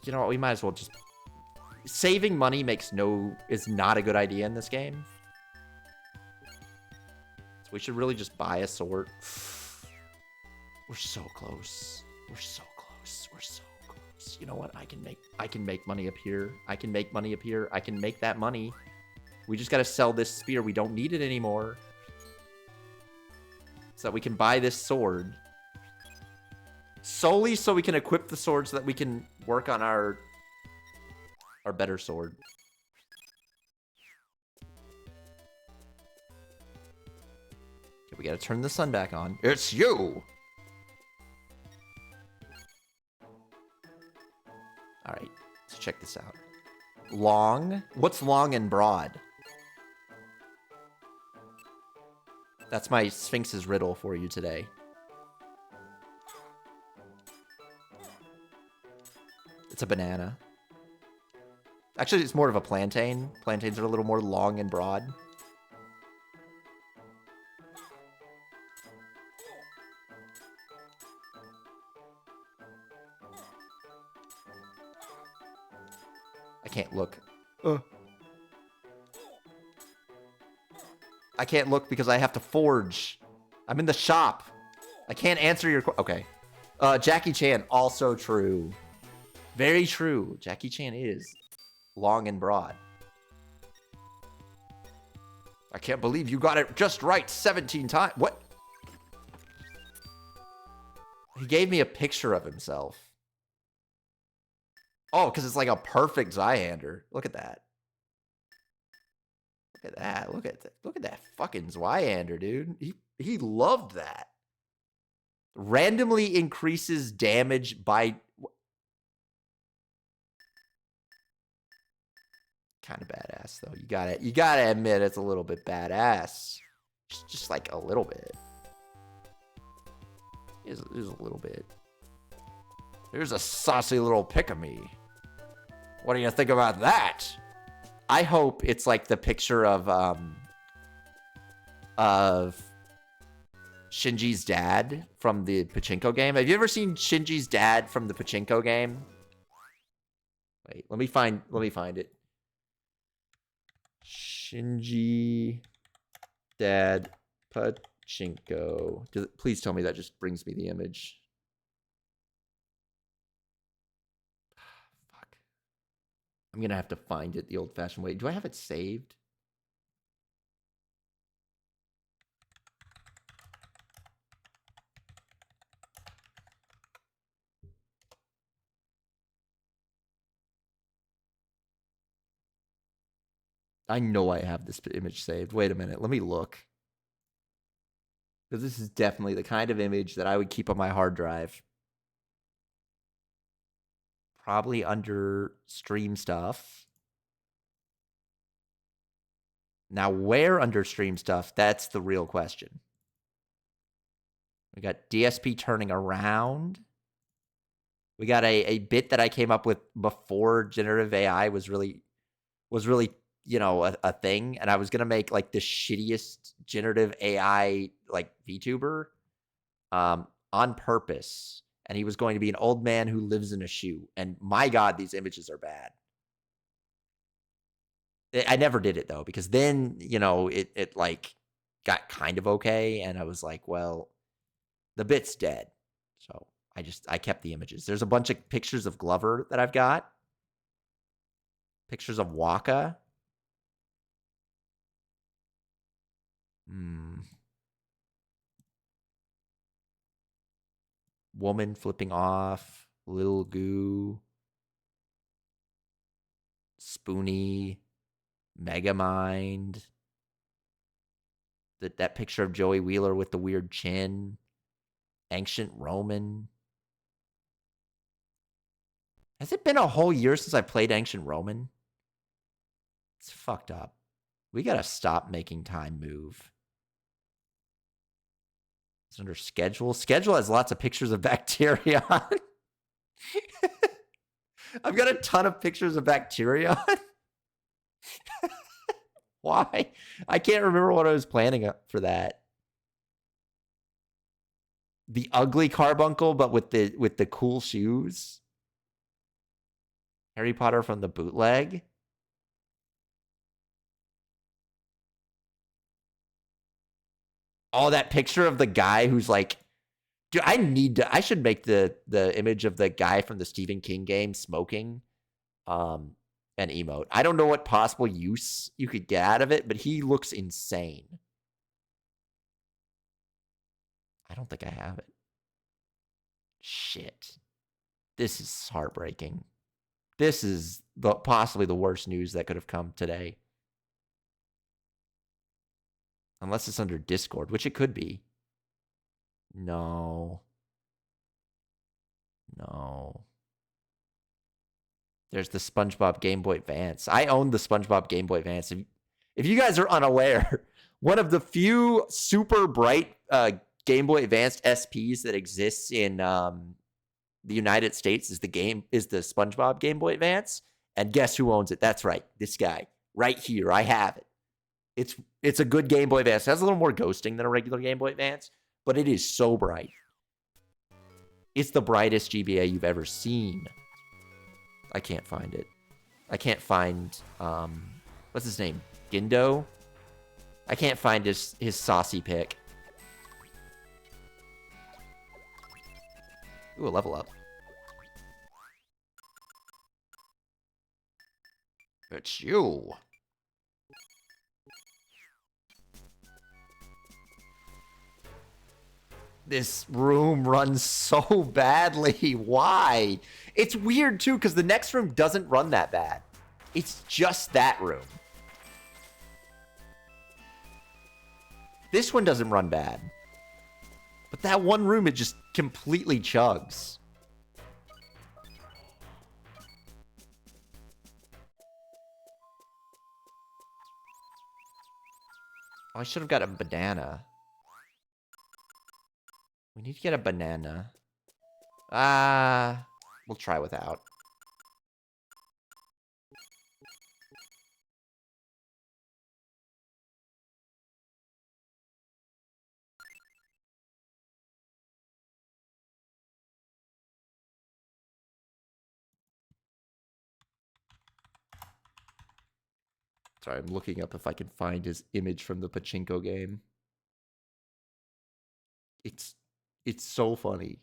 You know what, we might as well just... Saving money is not a good idea in this game. So we should really just buy a sword. We're so close. We're so close. We're so close. You know what? I can make money up here. I can make money up here. I can make that money. We just gotta sell this spear. We don't need it anymore. So that we can buy this sword. Solely so we can equip the sword so that we can work on our better sword. Okay, we gotta turn the sun back on. It's you! Alright, let's check this out. Long? What's long and broad? That's my Sphinx's riddle for you today. It's a banana. Actually, it's more of a plantain. Plantains are a little more long and broad. I can't look. I can't look because I have to forge. I'm in the shop. I can't answer your question. Okay. Jackie Chan, also true. Very true. Jackie Chan is long and broad. I can't believe you got it just right 17 times. What? He gave me a picture of himself. Oh, because it's like a perfect Zweihander. Look at that. Look at that. Look at that fucking Zweihander, dude. He loved that. Randomly increases damage by... Kind of badass, though. You gotta admit it's a little bit badass. Just like a little bit. Is a little bit. Here's a saucy little pick of me. What do you think about that? I hope it's like the picture of Shinji's dad from the Pachinko game. Have you ever seen Shinji's dad from the Pachinko game? Wait, let me find it. Shinji dad Pachinko. Please tell me that just brings me the image. Fuck. I'm gonna have to find it the old-fashioned way. Do I have it saved? I know I have this image saved. Wait a minute. Let me look. Because this is definitely the kind of image that I would keep on my hard drive. Probably under stream stuff. Now, where under stream stuff? That's the real question. We got DSP turning around. We got a bit that I came up with before generative AI was really, you know, a thing. And I was going to make like the shittiest generative AI like VTuber on purpose. And he was going to be an old man who lives in a shoe. And my God, these images are bad. I never did it though, because then, you know, it like got kind of okay. And I was like, well, the bit's dead. So I kept the images. There's a bunch of pictures of Glover that I've got. Pictures of Waka. Woman flipping off. Little Goo. Spoonie. Megamind. That picture of Joey Wheeler with the weird chin. Ancient Roman. Has it been a whole year since I played Ancient Roman? It's fucked up. We gotta stop making time move. It's under schedule. Schedule has lots of pictures of Bacterion. I've got a ton of pictures of Bacterion. Why? I can't remember what I was planning for that. The ugly carbuncle, but with the cool shoes. Harry Potter from the bootleg. Oh, that picture of the guy who's like, dude, I should make the image of the guy from the Stephen King game smoking an emote. I don't know what possible use you could get out of it, but he looks insane. I don't think I have it. Shit. This is heartbreaking. This is possibly the worst news that could have come today. Unless it's under Discord, which it could be. No. There's the SpongeBob Game Boy Advance. I own the SpongeBob Game Boy Advance. If you guys are unaware, one of the few super bright Game Boy Advanced SPs that exists in the United States is the SpongeBob Game Boy Advance. And guess who owns it? That's right, this guy. Right here, I have it. It's a good Game Boy Advance. It has a little more ghosting than a regular Game Boy Advance, but it is so bright. It's the brightest GBA you've ever seen. I can't find it. I can't find, what's his name? Gindo? I can't find his saucy pick. Ooh, a level up. It's you. This room runs so badly. Why? It's weird, too, because the next room doesn't run that bad. It's just that room. This one doesn't run bad. But that one room, it just completely chugs. Oh, I should have got a banana. We need to get a banana. We'll try without. Sorry, I'm looking up if I can find his image from the pachinko game. It's so funny.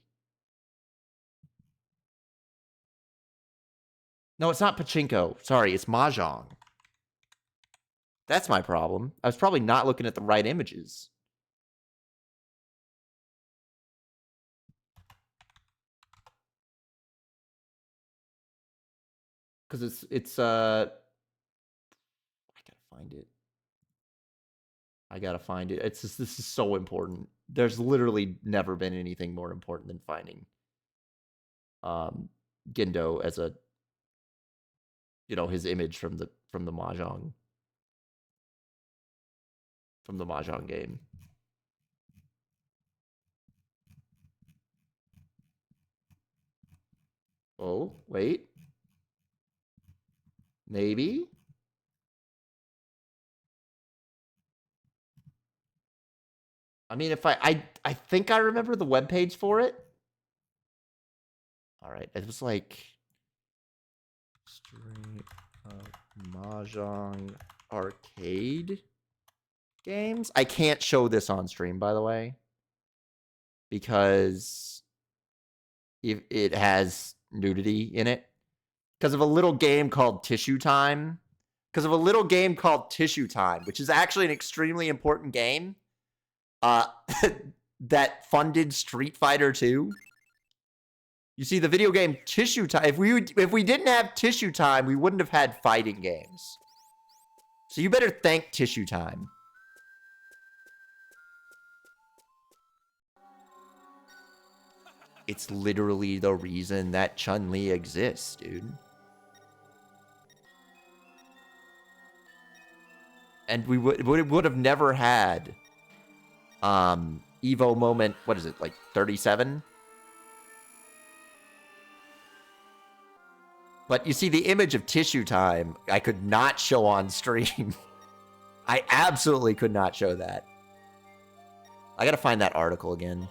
No, it's not pachinko. Sorry, it's mahjong. That's my problem. I was probably not looking at the right images. Because I gotta find it. I gotta find it. It's just, this is so important. There's literally never been anything more important than finding Gindo as a, you know, his image from the mahjong game. Oh, wait. Maybe. I mean, if I think I remember the webpage for it. All right, it was like Straight Up Mahjong arcade games. I can't show this on stream, by the way, because it has nudity in it. Because of a little game called Tissue Time. Which is actually an extremely important game. That funded Street Fighter 2. You see, the video game Tissue Time. If we didn't have Tissue Time, we wouldn't have had fighting games. So you better thank Tissue Time. It's literally the reason that Chun-Li exists, dude. And we would have never had Evo moment, what is it, like 37? But you see, the image of Tissue Time, I could not show on stream. I absolutely could not show that. I gotta find that article again.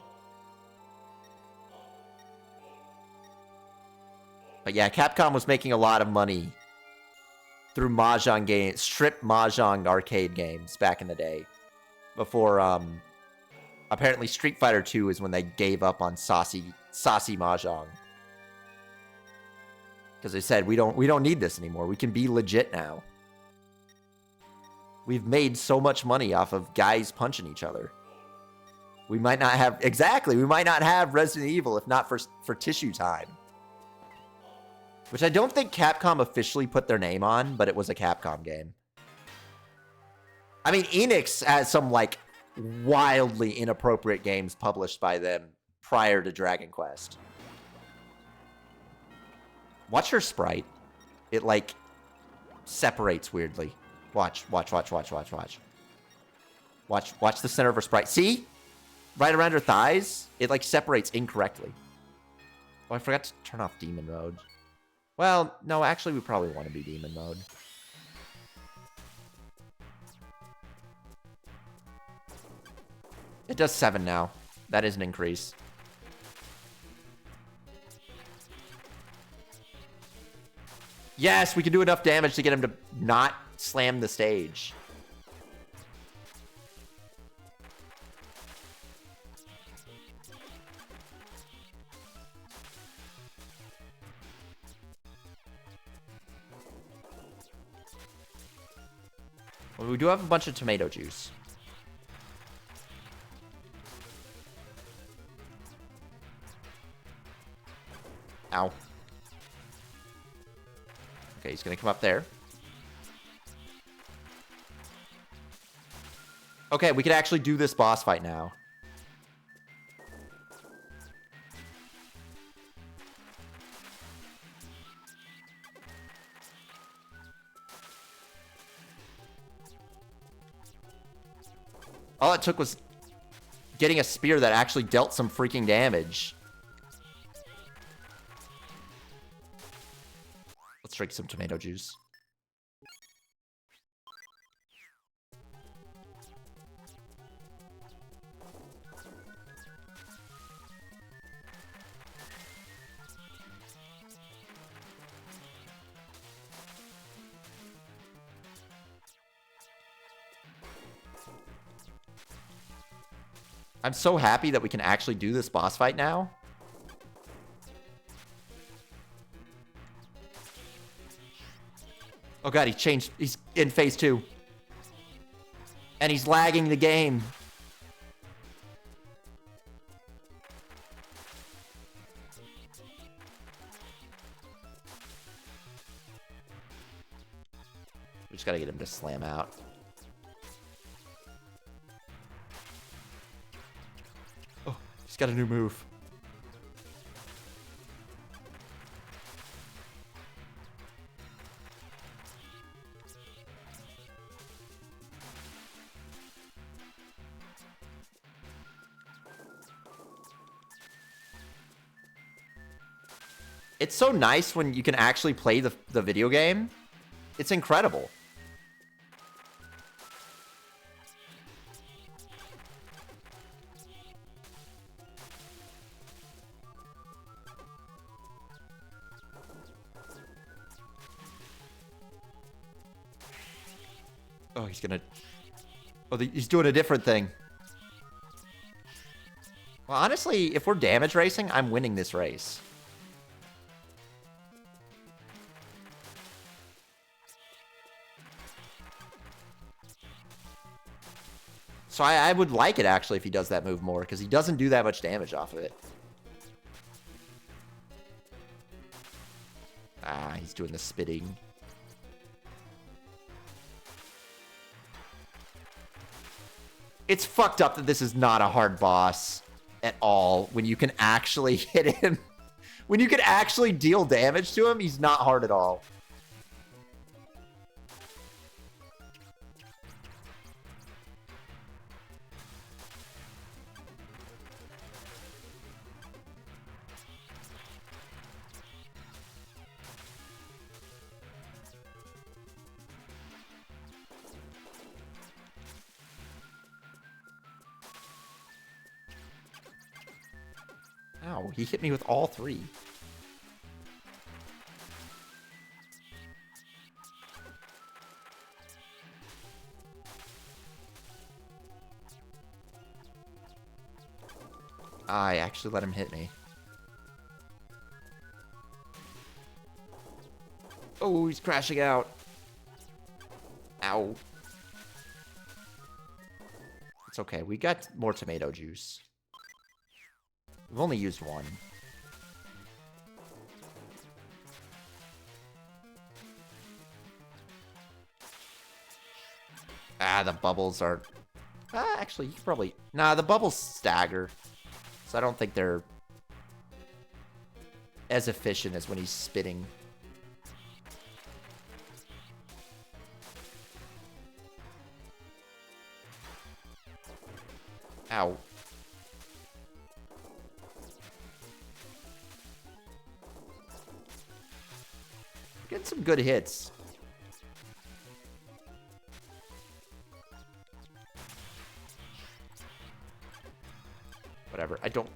But yeah, Capcom was making a lot of money through mahjong games, strip mahjong arcade games back in the day. Before, apparently Street Fighter 2 is when they gave up on saucy mahjong. Because they said, we don't need this anymore. We can be legit now. We've made so much money off of guys punching each other. We might not have, exactly, we might not have Resident Evil if not for Tissue Time. Which I don't think Capcom officially put their name on, but it was a Capcom game. I mean, Enix has some, like, wildly inappropriate games published by them prior to Dragon Quest. Watch her sprite. It, like, separates weirdly. Watch. Watch the center of her sprite. See? Right around her thighs, it, like, separates incorrectly. Oh, I forgot to turn off demon mode. Well, no, actually, we probably want to be demon mode. It does 7 now. That is an increase. Yes, we can do enough damage to get him to not slam the stage. Well, we do have a bunch of tomato juice. Ow. Okay, he's gonna come up there. Okay, we can actually do this boss fight now. All it took was getting a spear that actually dealt some freaking damage. Let's drink some tomato juice. I'm so happy that we can actually do this boss fight now. Oh god, he changed. He's in phase 2. And he's lagging the game. We just gotta get him to slam out. Oh, he's got a new move. It's so nice when you can actually play the video game. It's incredible. Oh, he's gonna... Oh, he's doing a different thing. Well, honestly, if we're damage racing, I'm winning this race. So I would like it, actually, if he does that move more, because he doesn't do that much damage off of it. Ah, he's doing the spitting. It's fucked up that this is not a hard boss at all. When you can actually hit him. When you can actually deal damage to him, he's not hard at all. Ow, he hit me with all 3. I actually let him hit me. Oh, he's crashing out. Ow. It's okay. We got more tomato juice. We've only used 1. Ah, the bubbles are... actually, you could probably... Nah, the bubbles stagger. So I don't think they're as efficient as when he's spitting. Ow. some good hits. Whatever. I don't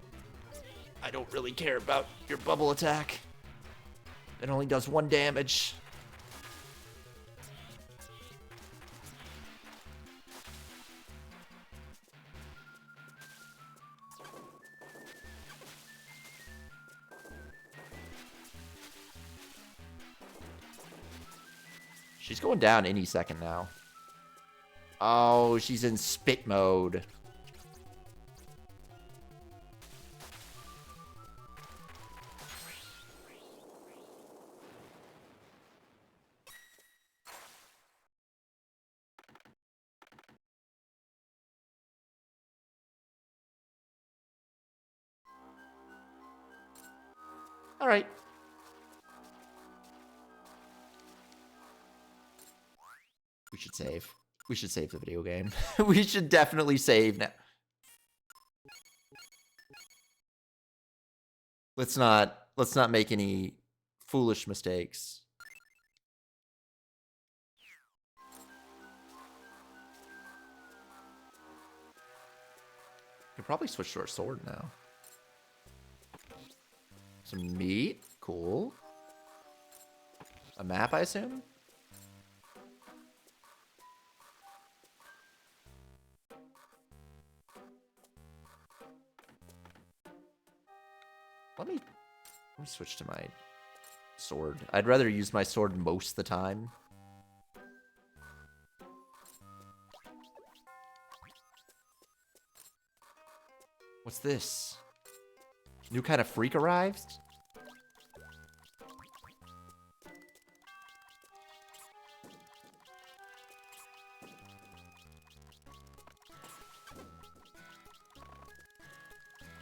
really care about your bubble attack. It only does 1 damage. She's going down any second now. Oh, she's in spit mode. All right. We should save. We should save the video game. We should definitely save now. Let's not make any foolish mistakes. We can probably switch to our sword now. Some meat. Cool. A map, I assume? Let me switch to my sword. I'd rather use my sword most of the time. What's this? New kind of freak arrives?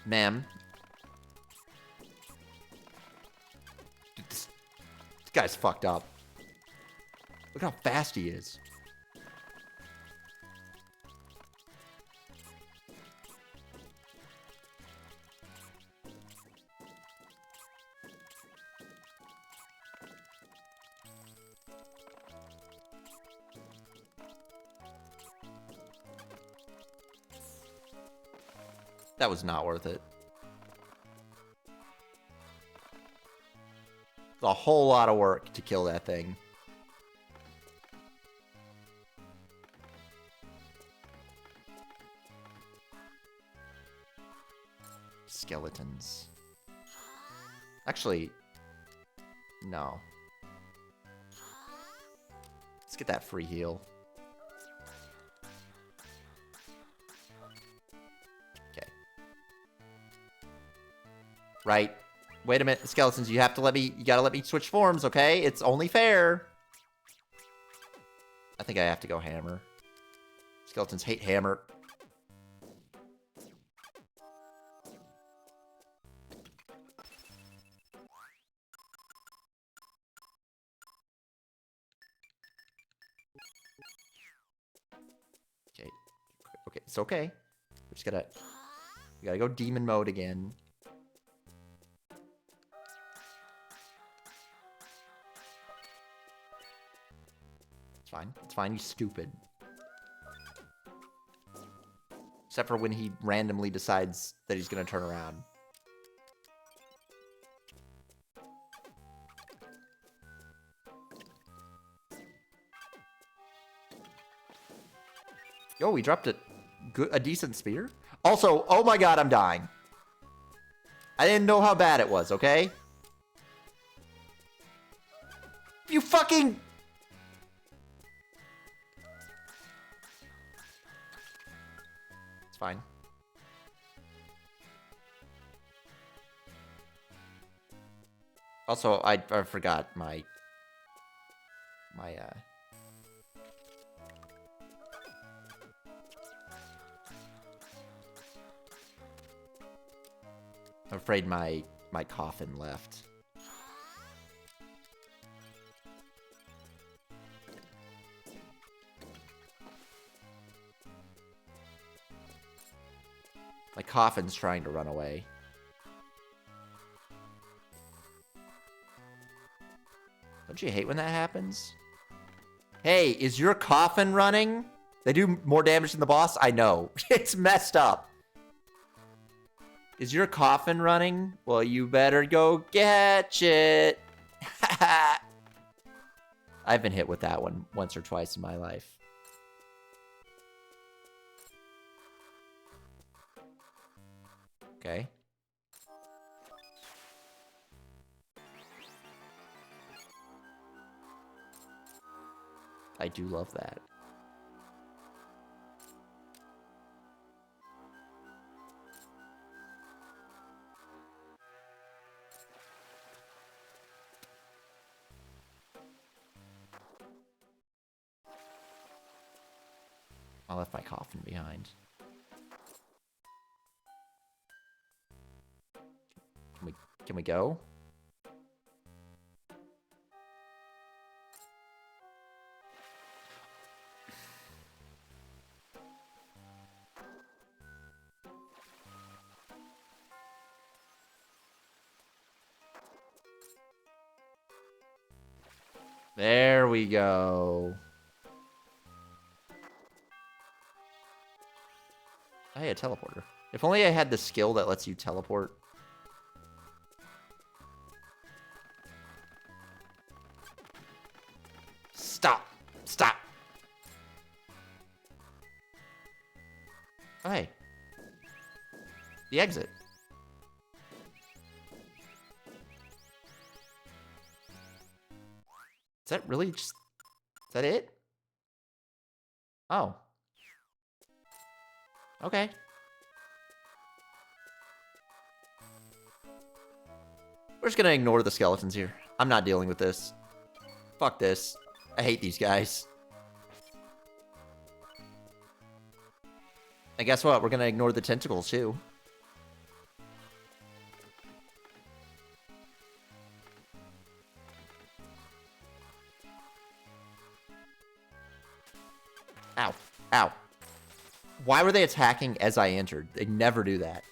Ma'am. Dude, this guy's fucked up. Look how fast he is. That was not worth it. It's a whole lot of work to kill that thing. Skeletons. Actually, no. Let's get that free heal. Right. Wait a minute, skeletons, you gotta let me switch forms, okay? It's only fair. I think I have to go hammer. Skeletons hate hammer. Okay. Okay, it's okay. We gotta go demon mode again. It's fine. It's fine. He's stupid. Except for when he randomly decides that he's going to turn around. Yo, we dropped a decent spear. Also, oh my god, I'm dying. I didn't know how bad it was, okay? You fucking... It's fine. Also, I forgot my I'm afraid my coffin left. My coffin's trying to run away. Don't you hate when that happens? Hey, is your coffin running? They do more damage than the boss? I know. It's messed up. Is your coffin running? Well, you better go catch it. I've been hit with that one once or twice in my life. Okay. I do love that. I left my coffin behind. Can we go? There we go. Hey, a teleporter. If only I had the skill that lets you teleport. Stop. Stop. Oh, hey. The exit. Is that really just... Is that it? Oh. Okay. We're just gonna ignore the skeletons here. I'm not dealing with this. Fuck this. I hate these guys. And guess what? We're gonna ignore the tentacles too. Ow. Ow. Why were they attacking as I entered? They never do that.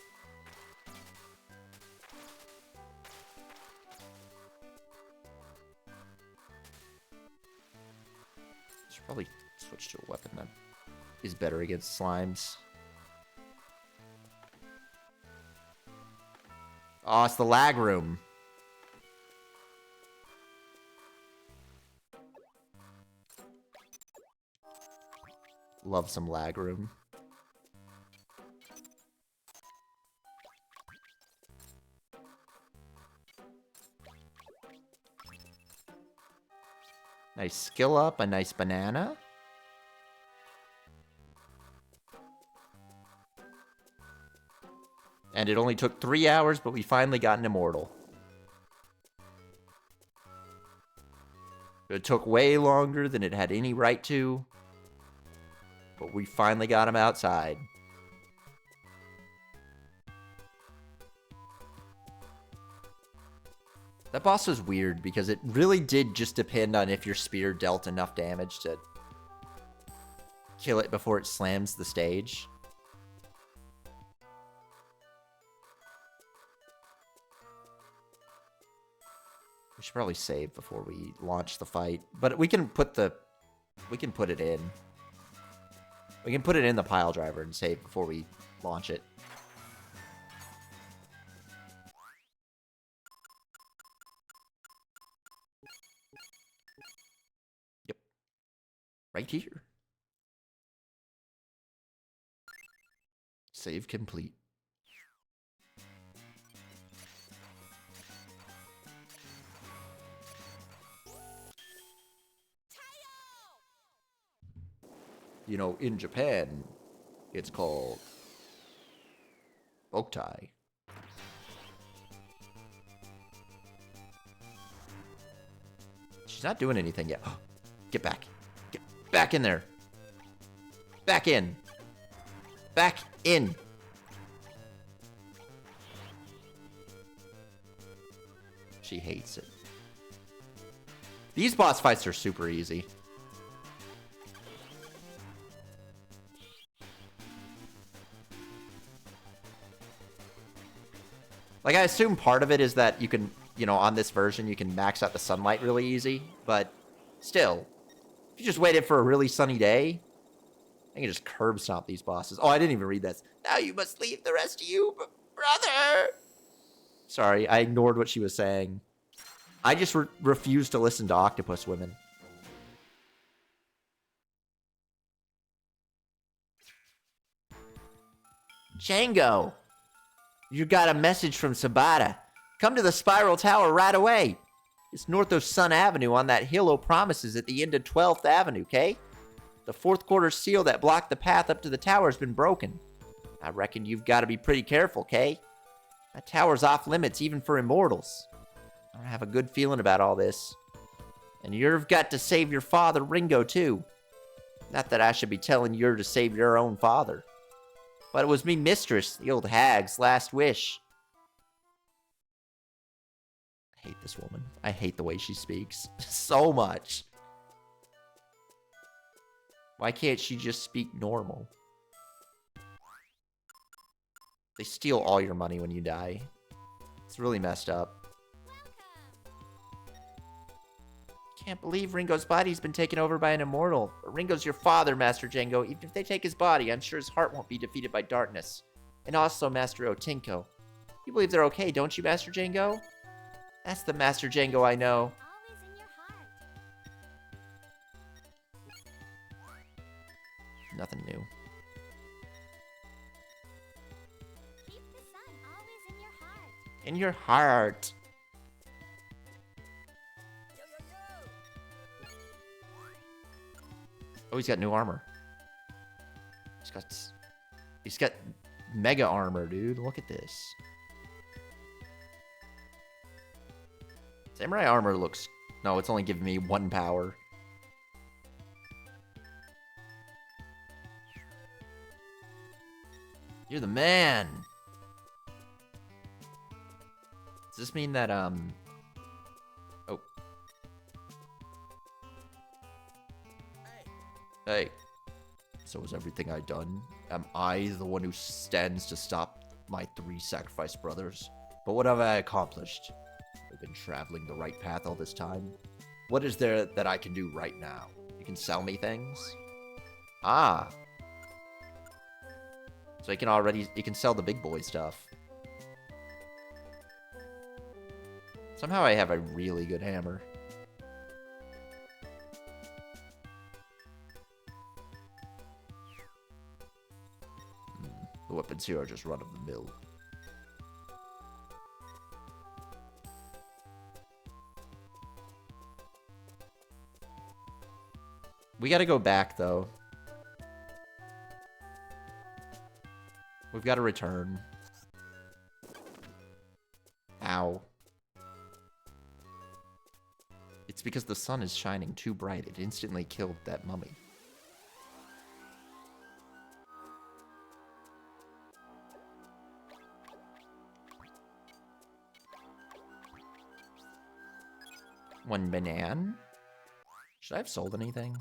Should probably switch to a weapon that is better against slimes. Oh, it's the lag room. Love some lag room. Nice skill up, a nice banana. And it only took 3 hours, but we finally got an immortal. It took way longer than it had any right to. But we finally got him outside. That boss was weird because it really did just depend on if your spear dealt enough damage to kill it before it slams the stage. We should probably save before we launch the fight, but we can put it in. We can put it in the pile driver and save before we launch it. Yep. Right here. Save complete. You know, in Japan, it's called Boktai. She's not doing anything yet. Get back. Get back in there. Back in. Back in. She hates it. These boss fights are super easy. Like, I assume part of it is that you can you know, on this version, you can max out the sunlight really easy. But still, if you just waited for a really sunny day, I can just curb stomp these bosses. Oh, I didn't even read this. Now you must leave, the rest of you, brother. Sorry, I ignored what she was saying. I just refuse to listen to octopus women. Django, you got a message from Sabata. Come to the Spiral Tower right away. It's north of Sun Avenue on that hill o' promises at the end of 12th Avenue, okay? The fourth quarter seal that blocked the path up to the tower has been broken. I reckon you've got to be pretty careful, Kay. That tower's off limits even for immortals. I don't have a good feeling about all this. And you've got to save your father, Ringo, too. Not that I should be telling you to save your own father. But it was me mistress, the old hag's last wish. I hate this woman. I hate the way she speaks so much. Why can't she just speak normal? They steal all your money when you die. It's really messed up. Can't believe Ringo's body's been taken over by an immortal. But Ringo's your father, Master Django. Even if they take his body, I'm sure his heart won't be defeated by darkness. And also Master Otinko. You believe they're okay, don't you, Master Django? That's the Master Django I know. Always in your heart. Nothing new. Keep the sun always in your heart. In your heart. Oh, he's got new armor. He's got mega armor, dude. Look at this. Samurai armor looks... No, it's only giving me 1 power. You're the man. Does this mean that, Oh. Hey. So is everything I done? Am I the one who stands to stop my 3 sacrificed brothers? But what have I accomplished? I've been traveling the right path all this time. What is there that I can do right now? You can sell me things? Ah. So you can sell the big boy stuff. Somehow I have a really good hammer. The weapons here are just run of the mill. We gotta go back, though. We've got to return. Ow. It's because the sun is shining too bright. It instantly killed that mummy. One banana? Should I have sold anything?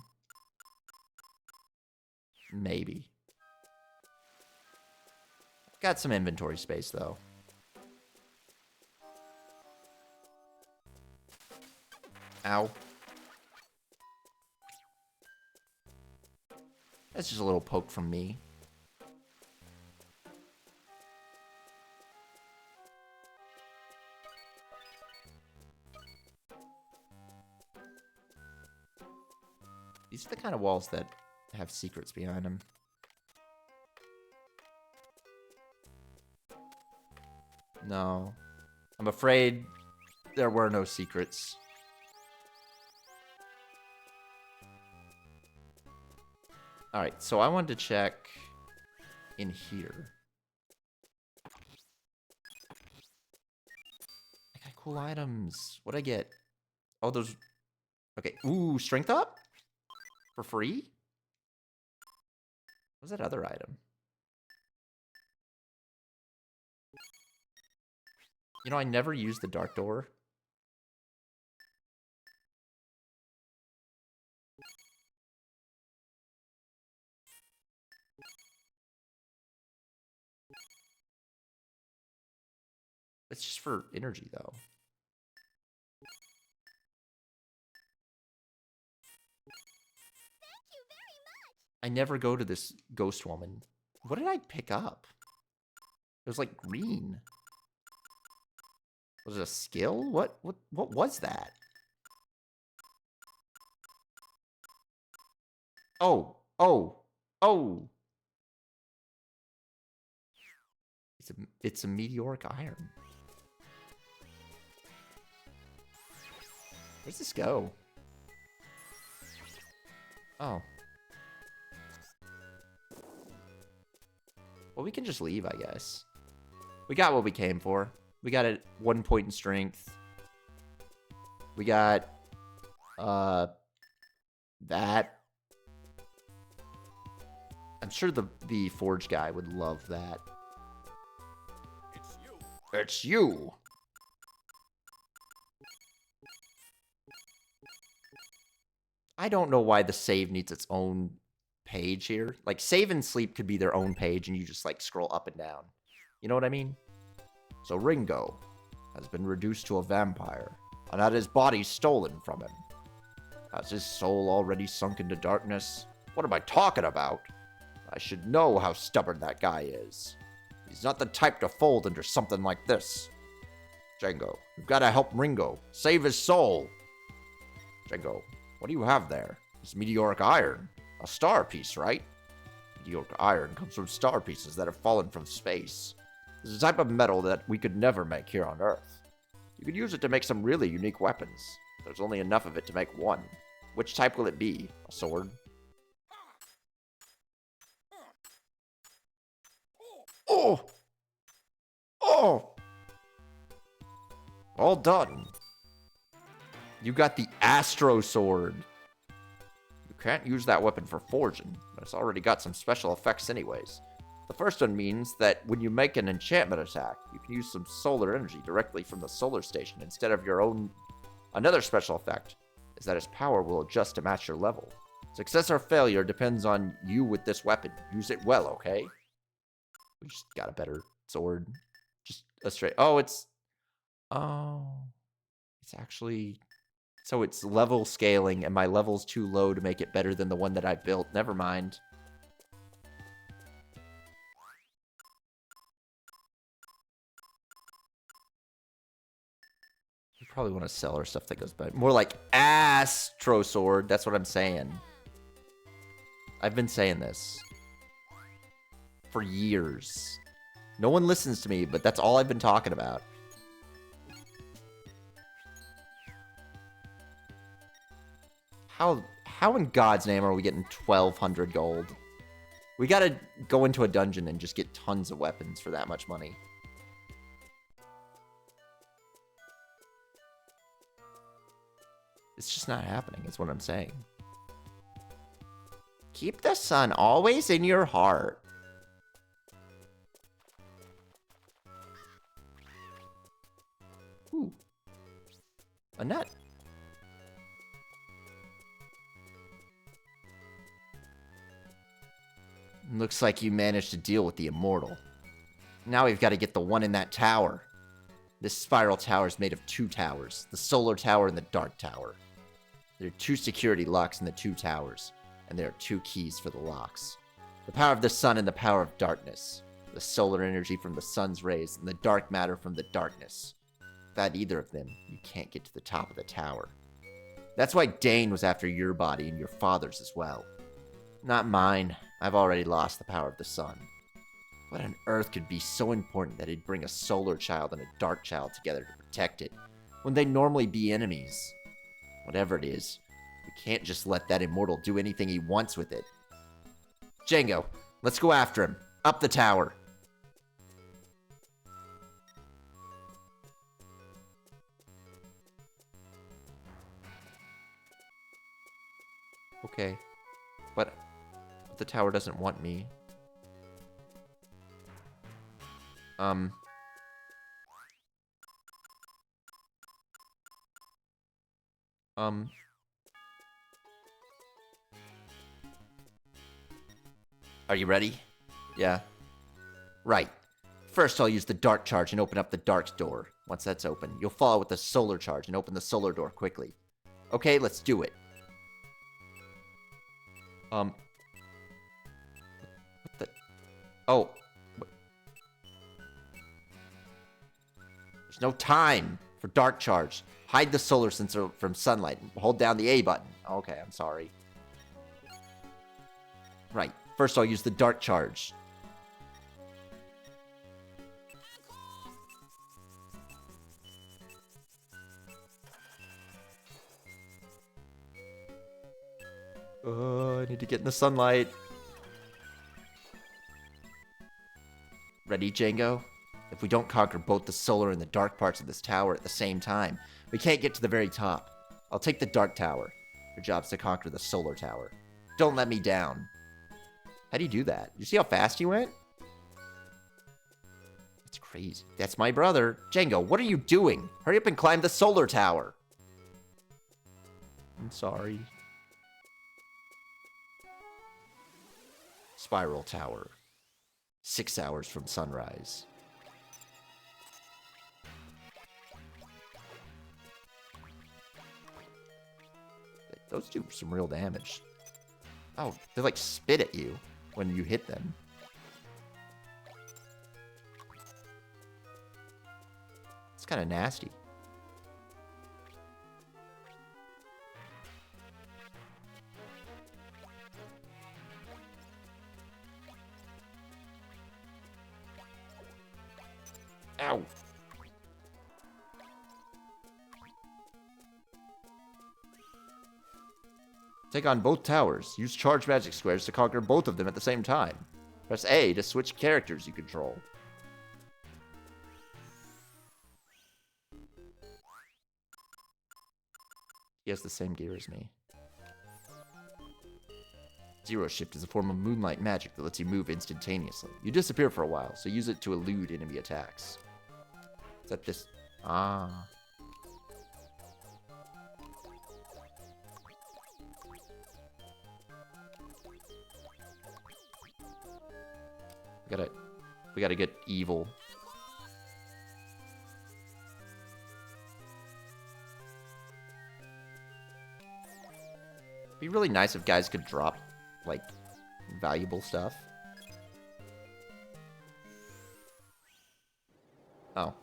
Maybe. Got some inventory space, though. Ow. That's just a little poke from me. These are the kind of walls that have secrets behind them. No. I'm afraid there were no secrets. Alright, so I wanted to check in here. I got cool items. What'd I get? Oh, those... Okay. Ooh, strength up? For free? What was that other item? You know, I never used the dark door. It's just for energy, though. I never go to this ghost woman. What did I pick up? It was like green. Was it a skill? What was that? Oh, oh, oh. It's a meteoric iron. Where's this go? Oh. Well, we can just leave, I guess. We got what we came for. We got it 1 point in strength. We got that. I'm sure the forge guy would love that. It's you. It's you. I don't know why the save needs its own page here. Like, save and sleep could be their own page, and you just, like, scroll up and down. You know what I mean? So Ringo has been reduced to a vampire, and had his body stolen from him. Has his soul already sunk into darkness? What am I talking about? I should know how stubborn that guy is. He's not the type to fold under something like this. Django, you've got to help Ringo. Save his soul. Django, what do you have there? It's meteoric iron. A star piece, right? Meteoric iron comes from star pieces that have fallen from space. It's a type of metal that we could never make here on Earth. You could use it to make some really unique weapons. There's only enough of it to make one. Which type will it be? A sword? Oh! Oh! All done. You got the Astro Sword. You can't use that weapon for forging, but it's already got some special effects anyways. The first one means that when you make an enchantment attack, you can use some solar energy directly from the solar station instead of your own. Another special effect is that its power will adjust to match your level. Success or failure depends on you with this weapon. Use it well, okay? We just got a better sword. Just a straight... Oh, it's... Oh... It's actually... So it's level scaling, and my level's too low to make it better than the one that I built. Never mind. We probably want to sell our stuff that goes better. More like Astro Sword. That's what I'm saying. I've been saying this for years. No one listens to me, but that's all I've been talking about. How in God's name are we getting 1,200 gold? We gotta go into a dungeon and just get tons of weapons for that much money. It's just not happening, is what I'm saying. Keep the sun always in your heart. Ooh. A nut. Looks like you managed to deal with the immortal. Now we've got to get the one in that tower. This spiral tower is made of 2 towers, the solar tower and the dark tower. There are 2 security locks in the 2 towers, and there are 2 keys for the locks. The power of the sun and the power of darkness. The solar energy from the sun's rays and the dark matter from the darkness. Without either of them, you can't get to the top of the tower. That's why Dane was after your body and your father's as well. Not mine. I've already lost the power of the sun. What on earth could be so important that it'd bring a solar child and a dark child together to protect it, when they'd normally be enemies? Whatever it is, we can't just let that immortal do anything he wants with it. Django, let's go after him. Up the tower. Okay. But the tower doesn't want me. Are you ready? Yeah. Right. First, I'll use the dark charge and open up the dark door. Once that's open, you'll follow with the solar charge and open the solar door quickly. Okay, let's do it. Oh. There's no time for dark charge. Hide the solar sensor from sunlight. Hold down the A button. Okay, I'm sorry. Right. First I'll use the dark charge. I need to get in the sunlight. Ready, Django? If we don't conquer both the solar and the dark parts of this tower at the same time, we can't get to the very top. I'll take the dark tower. Your job's to conquer the solar tower. Don't let me down. How do you do that? You see how fast he went? That's crazy. That's my brother. Django, what are you doing? Hurry up and climb the solar tower. I'm sorry. Spiral tower. 6 hours from sunrise. Those do some real damage. Oh, they like spit at you when you hit them. It's kind of nasty. Ow. Take on both towers. Use charge magic squares to conquer both of them at the same time. Press A to switch characters you control. He has the same gear as me. Zero Shift is a form of moonlight magic that lets you move instantaneously. You disappear for a while, so use it to elude enemy attacks. Is that this? Ah. We gotta get evil. It'd be really nice if guys could drop, like, valuable stuff. Oh.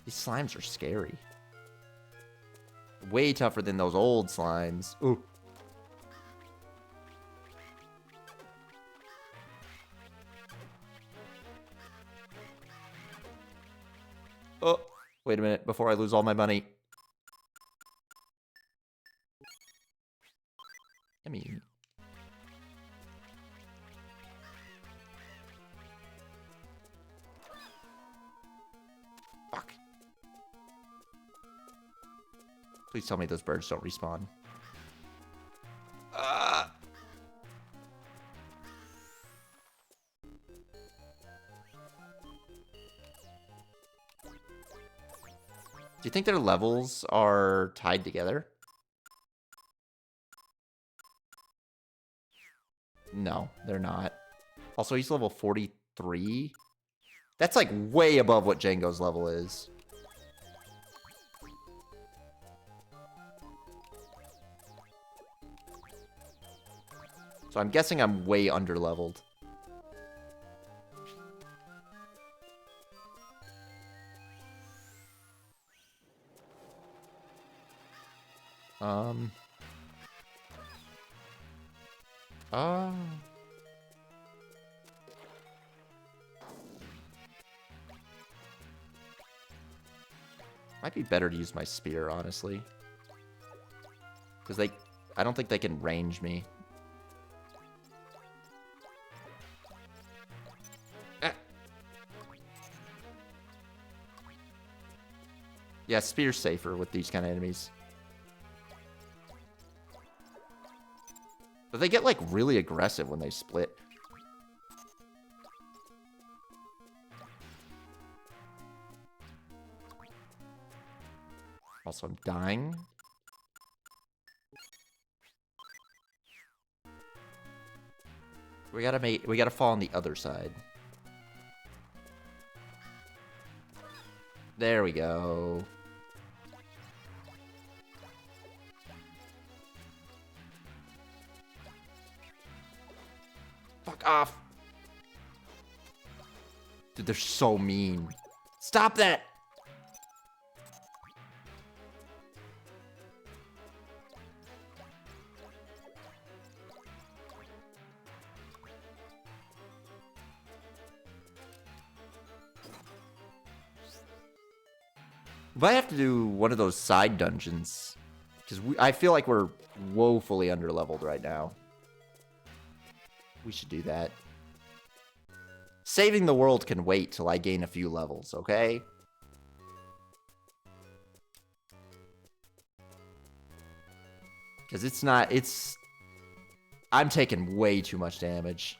These slimes are scary. Way tougher than those old slimes. Ooh. Oh, wait a minute before I lose all my money. I mean... Fuck. Please tell me those birds don't respawn. Do you think their levels are tied together? No, they're not. Also, he's level 43. That's like way above what Django's level is. So I'm guessing I'm way under-leveled. Might be better to use my spear, honestly. Because I don't think they can range me. Yeah, spear's safer with these kind of enemies. But they get, like, really aggressive when they split. Also, I'm dying. We gotta fall on the other side. There we go. Fuck off. Dude, they're so mean. Stop that! If I have to do one of those side dungeons, because I feel like we're woefully underleveled right now. We should do that. Saving the world can wait till I gain a few levels, okay? Because I'm taking way too much damage.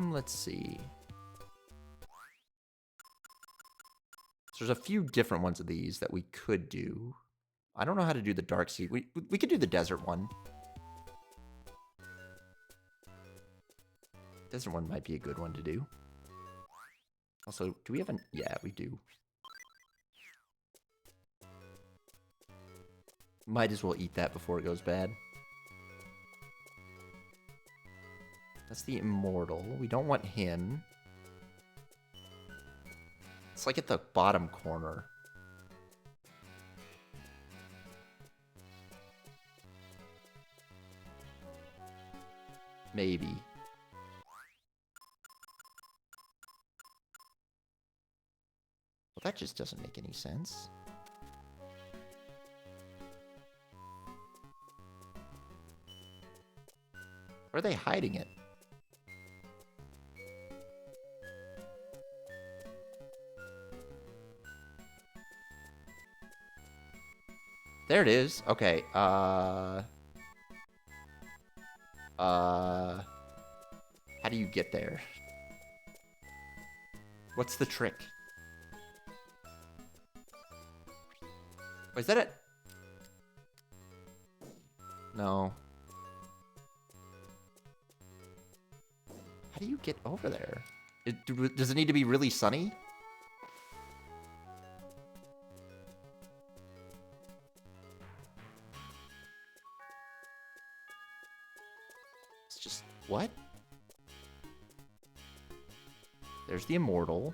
Let's see. So there's a few different ones of these that we could do. I don't know how to do the Dark Sea. We could do the desert one. Desert one might be a good one to do. Also, do we have an... Yeah, we do. Might as well eat that before it goes bad. That's the Immortal. We don't want him. It's like at the bottom corner. Maybe. Well, that just doesn't make any sense. Where are they hiding it? There it is. Okay. How do you get there? What's the trick? Oh, is that it? No. How do you get over there? Does it need to be really sunny? It's just... What? There's the Immortal.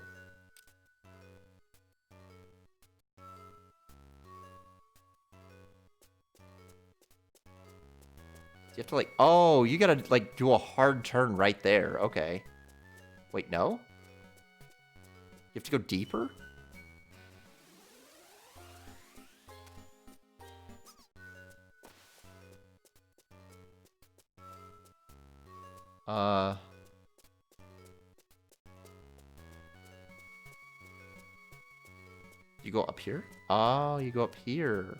You have to like... Oh, you gotta like do a hard turn right there. Okay. Wait, no? You have to go deeper? You go up here? Oh, you go up here.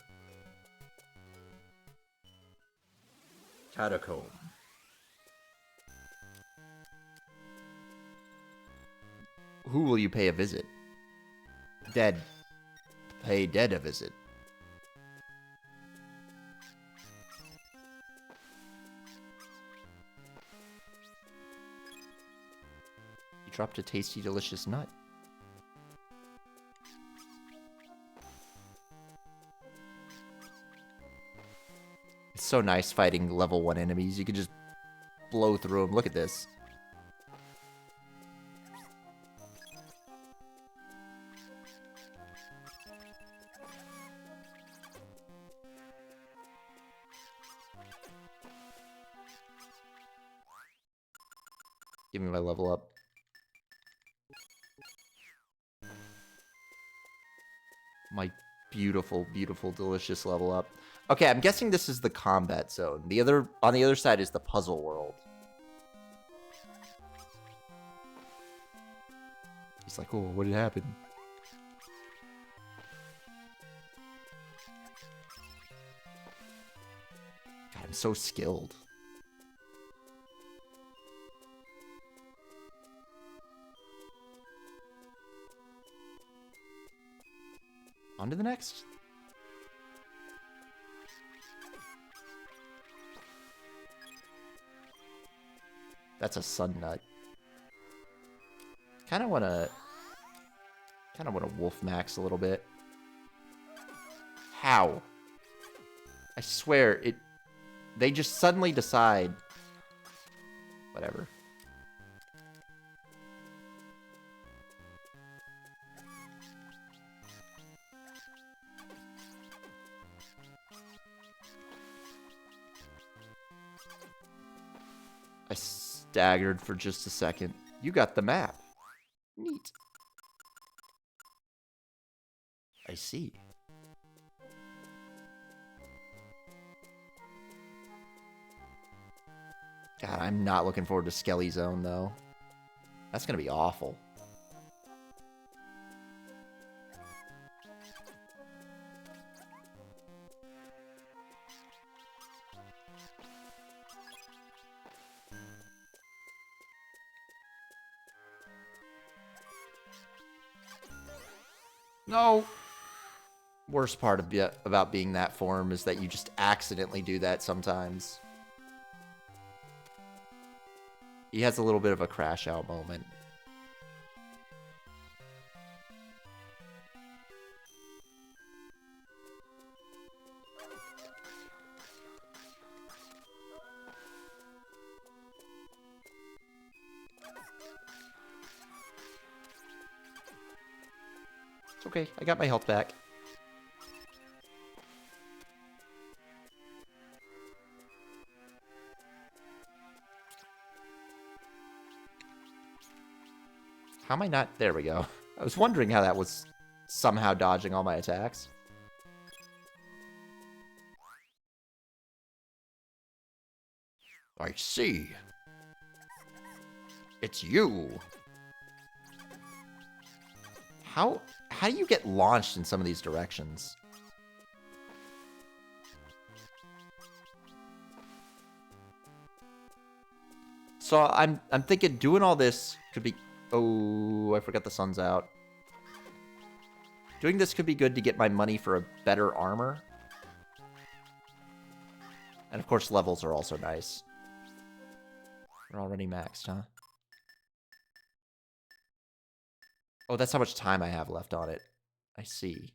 Catacomb. Who will you pay a visit? Dead. Pay dead a visit. You dropped a tasty, delicious nut. It's so nice fighting level 1 enemies. You can just blow through them. Look at this. Give me my level up. My beautiful, beautiful, delicious level up. Okay, I'm guessing this is the combat zone. On the other side is the puzzle world. He's like, oh, what did happen? God, I'm so skilled. On to the next. That's a sun nut. Kind of want to wolf max a little bit. How? I swear they just suddenly decide. Whatever. I staggered for just a second. You got the map. Neat. I see. God, I'm not looking forward to Skelly Zone, though. That's going to be awful. No. Worst part about being that form is that you just accidentally do that sometimes. He has a little bit of a crash out moment. It's okay, I got my health back. How am I not? There we go. I was wondering how that was somehow dodging all my attacks. I see. It's you. How do you get launched in some of these directions? So I'm thinking doing all this could be... Oh, I forgot the sun's out. Doing this could be good to get my money for a better armor. And of course, levels are also nice. We're already maxed, huh? Oh, that's how much time I have left on it. I see.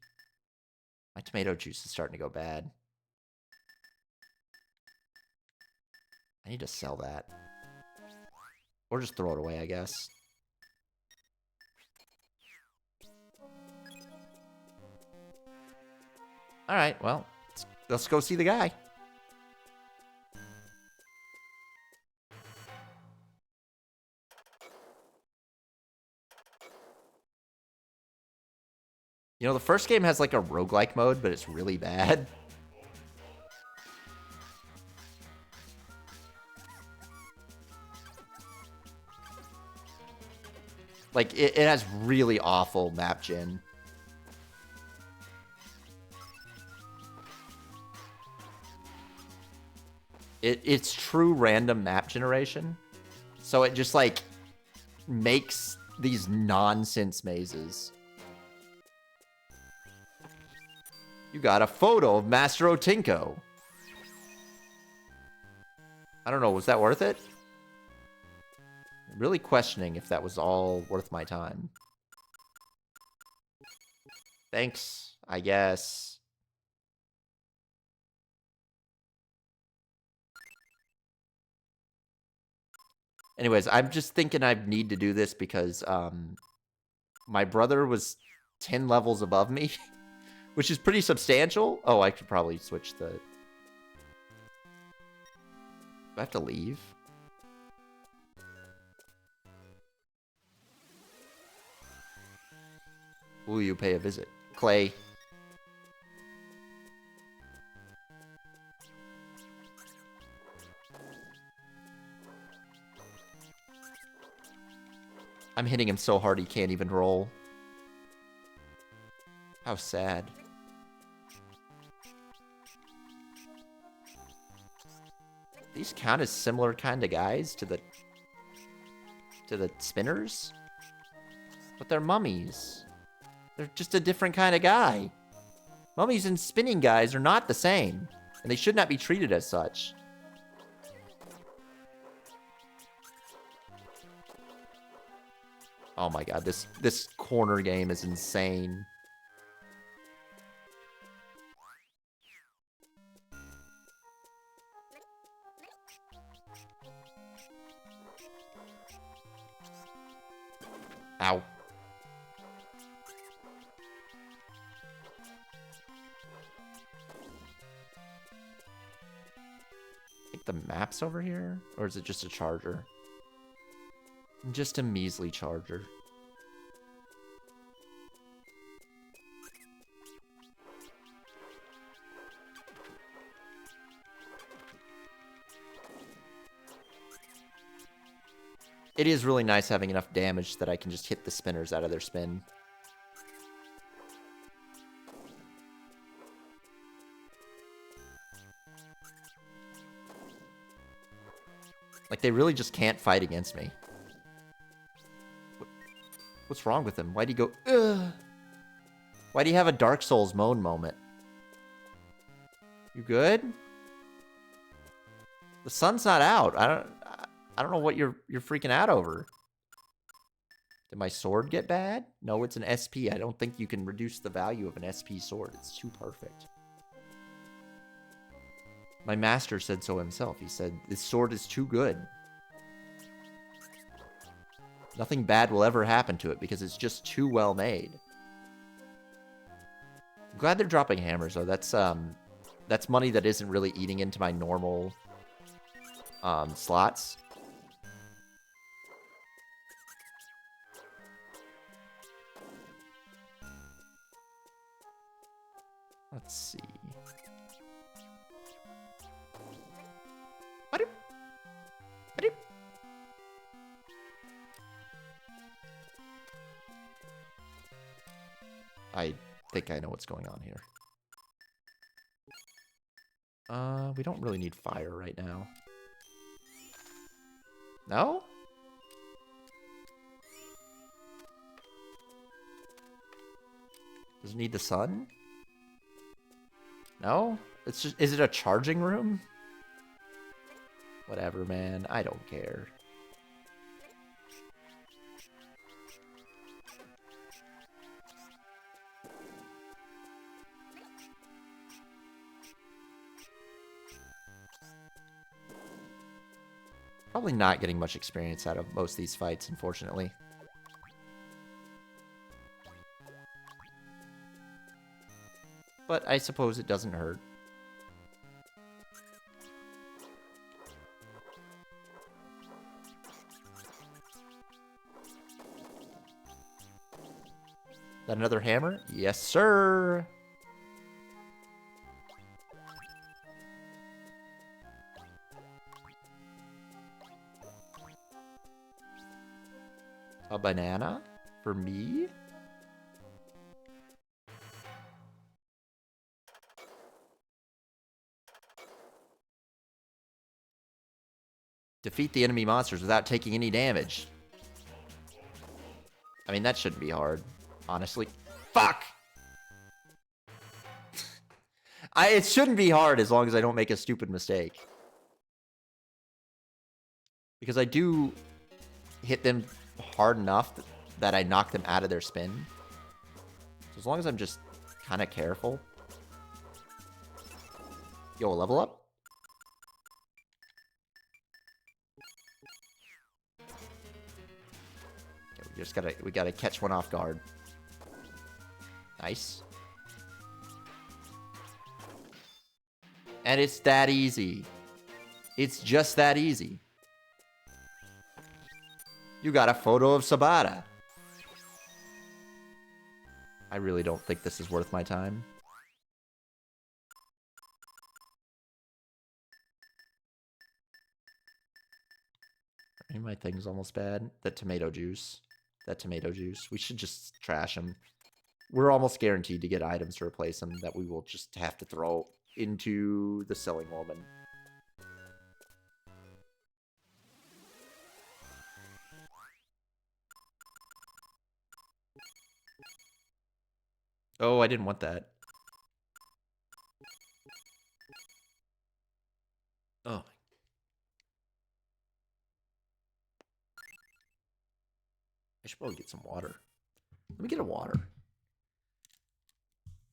My tomato juice is starting to go bad. I need to sell that. Or just throw it away, I guess. Alright, well, let's go see the guy. You know, the first game has like a roguelike mode, but it's really bad. Like, it has really awful map gen. It's true random map generation. So it just, like, makes these nonsense mazes. You got a photo of Master Otinko. I don't know, was that worth it? I'm really questioning if that was all worth my time. Thanks, I guess. Anyways, I'm just thinking I need to do this because my brother was 10 levels above me, which is pretty substantial. Oh, I could probably switch the... Do I have to leave? Will you pay a visit? Clay. I'm hitting him so hard he can't even roll. How sad. These count as similar kind of guys to the spinners? But they're mummies. They're just a different kind of guy. Mummies and spinning guys are not the same, and they should not be treated as such. Oh my god, this corner game is insane. Ow. I think the map's over here? Or is it just a charger? Just a measly charger. It is really nice having enough damage that I can just hit the spinners out of their spin. Like, they really just can't fight against me. What's wrong with him? Why'd he go, ugh? Why'd he have a Dark Souls moan moment? You good? The sun's not out. I don't know what you're freaking out over. Did my sword get bad? No, it's an SP. I don't think you can reduce the value of an SP sword. It's too perfect. My master said so himself. He said, this sword is too good. Nothing bad will ever happen to it because it's just too well made. I'm glad they're dropping hammers, though. That's money that isn't really eating into my normal slots. Let's see. I think I know what's going on here. We don't really need fire right now. No? Does it need the sun? No? It's just, is it a charging room? Whatever, man. I don't care. Probably not getting much experience out of most of these fights, unfortunately. But I suppose it doesn't hurt. That another hammer? Yes, sir. A banana for me? Defeat the enemy monsters without taking any damage. I mean, that shouldn't be hard, honestly. Fuck! It shouldn't be hard as long as I don't make a stupid mistake. Because I do hit them hard enough that I knock them out of their spin. So as long as I'm just kind of careful. Yo, level up? Okay, we gotta catch one off guard. Nice. And it's that easy. It's just that easy. You got a photo of Sabata. I really don't think this is worth my time. I mean, my thing's almost bad. That tomato juice. We should just trash them. We're almost guaranteed to get items to replace them that we will just have to throw into the selling woman. Oh, I didn't want that. Oh. I should probably get some water. Let me get a water.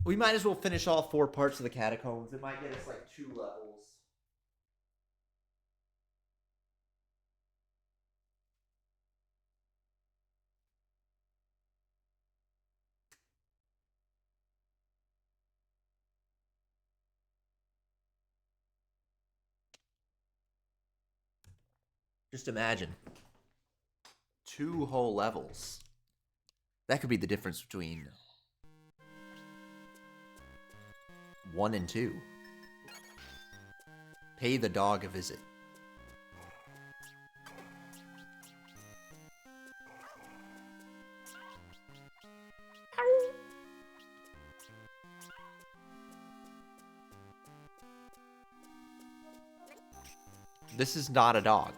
We might as well finish all 4 parts of the catacombs. It might get us like 2 levels. Just imagine 2 whole levels. That could be the difference between 1 and 2. Pay the dog a visit. This is not a dog.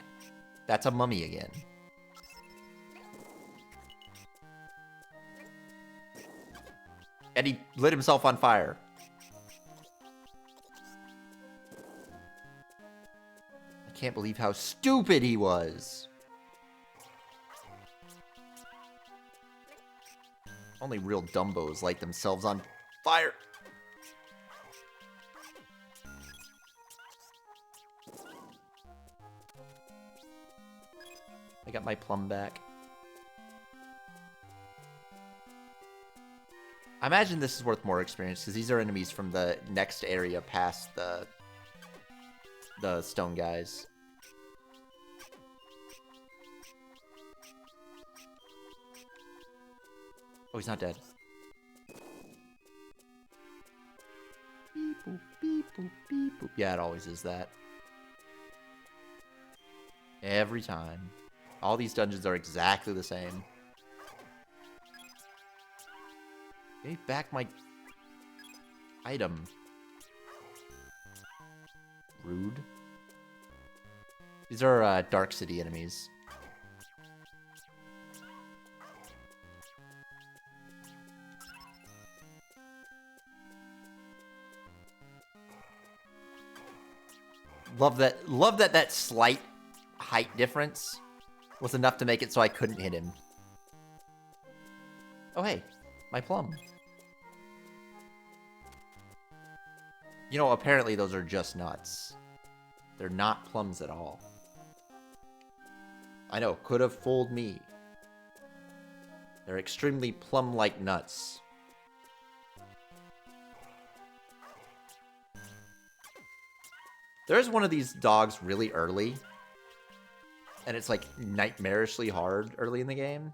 That's a mummy again. And he lit himself on fire. I can't believe how stupid he was. Only real Dumbos light themselves on fire. I got my plum back. I imagine this is worth more experience because these are enemies from the next area past the stone guys. Oh, he's not dead. Beep boop, beep boop, beep boop. Yeah, it always is that. Every time. All these dungeons are exactly the same. Give me back my item. Rude. These are Dark City enemies. Love that slight height difference was enough to make it so I couldn't hit him. Oh hey, my plum. You know, apparently those are just nuts. They're not plums at all. I know, could have fooled me. They're extremely plum-like nuts. There's one of these dogs really early, and it's like nightmarishly hard early in the game.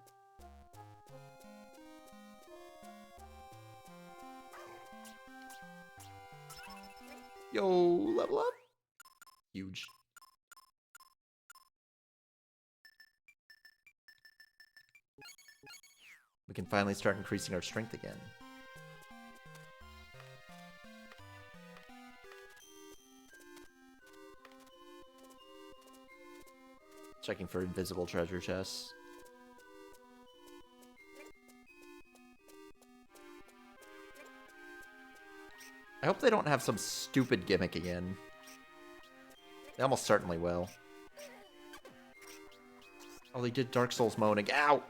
Yo, level up. Huge. We can finally start increasing our strength again. Checking for invisible treasure chests. I hope they don't have some stupid gimmick again. They almost certainly will. Oh, they did Dark Souls moaning. Ow!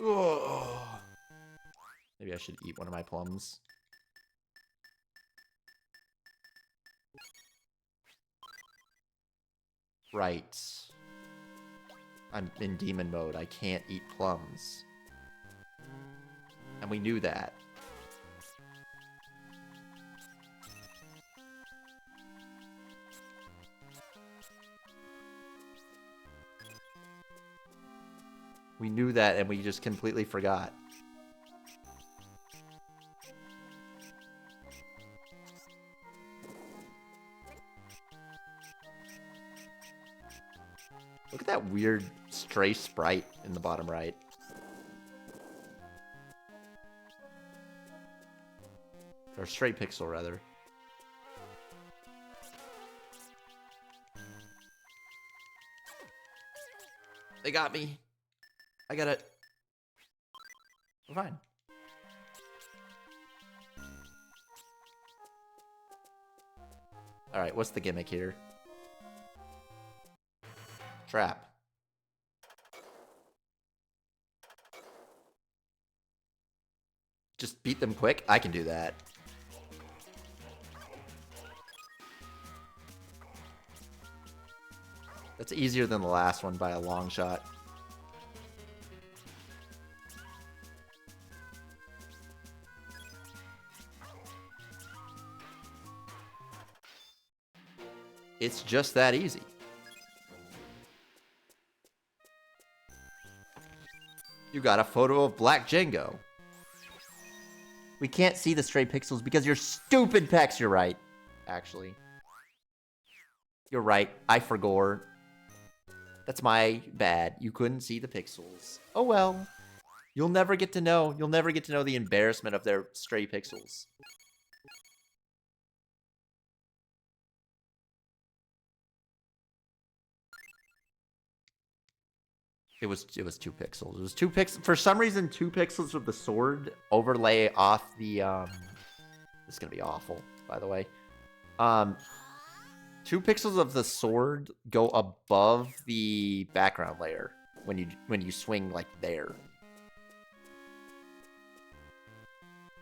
Ugh. Maybe I should eat one of my plums. Right. I'm in demon mode. I can't eat plums. And we knew that. We knew that and we just completely forgot. Look at that weird stray sprite in the bottom right. Or stray pixel, rather. They got me. I got it. We're fine. Alright, what's the gimmick here? trap. Just beat them quick? I can do that. That's easier than the last one by a long shot. It's just that easy. You got a photo of Black Django. We can't see the stray pixels because you're stupid, Pex. You're right, actually. You're right. I forgot. That's my bad. You couldn't see the pixels. Oh well. You'll never get to know. You'll never get to know the embarrassment of their stray pixels. It was 2 pixels. It was 2 pixels. For some reason, 2 pixels of the sword overlay off the this is gonna be awful, by the way. 2 pixels of the sword go above the background layer when you swing like there.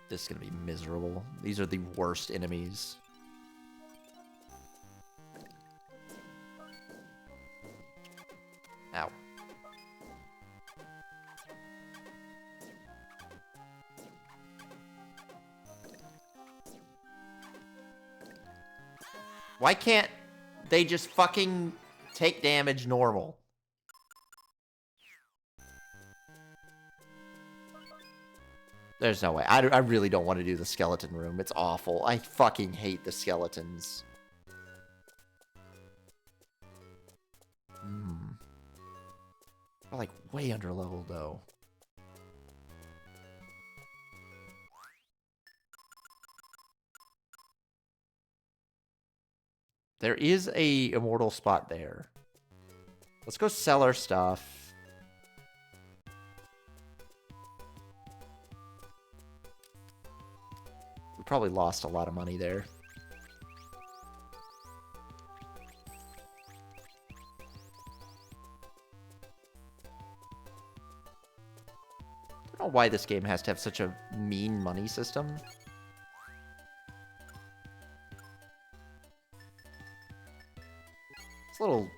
This is gonna be miserable. These are the worst enemies. Ow. Why can't they just fucking take damage normal? There's no way. I really don't want to do the skeleton room. It's awful. I fucking hate the skeletons. They're like way under leveled though. There is a immortal spot there. Let's go sell our stuff. We probably lost a lot of money there. I don't know why this game has to have such a mean money system.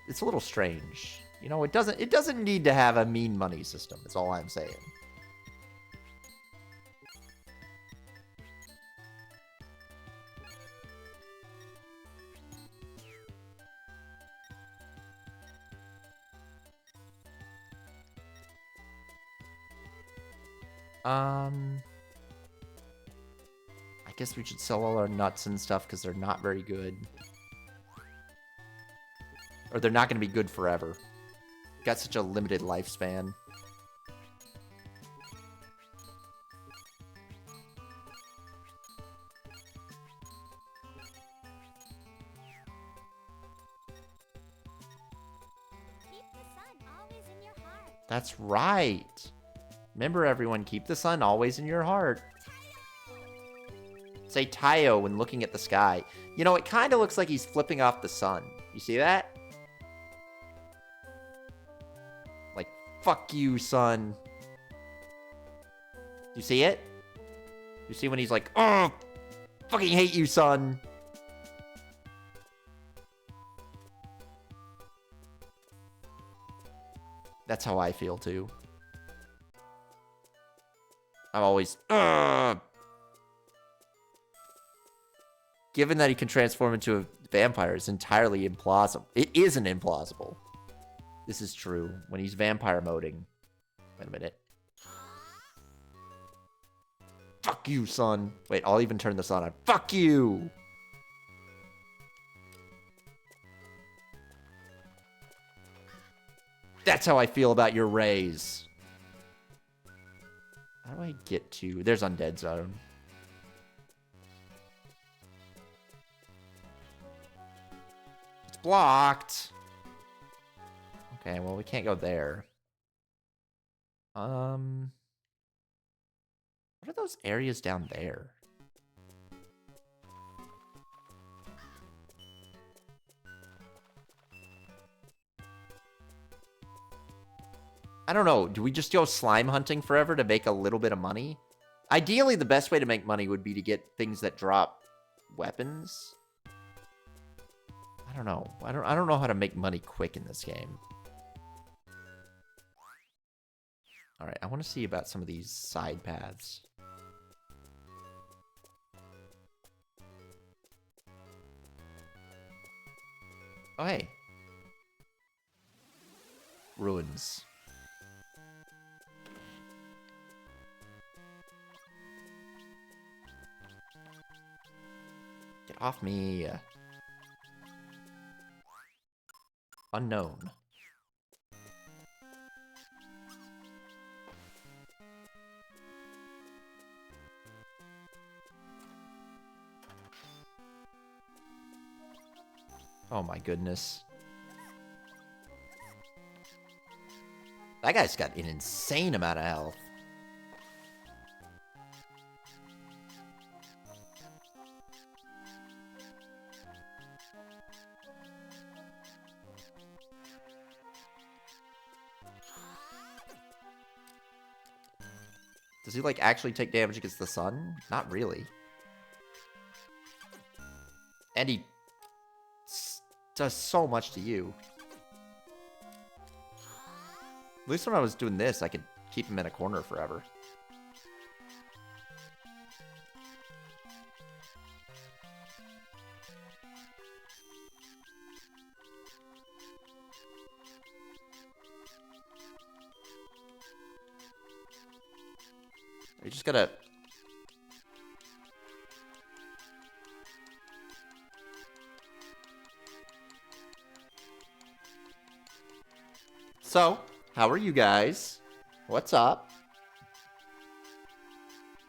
It's a little strange. You know, it doesn't need to have a mean money system, is all I'm saying. I guess we should sell all our nuts and stuff because they're not very good. Or they're not going to be good forever. Got such a limited lifespan. Keep the sun always in your heart. That's right. Remember, everyone, keep the sun always in your heart. Say Tayo when looking at the sky. You know, it kind of looks like he's flipping off the sun. You see that? Like, fuck you, son. You see it? You see when he's like, oh, fucking hate you, son. That's how I feel, too. I'm always, Given that he can transform into a vampire, it's entirely implausible. It isn't implausible. This is true. When he's vampire moding. Wait a minute. Fuck you, son. Wait, I'll even turn this on. Fuck you! That's how I feel about your rays. How do I get to... There's Undead Zone. It's blocked. Okay, well, we can't go there. What are those areas down there? I don't know. Do we just go slime hunting forever to make a little bit of money? Ideally, the best way to make money would be to get things that drop weapons. I don't know. I don't know how to make money quick in this game. All right, I want to see about some of these side paths. Oh, hey. Ruins. Get off me. Unknown. Oh my goodness. That guy's got an insane amount of health. Does he, like, actually take damage against the sun? Not really. And he does so much to you. At least when I was doing this, I could keep him in a corner forever. You just gotta... So, how are you guys? What's up?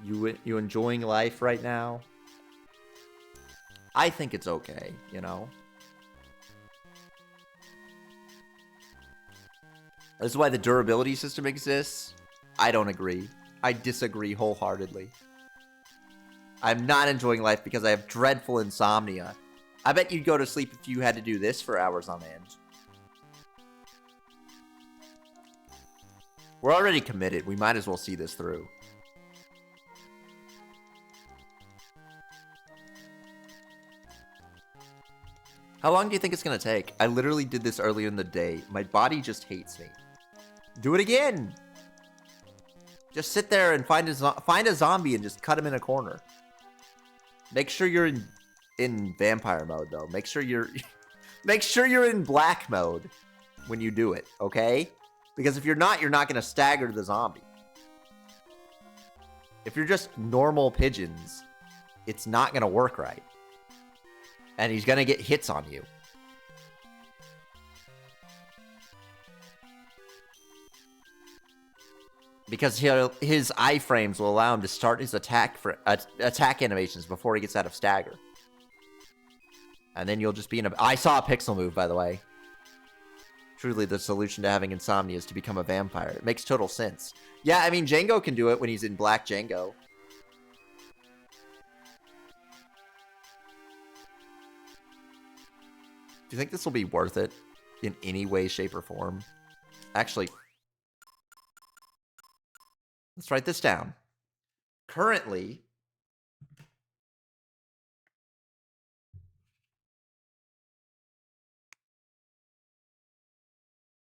You enjoying life right now? I think it's okay, you know? This is why the durability system exists. I don't agree. I disagree wholeheartedly. I'm not enjoying life because I have dreadful insomnia. I bet you'd go to sleep if you had to do this for hours on end. We're already committed. We might as well see this through. How long do you think it's going to take? I literally did this earlier in the day. My body just hates me. Do it again. Just sit there and find a zombie and just cut him in a corner. Make sure you're in vampire mode though. Make sure you're in black mode when you do it, okay? Because if you're not going to stagger the zombie. If you're just normal pigeons, it's not going to work right. And he's going to get hits on you. Because his iframes will allow him to start his attack animations before he gets out of stagger. And then you'll just be in a... I saw a pixel move, by the way. Truly, the solution to having insomnia is to become a vampire. It makes total sense. Yeah, I mean, Django can do it when he's in Black Django. Do you think this will be worth it in any way, shape, or form? Actually... let's write this down. Currently,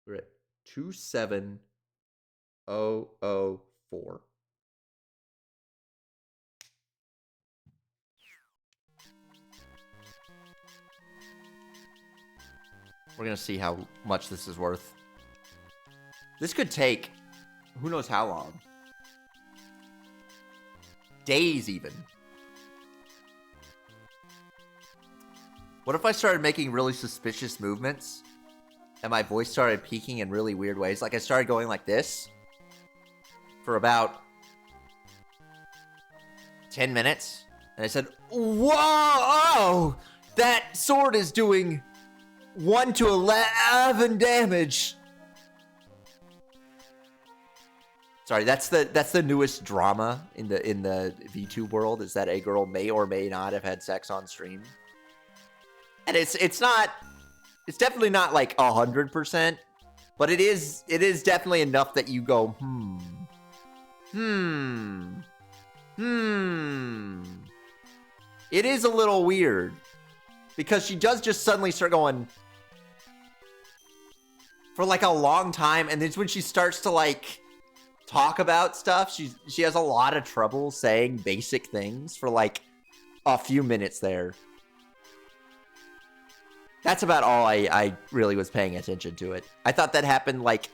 we're at 27004. We're going to see how much this is worth. This could take who knows how long. Days, even. What if I started making really suspicious movements and my voice started peaking in really weird ways? Like I started going like this for about 10 minutes. And I said, whoa, that sword is doing 1 to 11 damage. Sorry, that's the newest drama in the VTube world, is that a girl may or may not have had sex on stream. And it's definitely not like 100%, But it is definitely enough that you go, It is a little weird. Because she does just suddenly start going for like a long time, and then when she starts to like talk about stuff, she has a lot of trouble saying basic things for like a few minutes there. That's about all I really was paying attention to it. I thought that happened like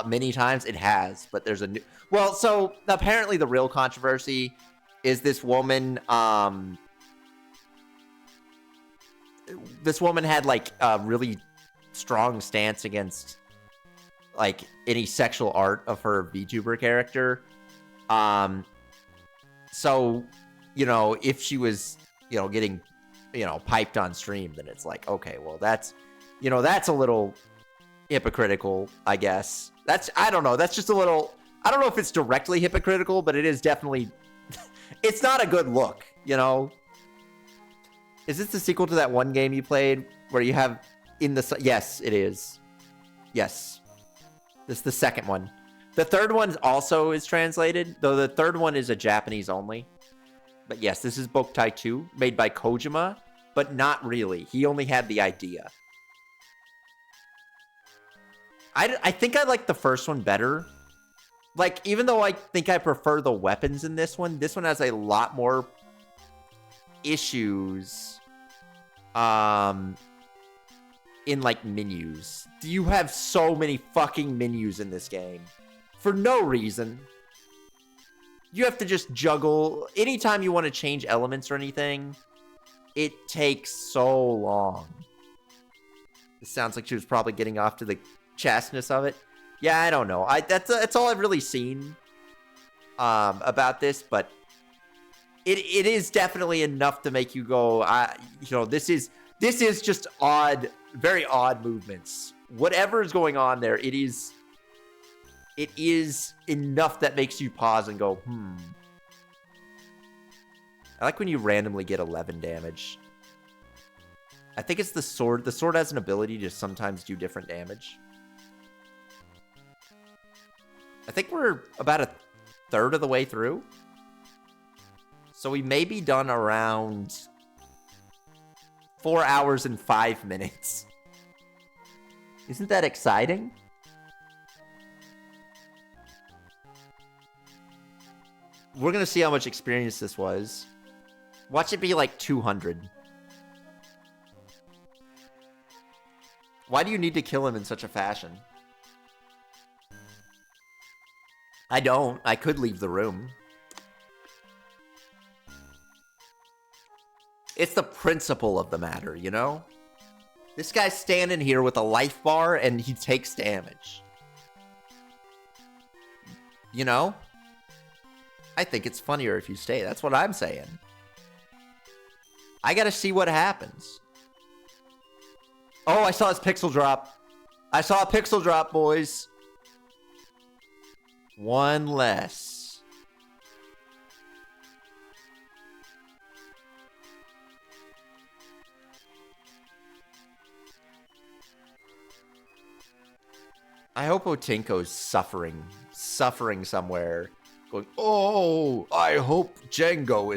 many times. It has, but there's a new... Well, so apparently the real controversy is this woman... this woman had like a really strong stance against like any sexual art of her VTuber character. So, you know, if she was, you know, getting, you know, piped on stream, then it's like, okay, well, that's, you know, that's a little hypocritical, I guess. That's, I don't know. That's just a little, I don't know if it's directly hypocritical, but it is definitely, it's not a good look, you know? Is this the sequel to that one game you played where you have in the... Yes, it is. Yes. This is the second one. The third one also is translated, though the third one is a Japanese only. But yes, this is Boktai 2, made by Kojima, but not really. He only had the idea. I think I like the first one better. Like, even though I think I prefer the weapons in this one has a lot more issues in like menus. You have so many fucking menus in this game for no reason. You have to just juggle anytime you want to change elements or anything. It takes so long. It sounds like she was probably getting off to the chasteness of it. Yeah, I don't know. That's all I've really seen about this, but it is definitely enough to make you go, you know, this is just odd, very odd movements. Whatever is going on there, it is enough that makes you pause and go, I like when you randomly get 11 damage. I think it's the sword. The sword has an ability to sometimes do different damage. I think we're about a third of the way through. So we may be done around 4 hours and 5 minutes. Isn't that exciting? We're going to see how much experience this was. Watch it be like 200. Why do you need to kill him in such a fashion? I don't. I could leave the room. It's the principle of the matter, you know? This guy's standing here with a life bar and he takes damage. You know? I think it's funnier if you stay. That's what I'm saying. I gotta see what happens. Oh, I saw his pixel drop. I saw a pixel drop, boys. One less. I hope Otinko's suffering somewhere. Going, oh, I hope Django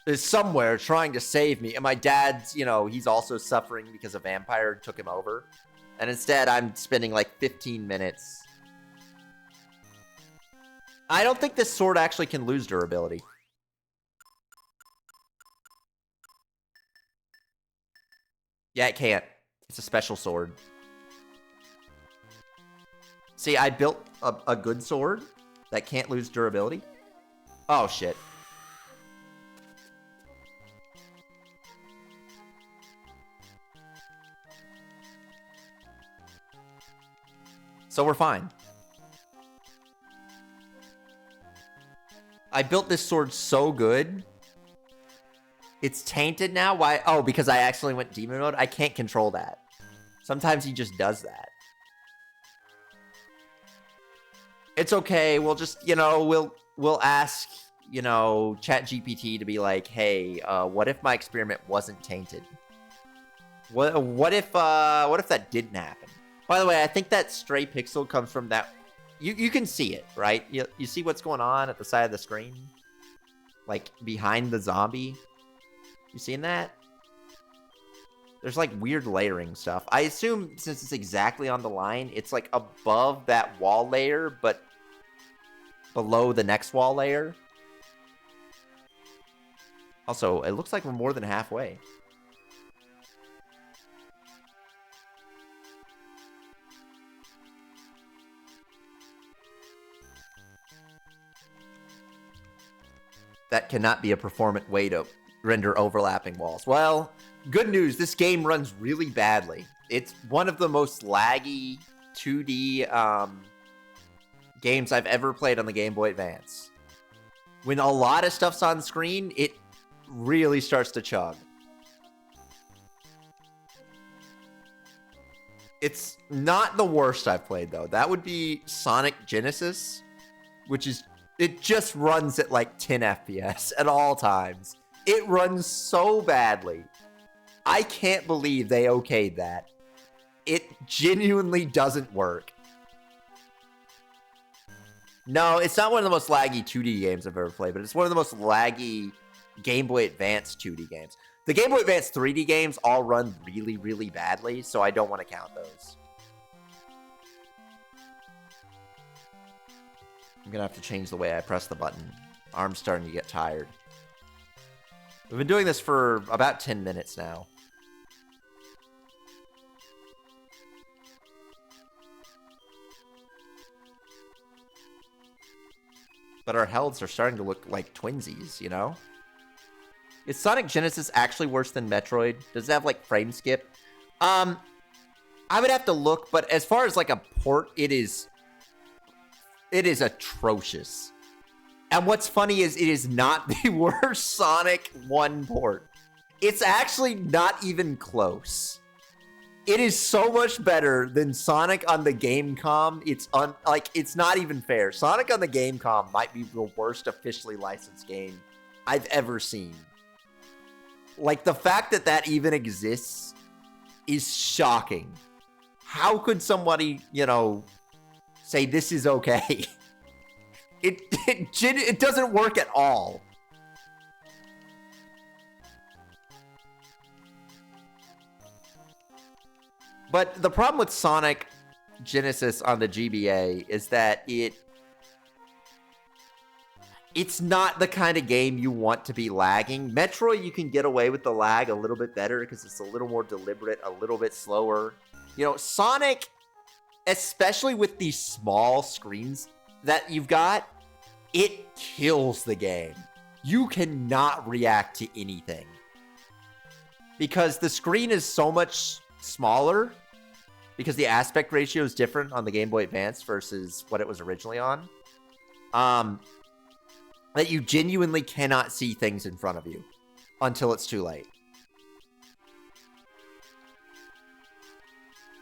is somewhere trying to save me. And my dad's, you know, he's also suffering because a vampire took him over. And instead, I'm spending like 15 minutes. I don't think this sword actually can lose durability. Yeah, it can't. It's a special sword. See, I built a good sword that can't lose durability. Oh, shit. So we're fine. I built this sword so good. It's tainted now. Why? Oh, because I accidentally went demon mode. I can't control that. Sometimes he just does that. It's okay. We'll just, you know, we'll ask, you know, ChatGPT to be like, hey, what if my experiment wasn't tainted? What if that didn't happen? By the way, I think that stray pixel comes from that. You can see it, right? You see what's going on at the side of the screen? Like, behind the zombie? You seen that? There's, like, weird layering stuff. I assume, since it's exactly on the line, it's, like, above that wall layer, but below the next wall layer. Also, it looks like we're more than halfway. That cannot be a performant way to render overlapping walls. Well, good news, this game runs really badly. It's one of the most laggy 2D games I've ever played on the Game Boy Advance. When a lot of stuff's on screen, it really starts to chug. It's not the worst I've played, though. That would be Sonic Genesis, which is... It just runs at like 10 FPS at all times. It runs so badly. I can't believe they okayed that. It genuinely doesn't work. No, it's not one of the most laggy 2D games I've ever played, but it's one of the most laggy Game Boy Advance 2D games. The Game Boy Advance 3D games all run really, really badly, so I don't want to count those. I'm gonna have to change the way I press the button. Arm's starting to get tired. We've been doing this for about 10 minutes now. But our healths are starting to look like twinsies, you know? Is Sonic Genesis actually worse than Metroid? Does it have, like, frame skip? I would have to look, but as far as, like, a port, it is atrocious. And what's funny is it is not the worst Sonic 1 port. It's actually not even close. It is so much better than Sonic on the Gamecom. It's not even fair. Sonic on the Gamecom might be the worst officially licensed game I've ever seen. Like, the fact that that even exists is shocking. How could somebody, say this is okay? It doesn't work at all. But the problem with Sonic Genesis on the GBA is that it's not the kind of game you want to be lagging. Metroid, you can get away with the lag a little bit better because it's a little more deliberate, a little bit slower. Sonic, especially with these small screens that you've got, it kills the game. You cannot react to anything. Because the screen is so much smaller, because the aspect ratio is different on the Game Boy Advance versus what it was originally on, that you genuinely cannot see things in front of you until it's too late.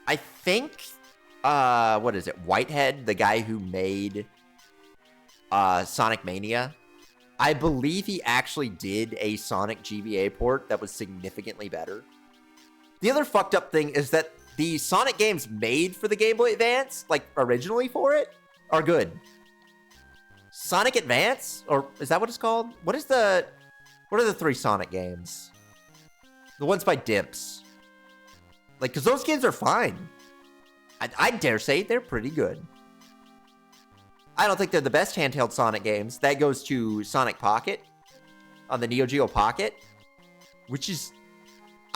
I think, Whitehead, the guy who made Sonic Mania, I believe he actually did a Sonic GBA port that was significantly better. The other fucked up thing is that the Sonic games made for the Game Boy Advance, like originally for it, are good. Sonic Advance? Or is that what it's called? What are the 3 Sonic games? The ones by Dimps. Like, because those games are fine. I dare say they're pretty good. I don't think they're the best handheld Sonic games. That goes to Sonic Pocket on the Neo Geo Pocket, which is...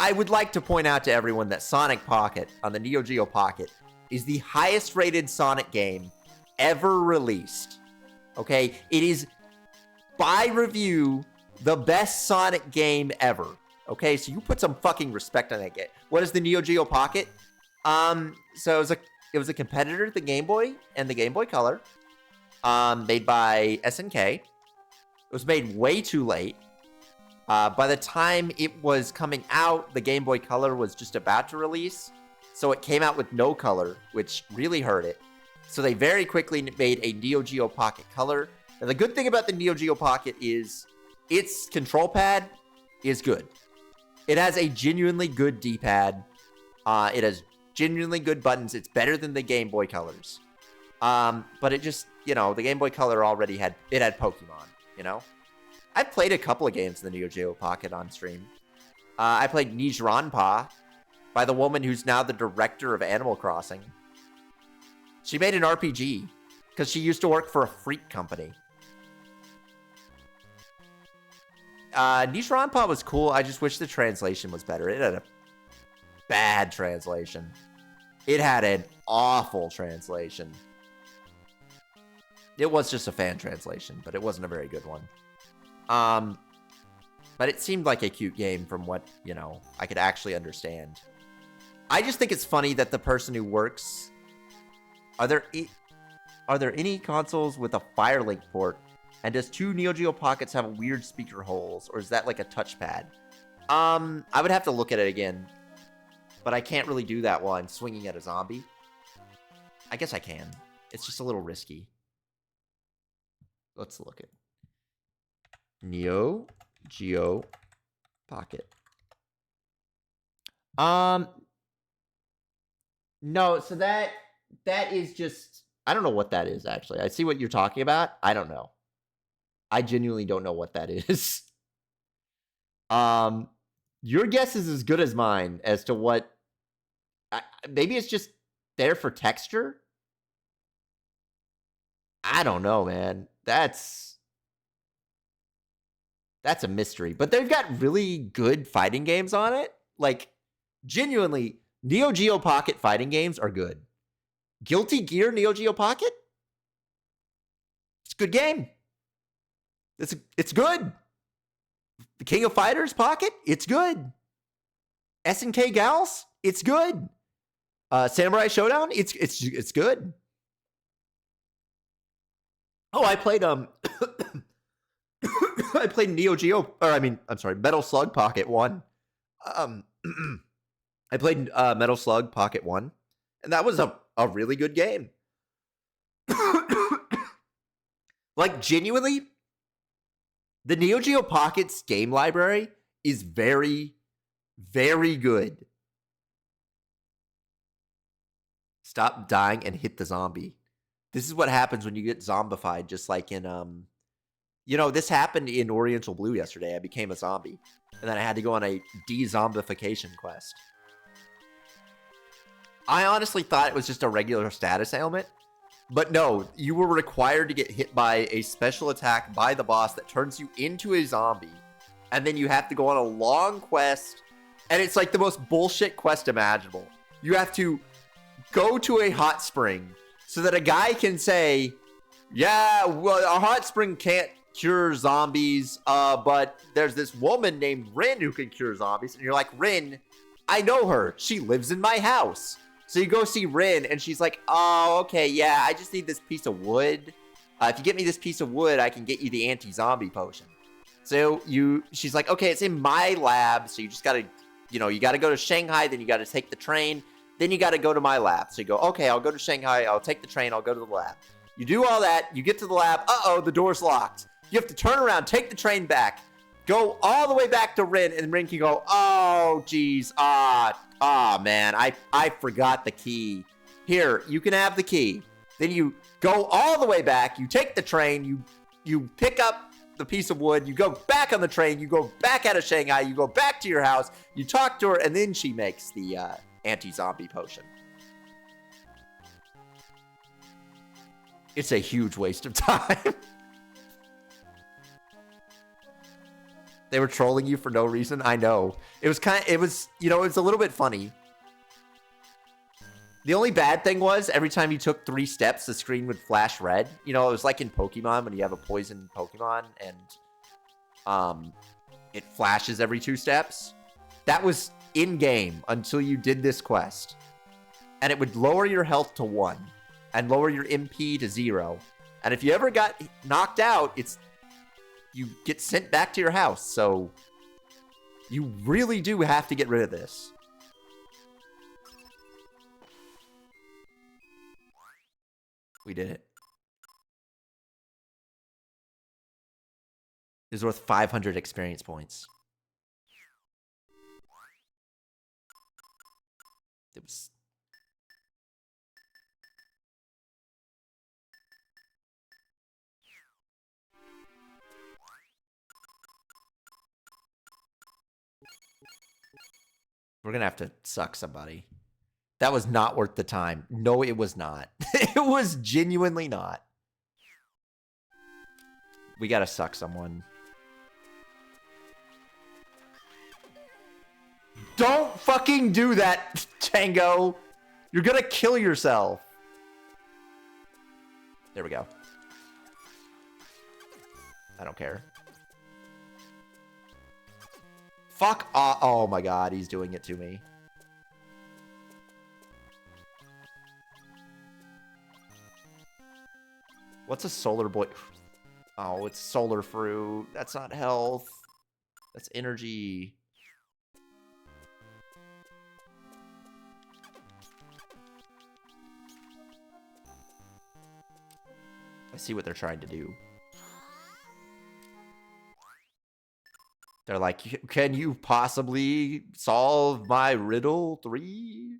I would like to point out to everyone that Sonic Pocket on the Neo Geo Pocket is the highest rated Sonic game ever released. Okay? It is, by review, the best Sonic game ever. Okay? So you put some fucking respect on that game. What is the Neo Geo Pocket? So it was a competitor to the Game Boy and the Game Boy Color. Made by SNK. It was made way too late. By the time it was coming out, the Game Boy Color was just about to release. So it came out with no color, which really hurt it. So they very quickly made a Neo Geo Pocket Color. And the good thing about the Neo Geo Pocket is its control pad is good. It has a genuinely good D-pad. It has genuinely good buttons. It's better than the Game Boy Colors. But it just, you know, the Game Boy Color already had Pokemon, you know? I've played a couple of games in the Neo Geo Pocket on stream. I played Nijranpa by the woman who's now the director of Animal Crossing. She made an RPG because she used to work for a freak company. Nijranpa was cool. I just wish the translation was better. It had a bad translation. It had an awful translation. It was just a fan translation, but it wasn't a very good one. But it seemed like a cute game from what, you know, I could actually understand. I just think it's funny that the person who works... Are there any consoles with a Firelink port? And does 2 Neo Geo Pockets have weird speaker holes? Or is that like a touchpad? I would have to look at it again. But I can't really do that while I'm swinging at a zombie. I guess I can. It's just a little risky. Let's look at Neo Geo Pocket. No, so that is just, I don't know what that is actually. I see what you're talking about. I don't know. I genuinely don't know what that is. Your guess is as good as mine as to what, maybe it's just there for texture. I don't know, man. That's a mystery. But they've got really good fighting games on it. Like, genuinely, Neo Geo Pocket fighting games are good. Guilty Gear Neo Geo Pocket? It's a good game. It's good. The King of Fighters Pocket? It's good. SNK Gals? It's good. Samurai Showdown? It's good. Oh, I played I played Neo Geo, or I'm sorry, Metal Slug Pocket 1. I played Metal Slug Pocket 1, and that was a really good game. Like, genuinely, the Neo Geo Pocket's game library is very, very good. Stop dying and hit the zombie. This is what happens when you get zombified, just like in, you know, this happened in Oriental Blue yesterday. I became a zombie. And then I had to go on a de-zombification quest. I honestly thought it was just a regular status ailment. But no, you were required to get hit by a special attack by the boss that turns you into a zombie. And then you have to go on a long quest. And it's like the most bullshit quest imaginable. You have to go to a hot spring so that a guy can say, yeah, well, a hot spring can't cure zombies, but there's this woman named Rin who can cure zombies. And you're like, Rin, I know her. She lives in my house. So you go see Rin, and she's like, oh, okay, yeah, I just need this piece of wood. If you get me this piece of wood, I can get you the anti-zombie potion. So she's like, okay, it's in my lab, so you just gotta, you gotta go to Shanghai, then you gotta take the train, then you gotta go to my lab. So you go, okay, I'll go to Shanghai, I'll take the train, I'll go to the lab. You do all that, you get to the lab, uh-oh, the door's locked. You have to turn around, take the train back, go all the way back to Rin, and Rin can go, oh, geez, man, I forgot the key. Here, you can have the key. Then you go all the way back, you take the train, you pick up the piece of wood, you go back on the train, you go back out of Shanghai, you go back to your house, you talk to her, and then she makes the anti-zombie potion. It's a huge waste of time. They were trolling you for no reason. I know. It was it was a little bit funny. The only bad thing was every time you took 3 steps, the screen would flash red. It was like in Pokemon when you have a poison Pokemon and it flashes every 2 steps. That was in game until you did this quest. And it would lower your health to 1 and lower your MP to 0. And if you ever got knocked out, you get sent back to your house, so you really do have to get rid of this. We did it. It's worth 500 experience points. It was We're gonna have to suck somebody. That was not worth the time. No, it was not. It was genuinely not. We gotta suck someone. Don't fucking do that, Django. You're gonna kill yourself. There we go. I don't care. Fuck off. Oh my god, he's doing it to me. What's a solar boy? Oh, it's solar fruit. That's not health. That's energy. I see what they're trying to do. They're like, can you possibly solve my riddle 3?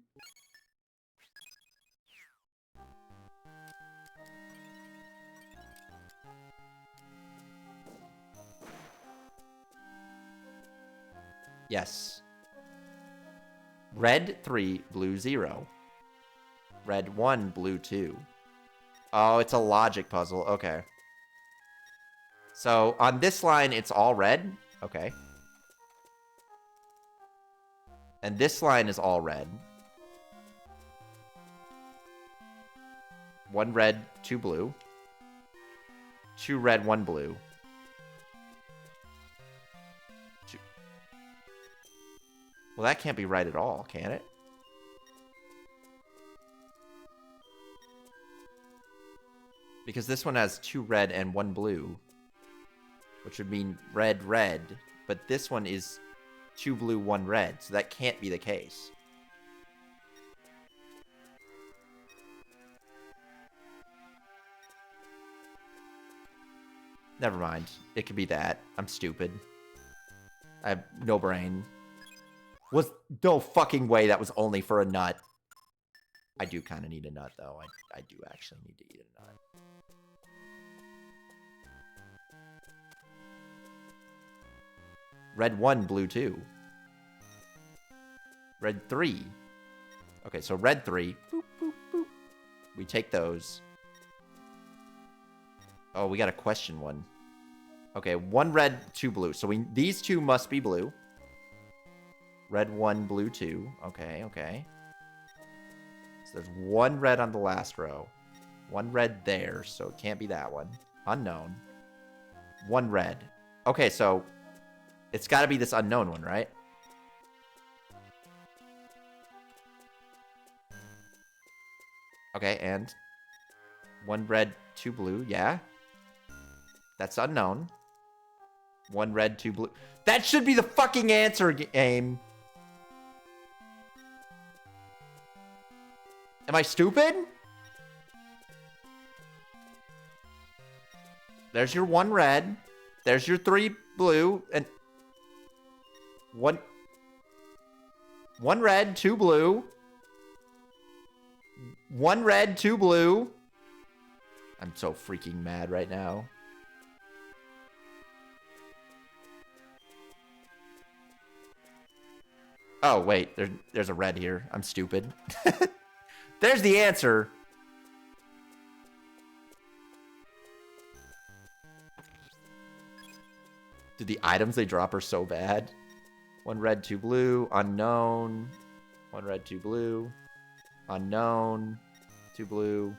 Yes. Red 3, blue 0. Red 1, blue 2. Oh, it's a logic puzzle. Okay. So on this line, it's all red. Okay. And this line is all red. 1 red, 2 blue. 2 red, 1 blue. 2. Well, that can't be right at all, can it? Because this one has 2 red and 1 blue. Which would mean red, red. But this one is 2 blue, 1 red. So that can't be the case. Never mind. It could be that. I'm stupid. I have no brain. Was no fucking way that was only for a nut. I do kind of need a nut, though. I do actually need to eat a nut. Red 1, blue 2. Red 3. Okay, so red 3. Boop, boop, boop. We take those. Oh, we got a question one. Okay, 1 red, 2 blue. So these 2 must be blue. Red 1, blue 2. Okay, okay. So there's 1 red on the last row. 1 red there, so it can't be that one. Unknown. 1 red. Okay, so it's got to be this unknown one, right? Okay, and 1 red, 2 blue. Yeah. That's unknown. 1 red, 2 blue. That should be the fucking answer, game. Am I stupid? There's your 1 red. There's your 3 blue. And 1 red, 2 blue. 1 red, 2 blue. I'm so freaking mad right now. Oh, wait. There's a red here. I'm stupid. There's the answer. Dude, the items they drop are so bad. 1 red, 2 blue. Unknown. 1 red, 2 blue. Unknown. 2 blue.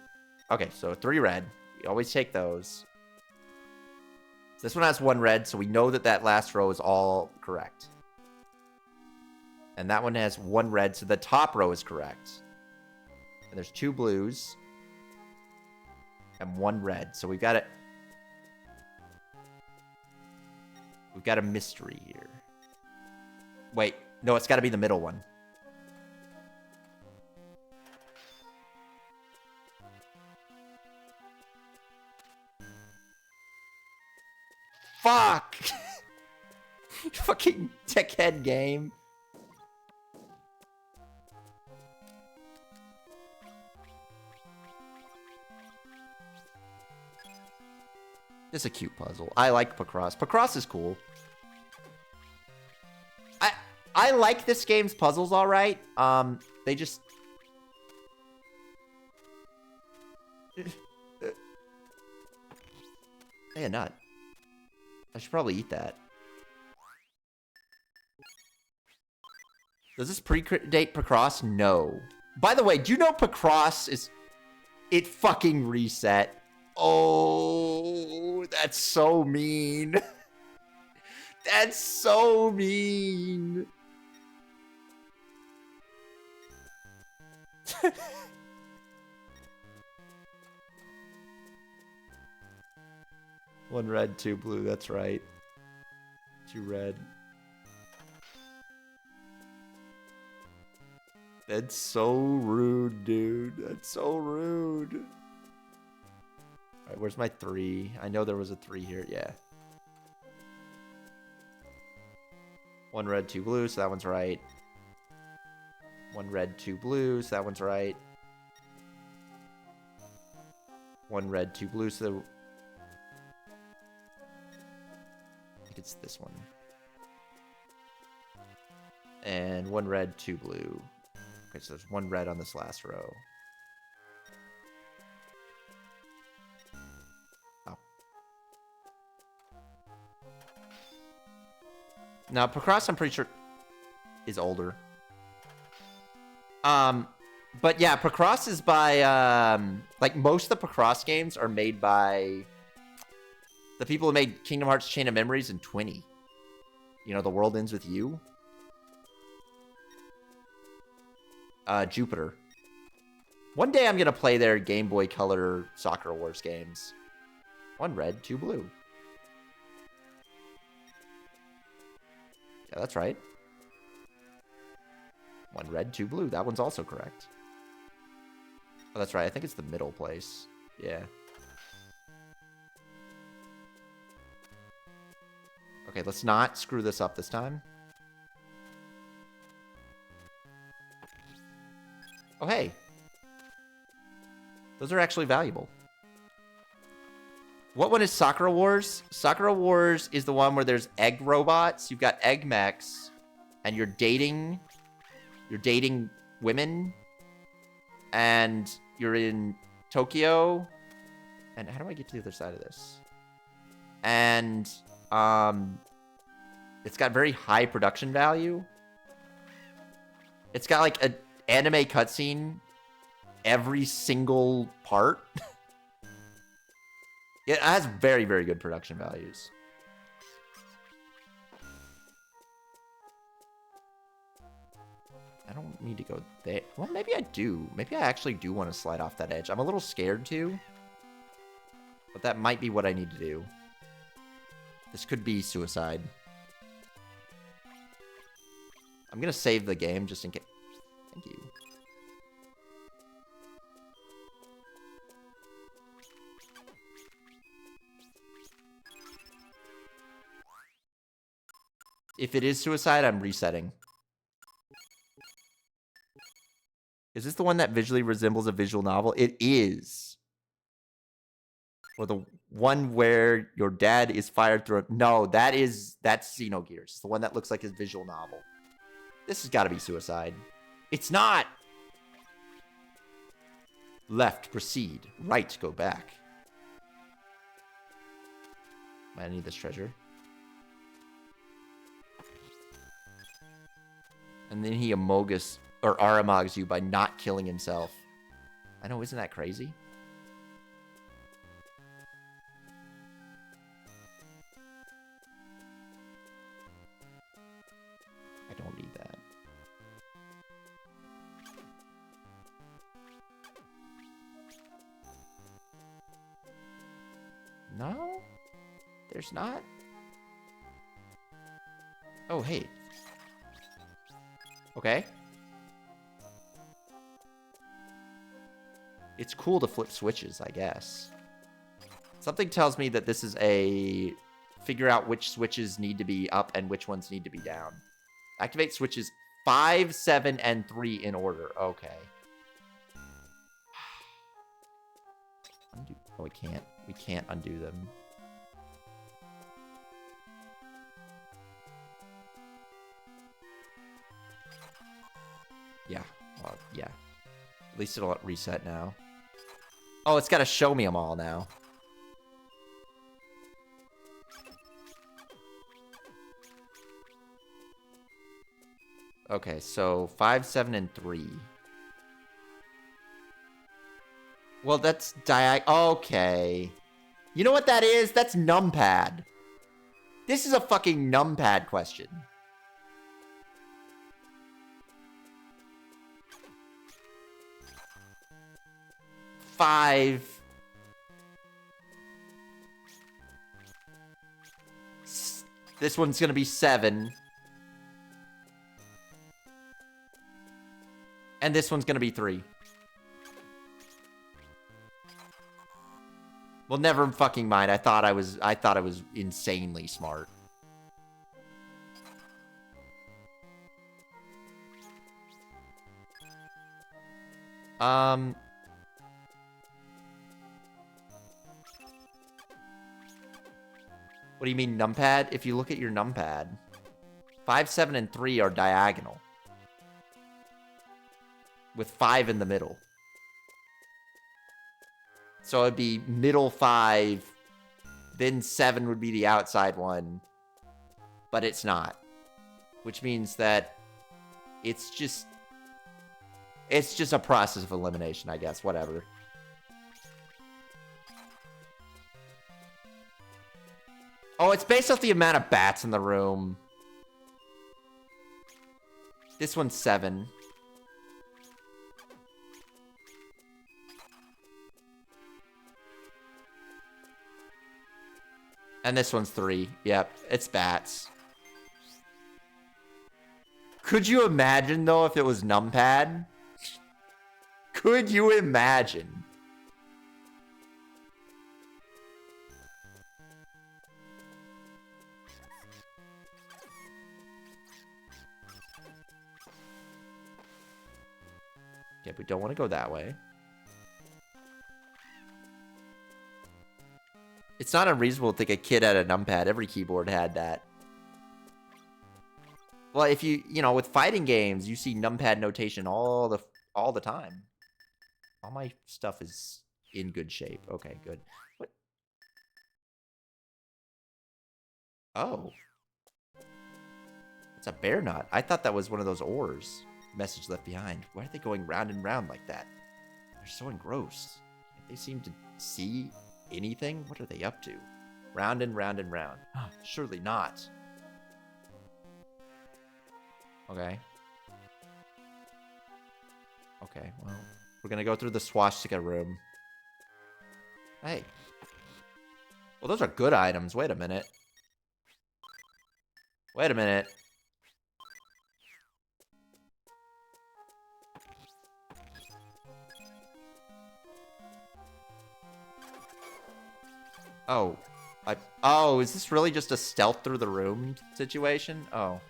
Okay, so 3 red. We always take those. This one has 1 red, so we know that that last row is all correct. And that one has 1 red, so the top row is correct. And there's 2 blues. And 1 red. So we've got it. We've got a mystery here. Wait. No, it's got to be the middle one. Fuck! Fucking dickhead game. It's a cute puzzle. I like Pacross. Pacross is cool. I like this game's puzzles all right. They just... Hey, a nut. I should probably eat that. Does this predate Picross? No. By the way, do you know Picross is... It fucking reset. Oh, that's so mean. That's so mean. One red, two blue, that's right. Two red. That's so rude, dude. That's so rude. Alright, where's my 3? I know there was a 3 here, yeah. One red, two blue, so that one's right. One red, two blue, so that one's right. One red, two blue, so... I think it's this one. And one red, two blue. Okay, so there's one red on this last row. Oh. Now, Picross, I'm pretty sure, is older. But yeah, Picross is by, like, most of the Picross games are made by the people who made Kingdom Hearts Chain of Memories and 20. You know, The World Ends With You. Jupiter. One day I'm gonna play their Game Boy Color Soccer Wars games. One red, two blue. Yeah, that's right. One red, two blue. That one's also correct. Oh, that's right. I think it's the middle place. Yeah. Okay, let's not screw this up this time. Oh, hey. Those are actually valuable. What one is Sakura Wars? Sakura Wars is the one where there's egg robots. You've got egg mechs. And you're dating women. And you're in Tokyo. And how do I get to the other side of this? And it's got very high production value. It's got like an anime cutscene every single part. It has very, very good production values. I don't need to go there. Well, maybe I do. Maybe I actually do want to slide off that edge. I'm a little scared to. But that might be what I need to do. This could be suicide. I'm going to save the game just in case. Thank you. If it is suicide, I'm resetting. Is this the one that visually resembles a visual novel? It is. Or the one where your dad is fired through a... No, that's Xenogears. It's the one that looks like his visual novel. This has got to be suicide. It's not! Left, proceed. Right, go back. I need this treasure. And then he amogus or aramogs you by not killing himself. I know, isn't that crazy? I don't need that. No? There's not? Oh, hey. Okay. It's cool to flip switches, I guess. Something tells me that this is a figure out which switches need to be up and which ones need to be down. Activate switches 5, 7, and 3 in order. Okay. Undo. Oh, we can't. We can't undo them. Yeah. Well, yeah. At least it'll reset now. Oh, it's got to show me them all now. Okay, so 5, 7, and 3. Well, that's okay. You know what that is? That's numpad. This is a fucking numpad question. Five. This one's gonna be 7. And this one's gonna be 3. Well, never fucking mind. I thought I was insanely smart. What do you mean numpad? If you look at your numpad, 5, 7, and 3 are diagonal, with 5 in the middle. So it'd be middle 5, then 7 would be the outside one, but it's not. Which means that it's just a process of elimination, I guess. Whatever. Oh, it's based off the amount of bats in the room. This one's 7. And this one's 3. Yep, it's bats. Could you imagine, though, if it was numpad? Could you imagine? Okay, we don't want to go that way. It's not unreasonable to think a kid had a numpad. Every keyboard had that. Well, if you know, with fighting games, you see numpad notation all the time. All my stuff is in good shape. Okay, good. What? Oh. It's a bear knot. I thought that was one of those ores. Message left behind. Why are they going round and round like that? They're so engrossed. Can't they seem to see anything? What are they up to? Round and round and round. Surely not. Okay. Okay, well, we're gonna go through the swastika room. Hey. Well, those are good items. Wait a minute. Wait a minute. Oh. Oh, is this really just a stealth through the room situation? Oh.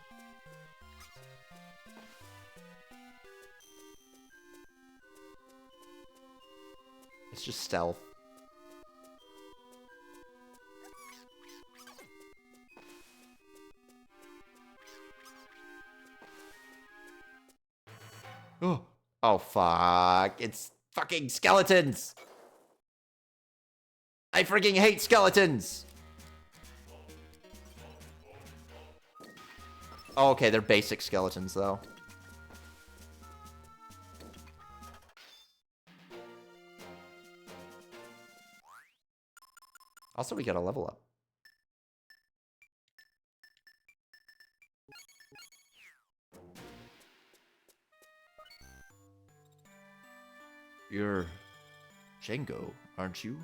It's just stealth. Oh. Oh, fuck. It's fucking skeletons. I freaking hate skeletons. Oh, okay, they're basic skeletons, though. Also, we got a level up. You're Django, aren't you?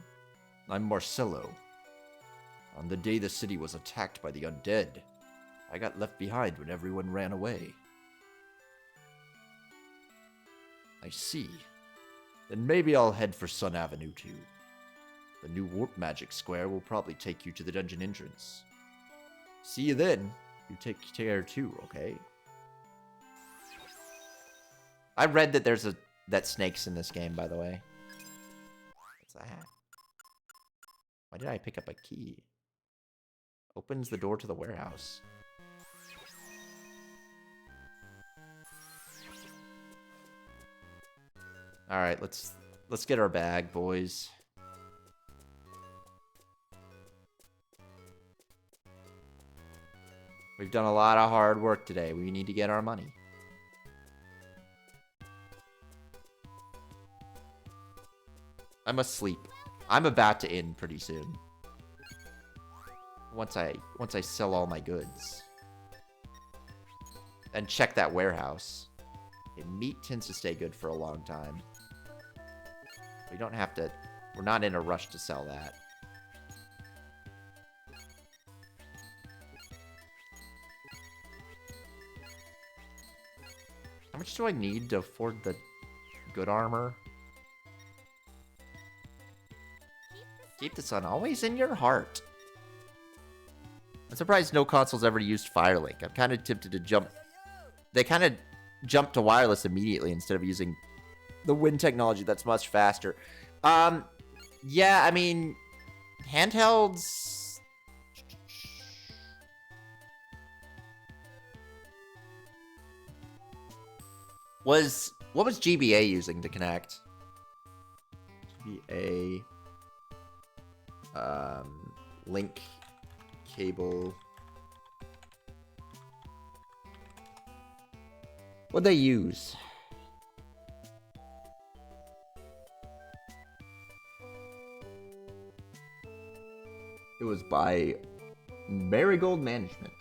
I'm Marcello. On the day the city was attacked by the undead, I got left behind when everyone ran away. I see. Then maybe I'll head for Sun Avenue too. The new warp magic square will probably take you to the dungeon entrance. See you then. You take care too, okay? I read that there's that snake's in this game, by the way. What's that? Why did I pick up a key? Opens the door to the warehouse. All right, let's get our bag, boys. We've done a lot of hard work today. We need to get our money. I must sleep. I'm about to end pretty soon. Once I sell all my goods. And check that warehouse. Okay, meat tends to stay good for a long time. We don't have to... We're not in a rush to sell that. How much do I need to afford the good armor? Keep the sun always in your heart. I'm surprised no console's ever used Firelink. I'm kind of tempted to jump... They kind of jumped to wireless immediately instead of using the wind technology that's much faster. Yeah, I mean... Handhelds... What was GBA using to connect? GBA... link cable. What'd they use? It was by Marigold Management.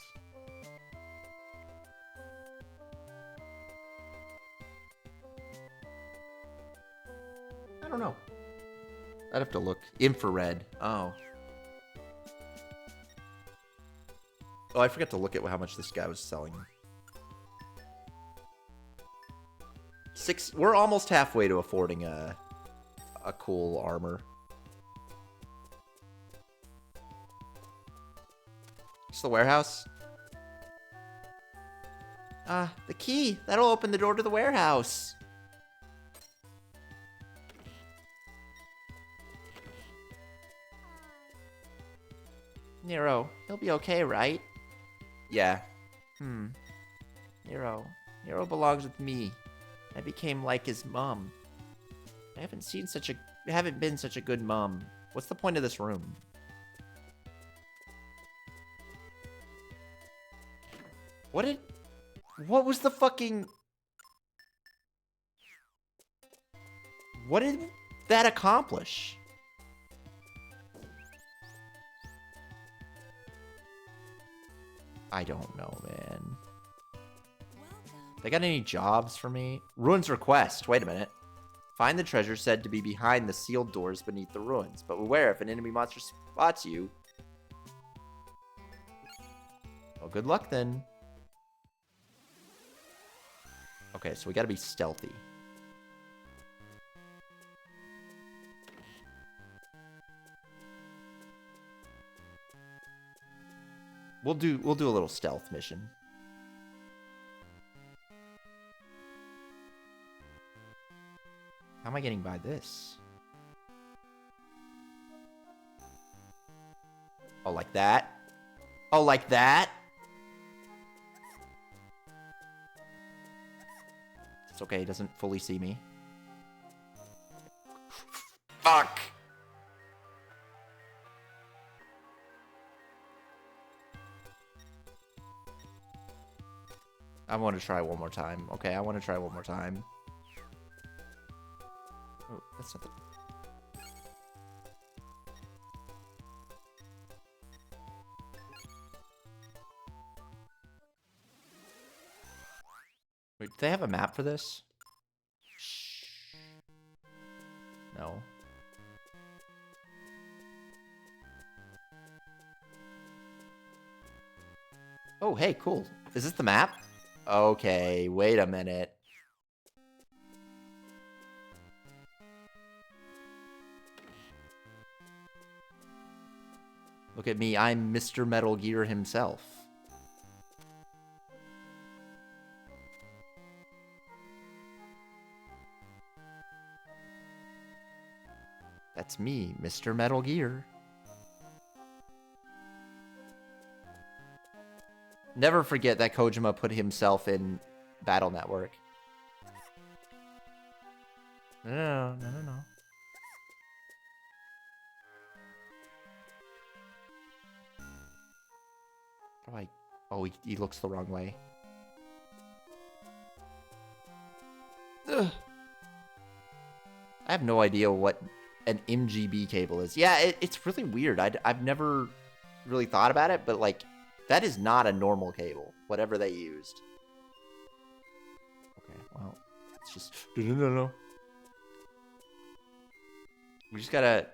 I don't know. I'd have to look. Infrared. Oh. Oh, I forgot to look at how much this guy was selling. We're almost halfway to affording a cool armor. It's the warehouse. The key. That'll open the door to the warehouse. Nero, he'll be okay, right? Yeah. Nero belongs with me. I became like his mom. I haven't been such a good mom. What's the point of this room? What was the fucking... What did that accomplish? I don't know, man. They got any jobs for me? Ruins request. Wait a minute. Find the treasure said to be behind the sealed doors beneath the ruins. But beware, if an enemy monster spots you... Well, good luck then. Okay, so we gotta be stealthy. We'll do a little stealth mission. How am I getting by this? Oh, like that? Oh, like that? It's okay, he doesn't fully see me. Fuck! I want to try one more time. Okay, I want to try one more time. Oh, that's not the... Wait, do they have a map for this? No. Oh, hey, cool. Is this the map? Okay, wait a minute. Look at me, I'm Mr. Metal Gear himself. That's me, Mr. Metal Gear. Never forget that Kojima put himself in Battle Network. No. Probably. Oh, he looks the wrong way. Ugh. I have no idea what an MGB cable is. Yeah, it's really weird. I've never really thought about it, but like, that is not a normal cable, whatever they used. Okay, well, it's just... No. We just gotta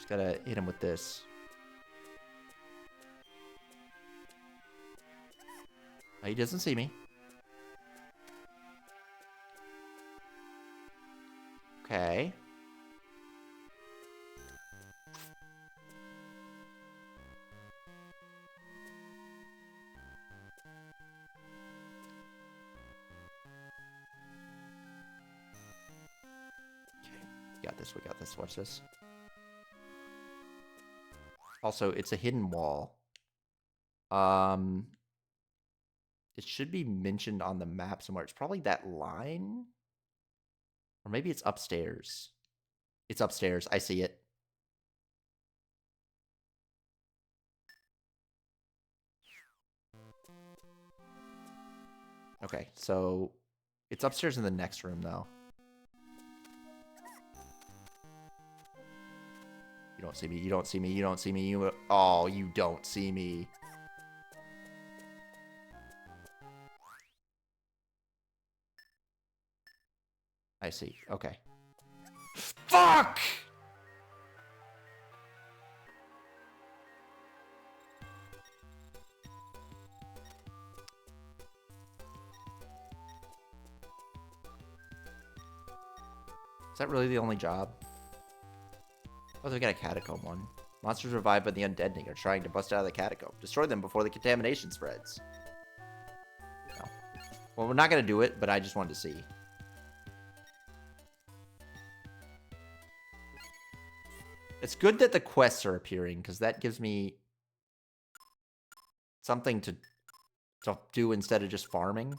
hit him with this. Oh, he doesn't see me. Okay. We got this. Watch this. Also, it's a hidden wall. It should be mentioned on the map somewhere. It's probably that line. Or maybe it's upstairs. It's upstairs. I see it. Okay, so it's upstairs in the next room, though. You don't see me. You don't see me. You don't see me. Oh, you don't see me. I see. Okay. Fuck! Is that really the only job? Oh, they got a catacomb one. Monsters revived by the undeading are trying to bust out of the catacomb. Destroy them before the contamination spreads. No. Well, we're not going to do it, but I just wanted to see. It's good that the quests are appearing, because that gives me something to do instead of just farming.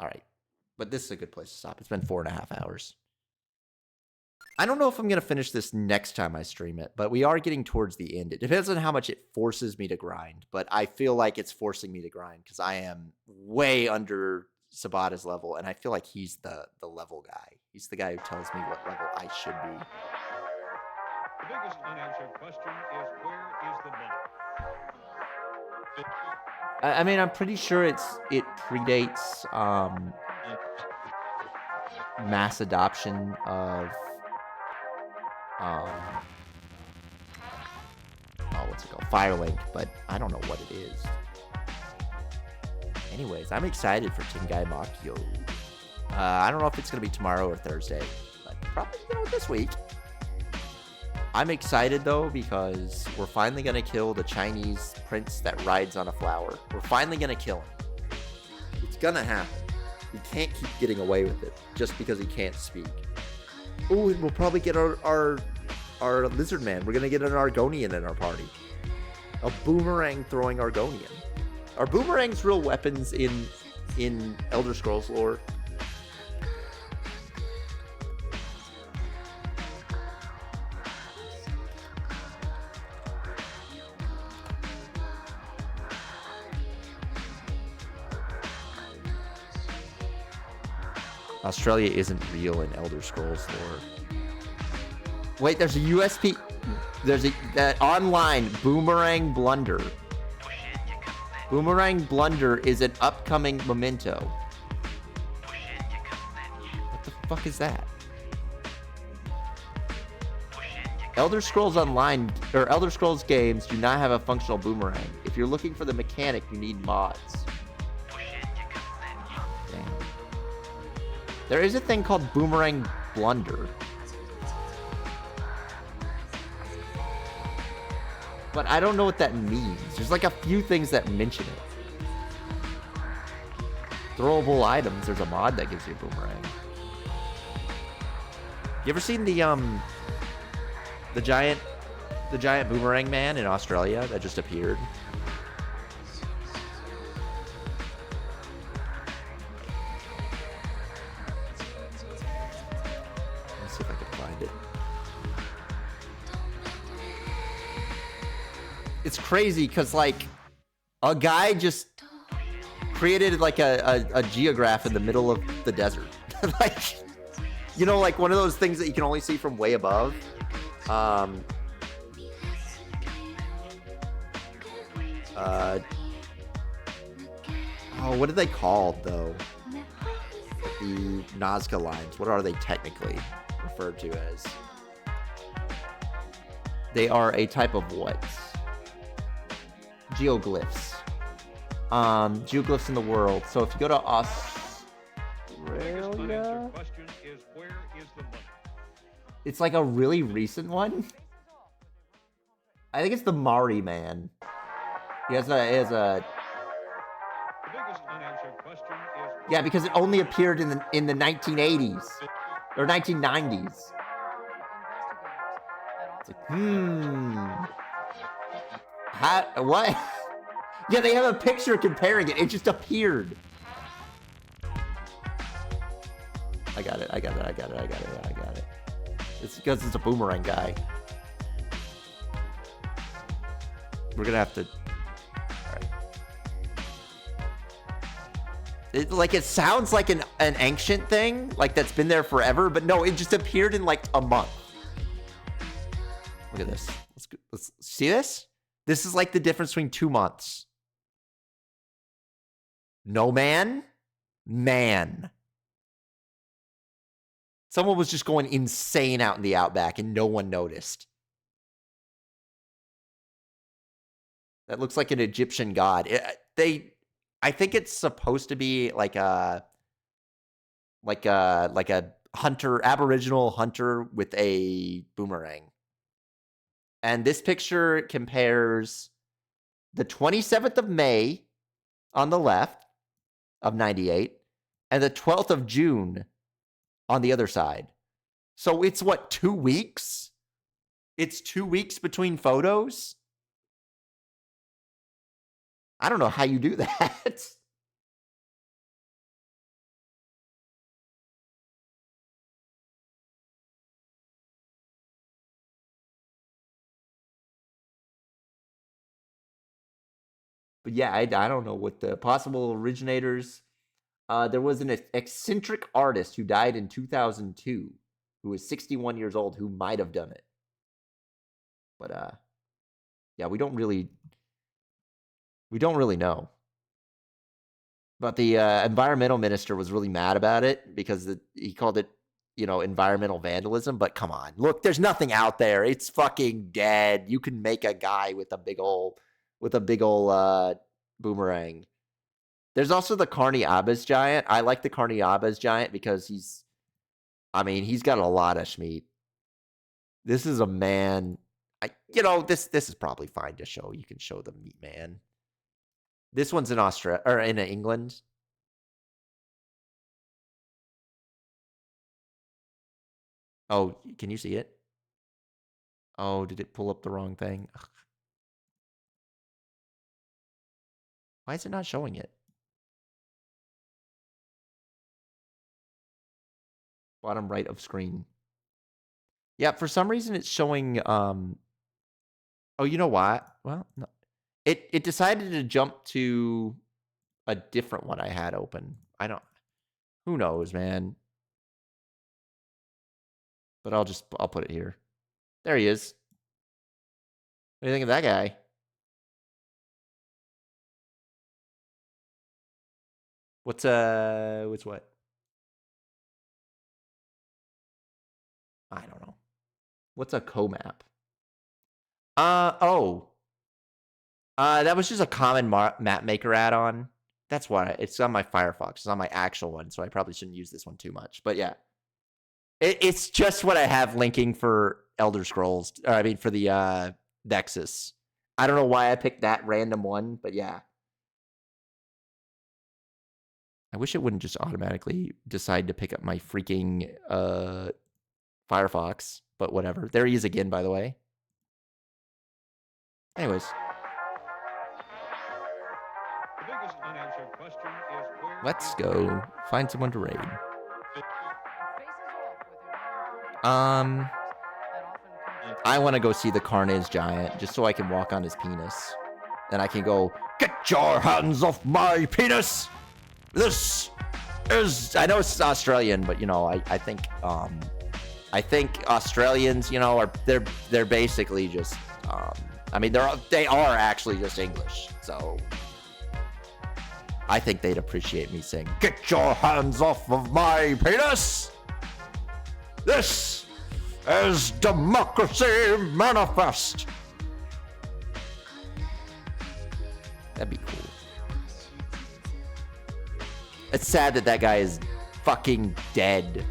Alright. But this is a good place to stop. It's been 4.5 hours. I don't know if I'm going to finish this next time I stream it, but we are getting towards the end. It depends on how much it forces me to grind, but I feel like it's forcing me to grind because I am way under Sabata's level, and I feel like he's the level guy. He's the guy who tells me what level I should be. The biggest unanswered question is, where is the money? I mean, I'm pretty sure it predates mass adoption of what's it called? Firelink, but I don't know what it is. Anyways, I'm excited for Tengai Makyo. I don't know if it's gonna be tomorrow or Thursday, but probably this week. I'm excited though because we're finally gonna kill the Chinese prince that rides on a flower. We're finally gonna kill him. It's gonna happen. We can't keep getting away with it just because he can't speak. Oh, and we'll probably get our lizard man. We're gonna get an Argonian in our party. A boomerang throwing Argonian. Are boomerangs real weapons in Elder Scrolls lore? Australia isn't real in Elder Scrolls lore. Wait, there's a USP. There's that online Boomerang Blunder. Boomerang Blunder is an upcoming memento. What the fuck is that? Elder Scrolls Online or Elder Scrolls games do not have a functional boomerang. If you're looking for the mechanic, you need mods. Damn. There is a thing called Boomerang Blunder. But I don't know what that means. There's like a few things that mention it. Throwable items. There's a mod that gives you a boomerang. You ever seen the giant boomerang man in Australia that just appeared? it's crazy because like a guy just created like a geograph in the middle of the desert. Like, you know, like one of those things that you can only see from way above. Oh, what are they called though? The Nazca lines. What are they technically referred to as? They are a type of what? Geoglyphs. Geoglyphs in the world. So if you go to Australia, Question is, where is the money? it's like a really recent one. I think it's the Mari man. He has a The biggest unanswered question is, yeah, because it only appeared in the 1980s or 1990s. It's like, what? Yeah, they have a picture comparing it. It just appeared. I got it. It's because it's a boomerang guy. We're gonna have to. All right. It sounds like an ancient thing, like that's been there forever, but no, it just appeared in like a month. Look at this. Let's see this. This is like the difference between 2 months. No man. Someone was just going insane out in the outback and no one noticed. That looks like an Egyptian god. I think it's supposed to be like a hunter, Aboriginal hunter with a boomerang. And this picture compares the 27th of May on the left of 98 and the 12th of June on the other side. So it's what, 2 weeks? It's 2 weeks between photos? I don't know how you do that. But yeah, I don't know what the possible originators. There was an eccentric artist who died in 2002, who was 61 years old, who might have done it. But yeah, we don't really know. But the environmental minister was really mad about it because he called it, environmental vandalism. But come on, look, there's nothing out there. It's fucking dead. You can make a guy with a big old boomerang. There's also the Carniabas giant. I like the Carniabas giant because he's got a lot of schmeat. This is a man. This is probably fine to show. You can show the meat man. This one's in Australia or in England. Oh, can you see it? Oh, did it pull up the wrong thing? Ugh. Why is it not showing it? Bottom right of screen. Yeah, for some reason it's showing oh, you know what? Well, no. It decided to jump to a different one I had open. Who knows, man. But I'll put it here. There he is. What do you think of that guy? What's what? I don't know. What's a co-map? That was just a common map maker add-on. That's why it's on my Firefox. It's on my actual one, so I probably shouldn't use this one too much. But yeah, it's just what I have linking for Elder Scrolls. For the Nexus. I don't know why I picked that random one, but yeah. I wish it wouldn't just automatically decide to pick up my freaking Firefox, but whatever. There he is again, by the way. Anyways. the biggest unanswered question is, where Let's is go find someone to raid. I want to go see the Carnage Giant just so I can walk on his penis. And I can go, get your hands off my penis! This is... I know it's Australian, but, you know, I think Australians, you know, they're basically just... I mean, they are actually just English, so... I think they'd appreciate me saying, get your hands off of my penis! This is Democracy Manifest! That'd be cool. It's sad that guy is fucking dead.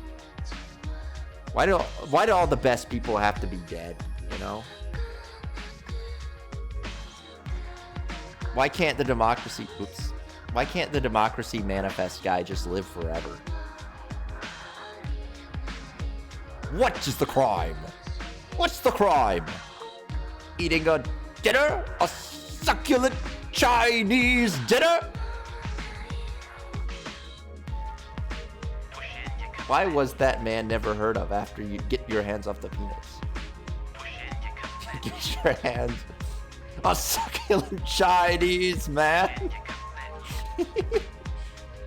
Why do all the best people have to be dead, you know? Why can't the democracy... Oops. Why can't the Democracy Manifest guy just live forever? What is the crime? What's the crime? Eating a dinner? A succulent Chinese dinner? Why was that man never heard of after you get your hands off the penis? Get your hands... A succulent Chinese man?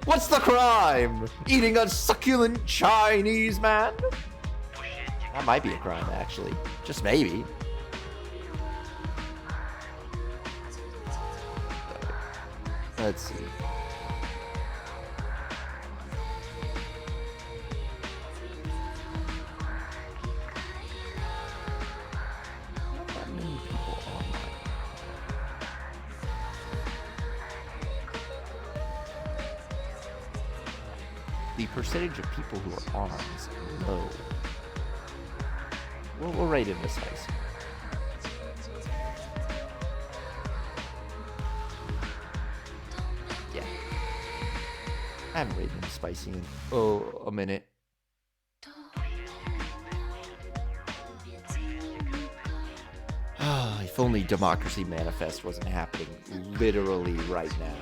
What's the crime? Eating a succulent Chinese man? That might be a crime, actually. Just maybe. Let's see. Not that many people online. The percentage of people who are on is low. We'll rate it as spicy. Yeah. I haven't rated it spicy in a minute. If only Democracy Manifest wasn't happening literally right now.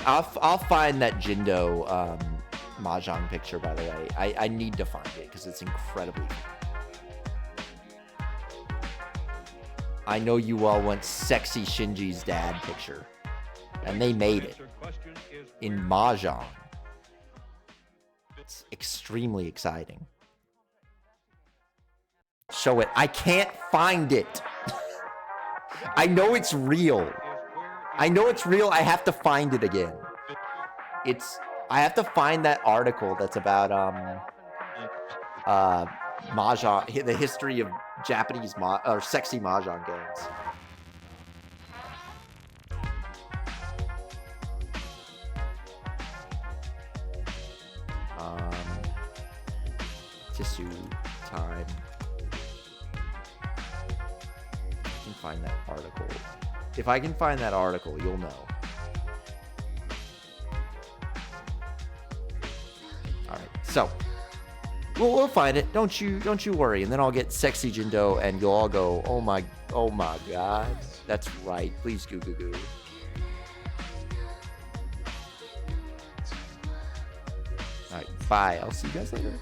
I'll find that Jindo Mahjong picture, by the way. I need to find it because it's incredibly fun. I know you all want sexy Shinji's dad picture. And they made it in Mahjong. It's extremely exciting. Show it. I can't find it. I know it's real. I know it's real. I have to find it again. I have to find that article that's about Mahjong, the history of Japanese or sexy Mahjong games. Tissue time. I can find that article. If I can find that article, you'll know. All right, so we'll find it. Don't you worry. And then I'll get sexy Jindo, and you'll all go, oh my god, that's right. Please goo goo goo. All right, bye. I'll see you guys later.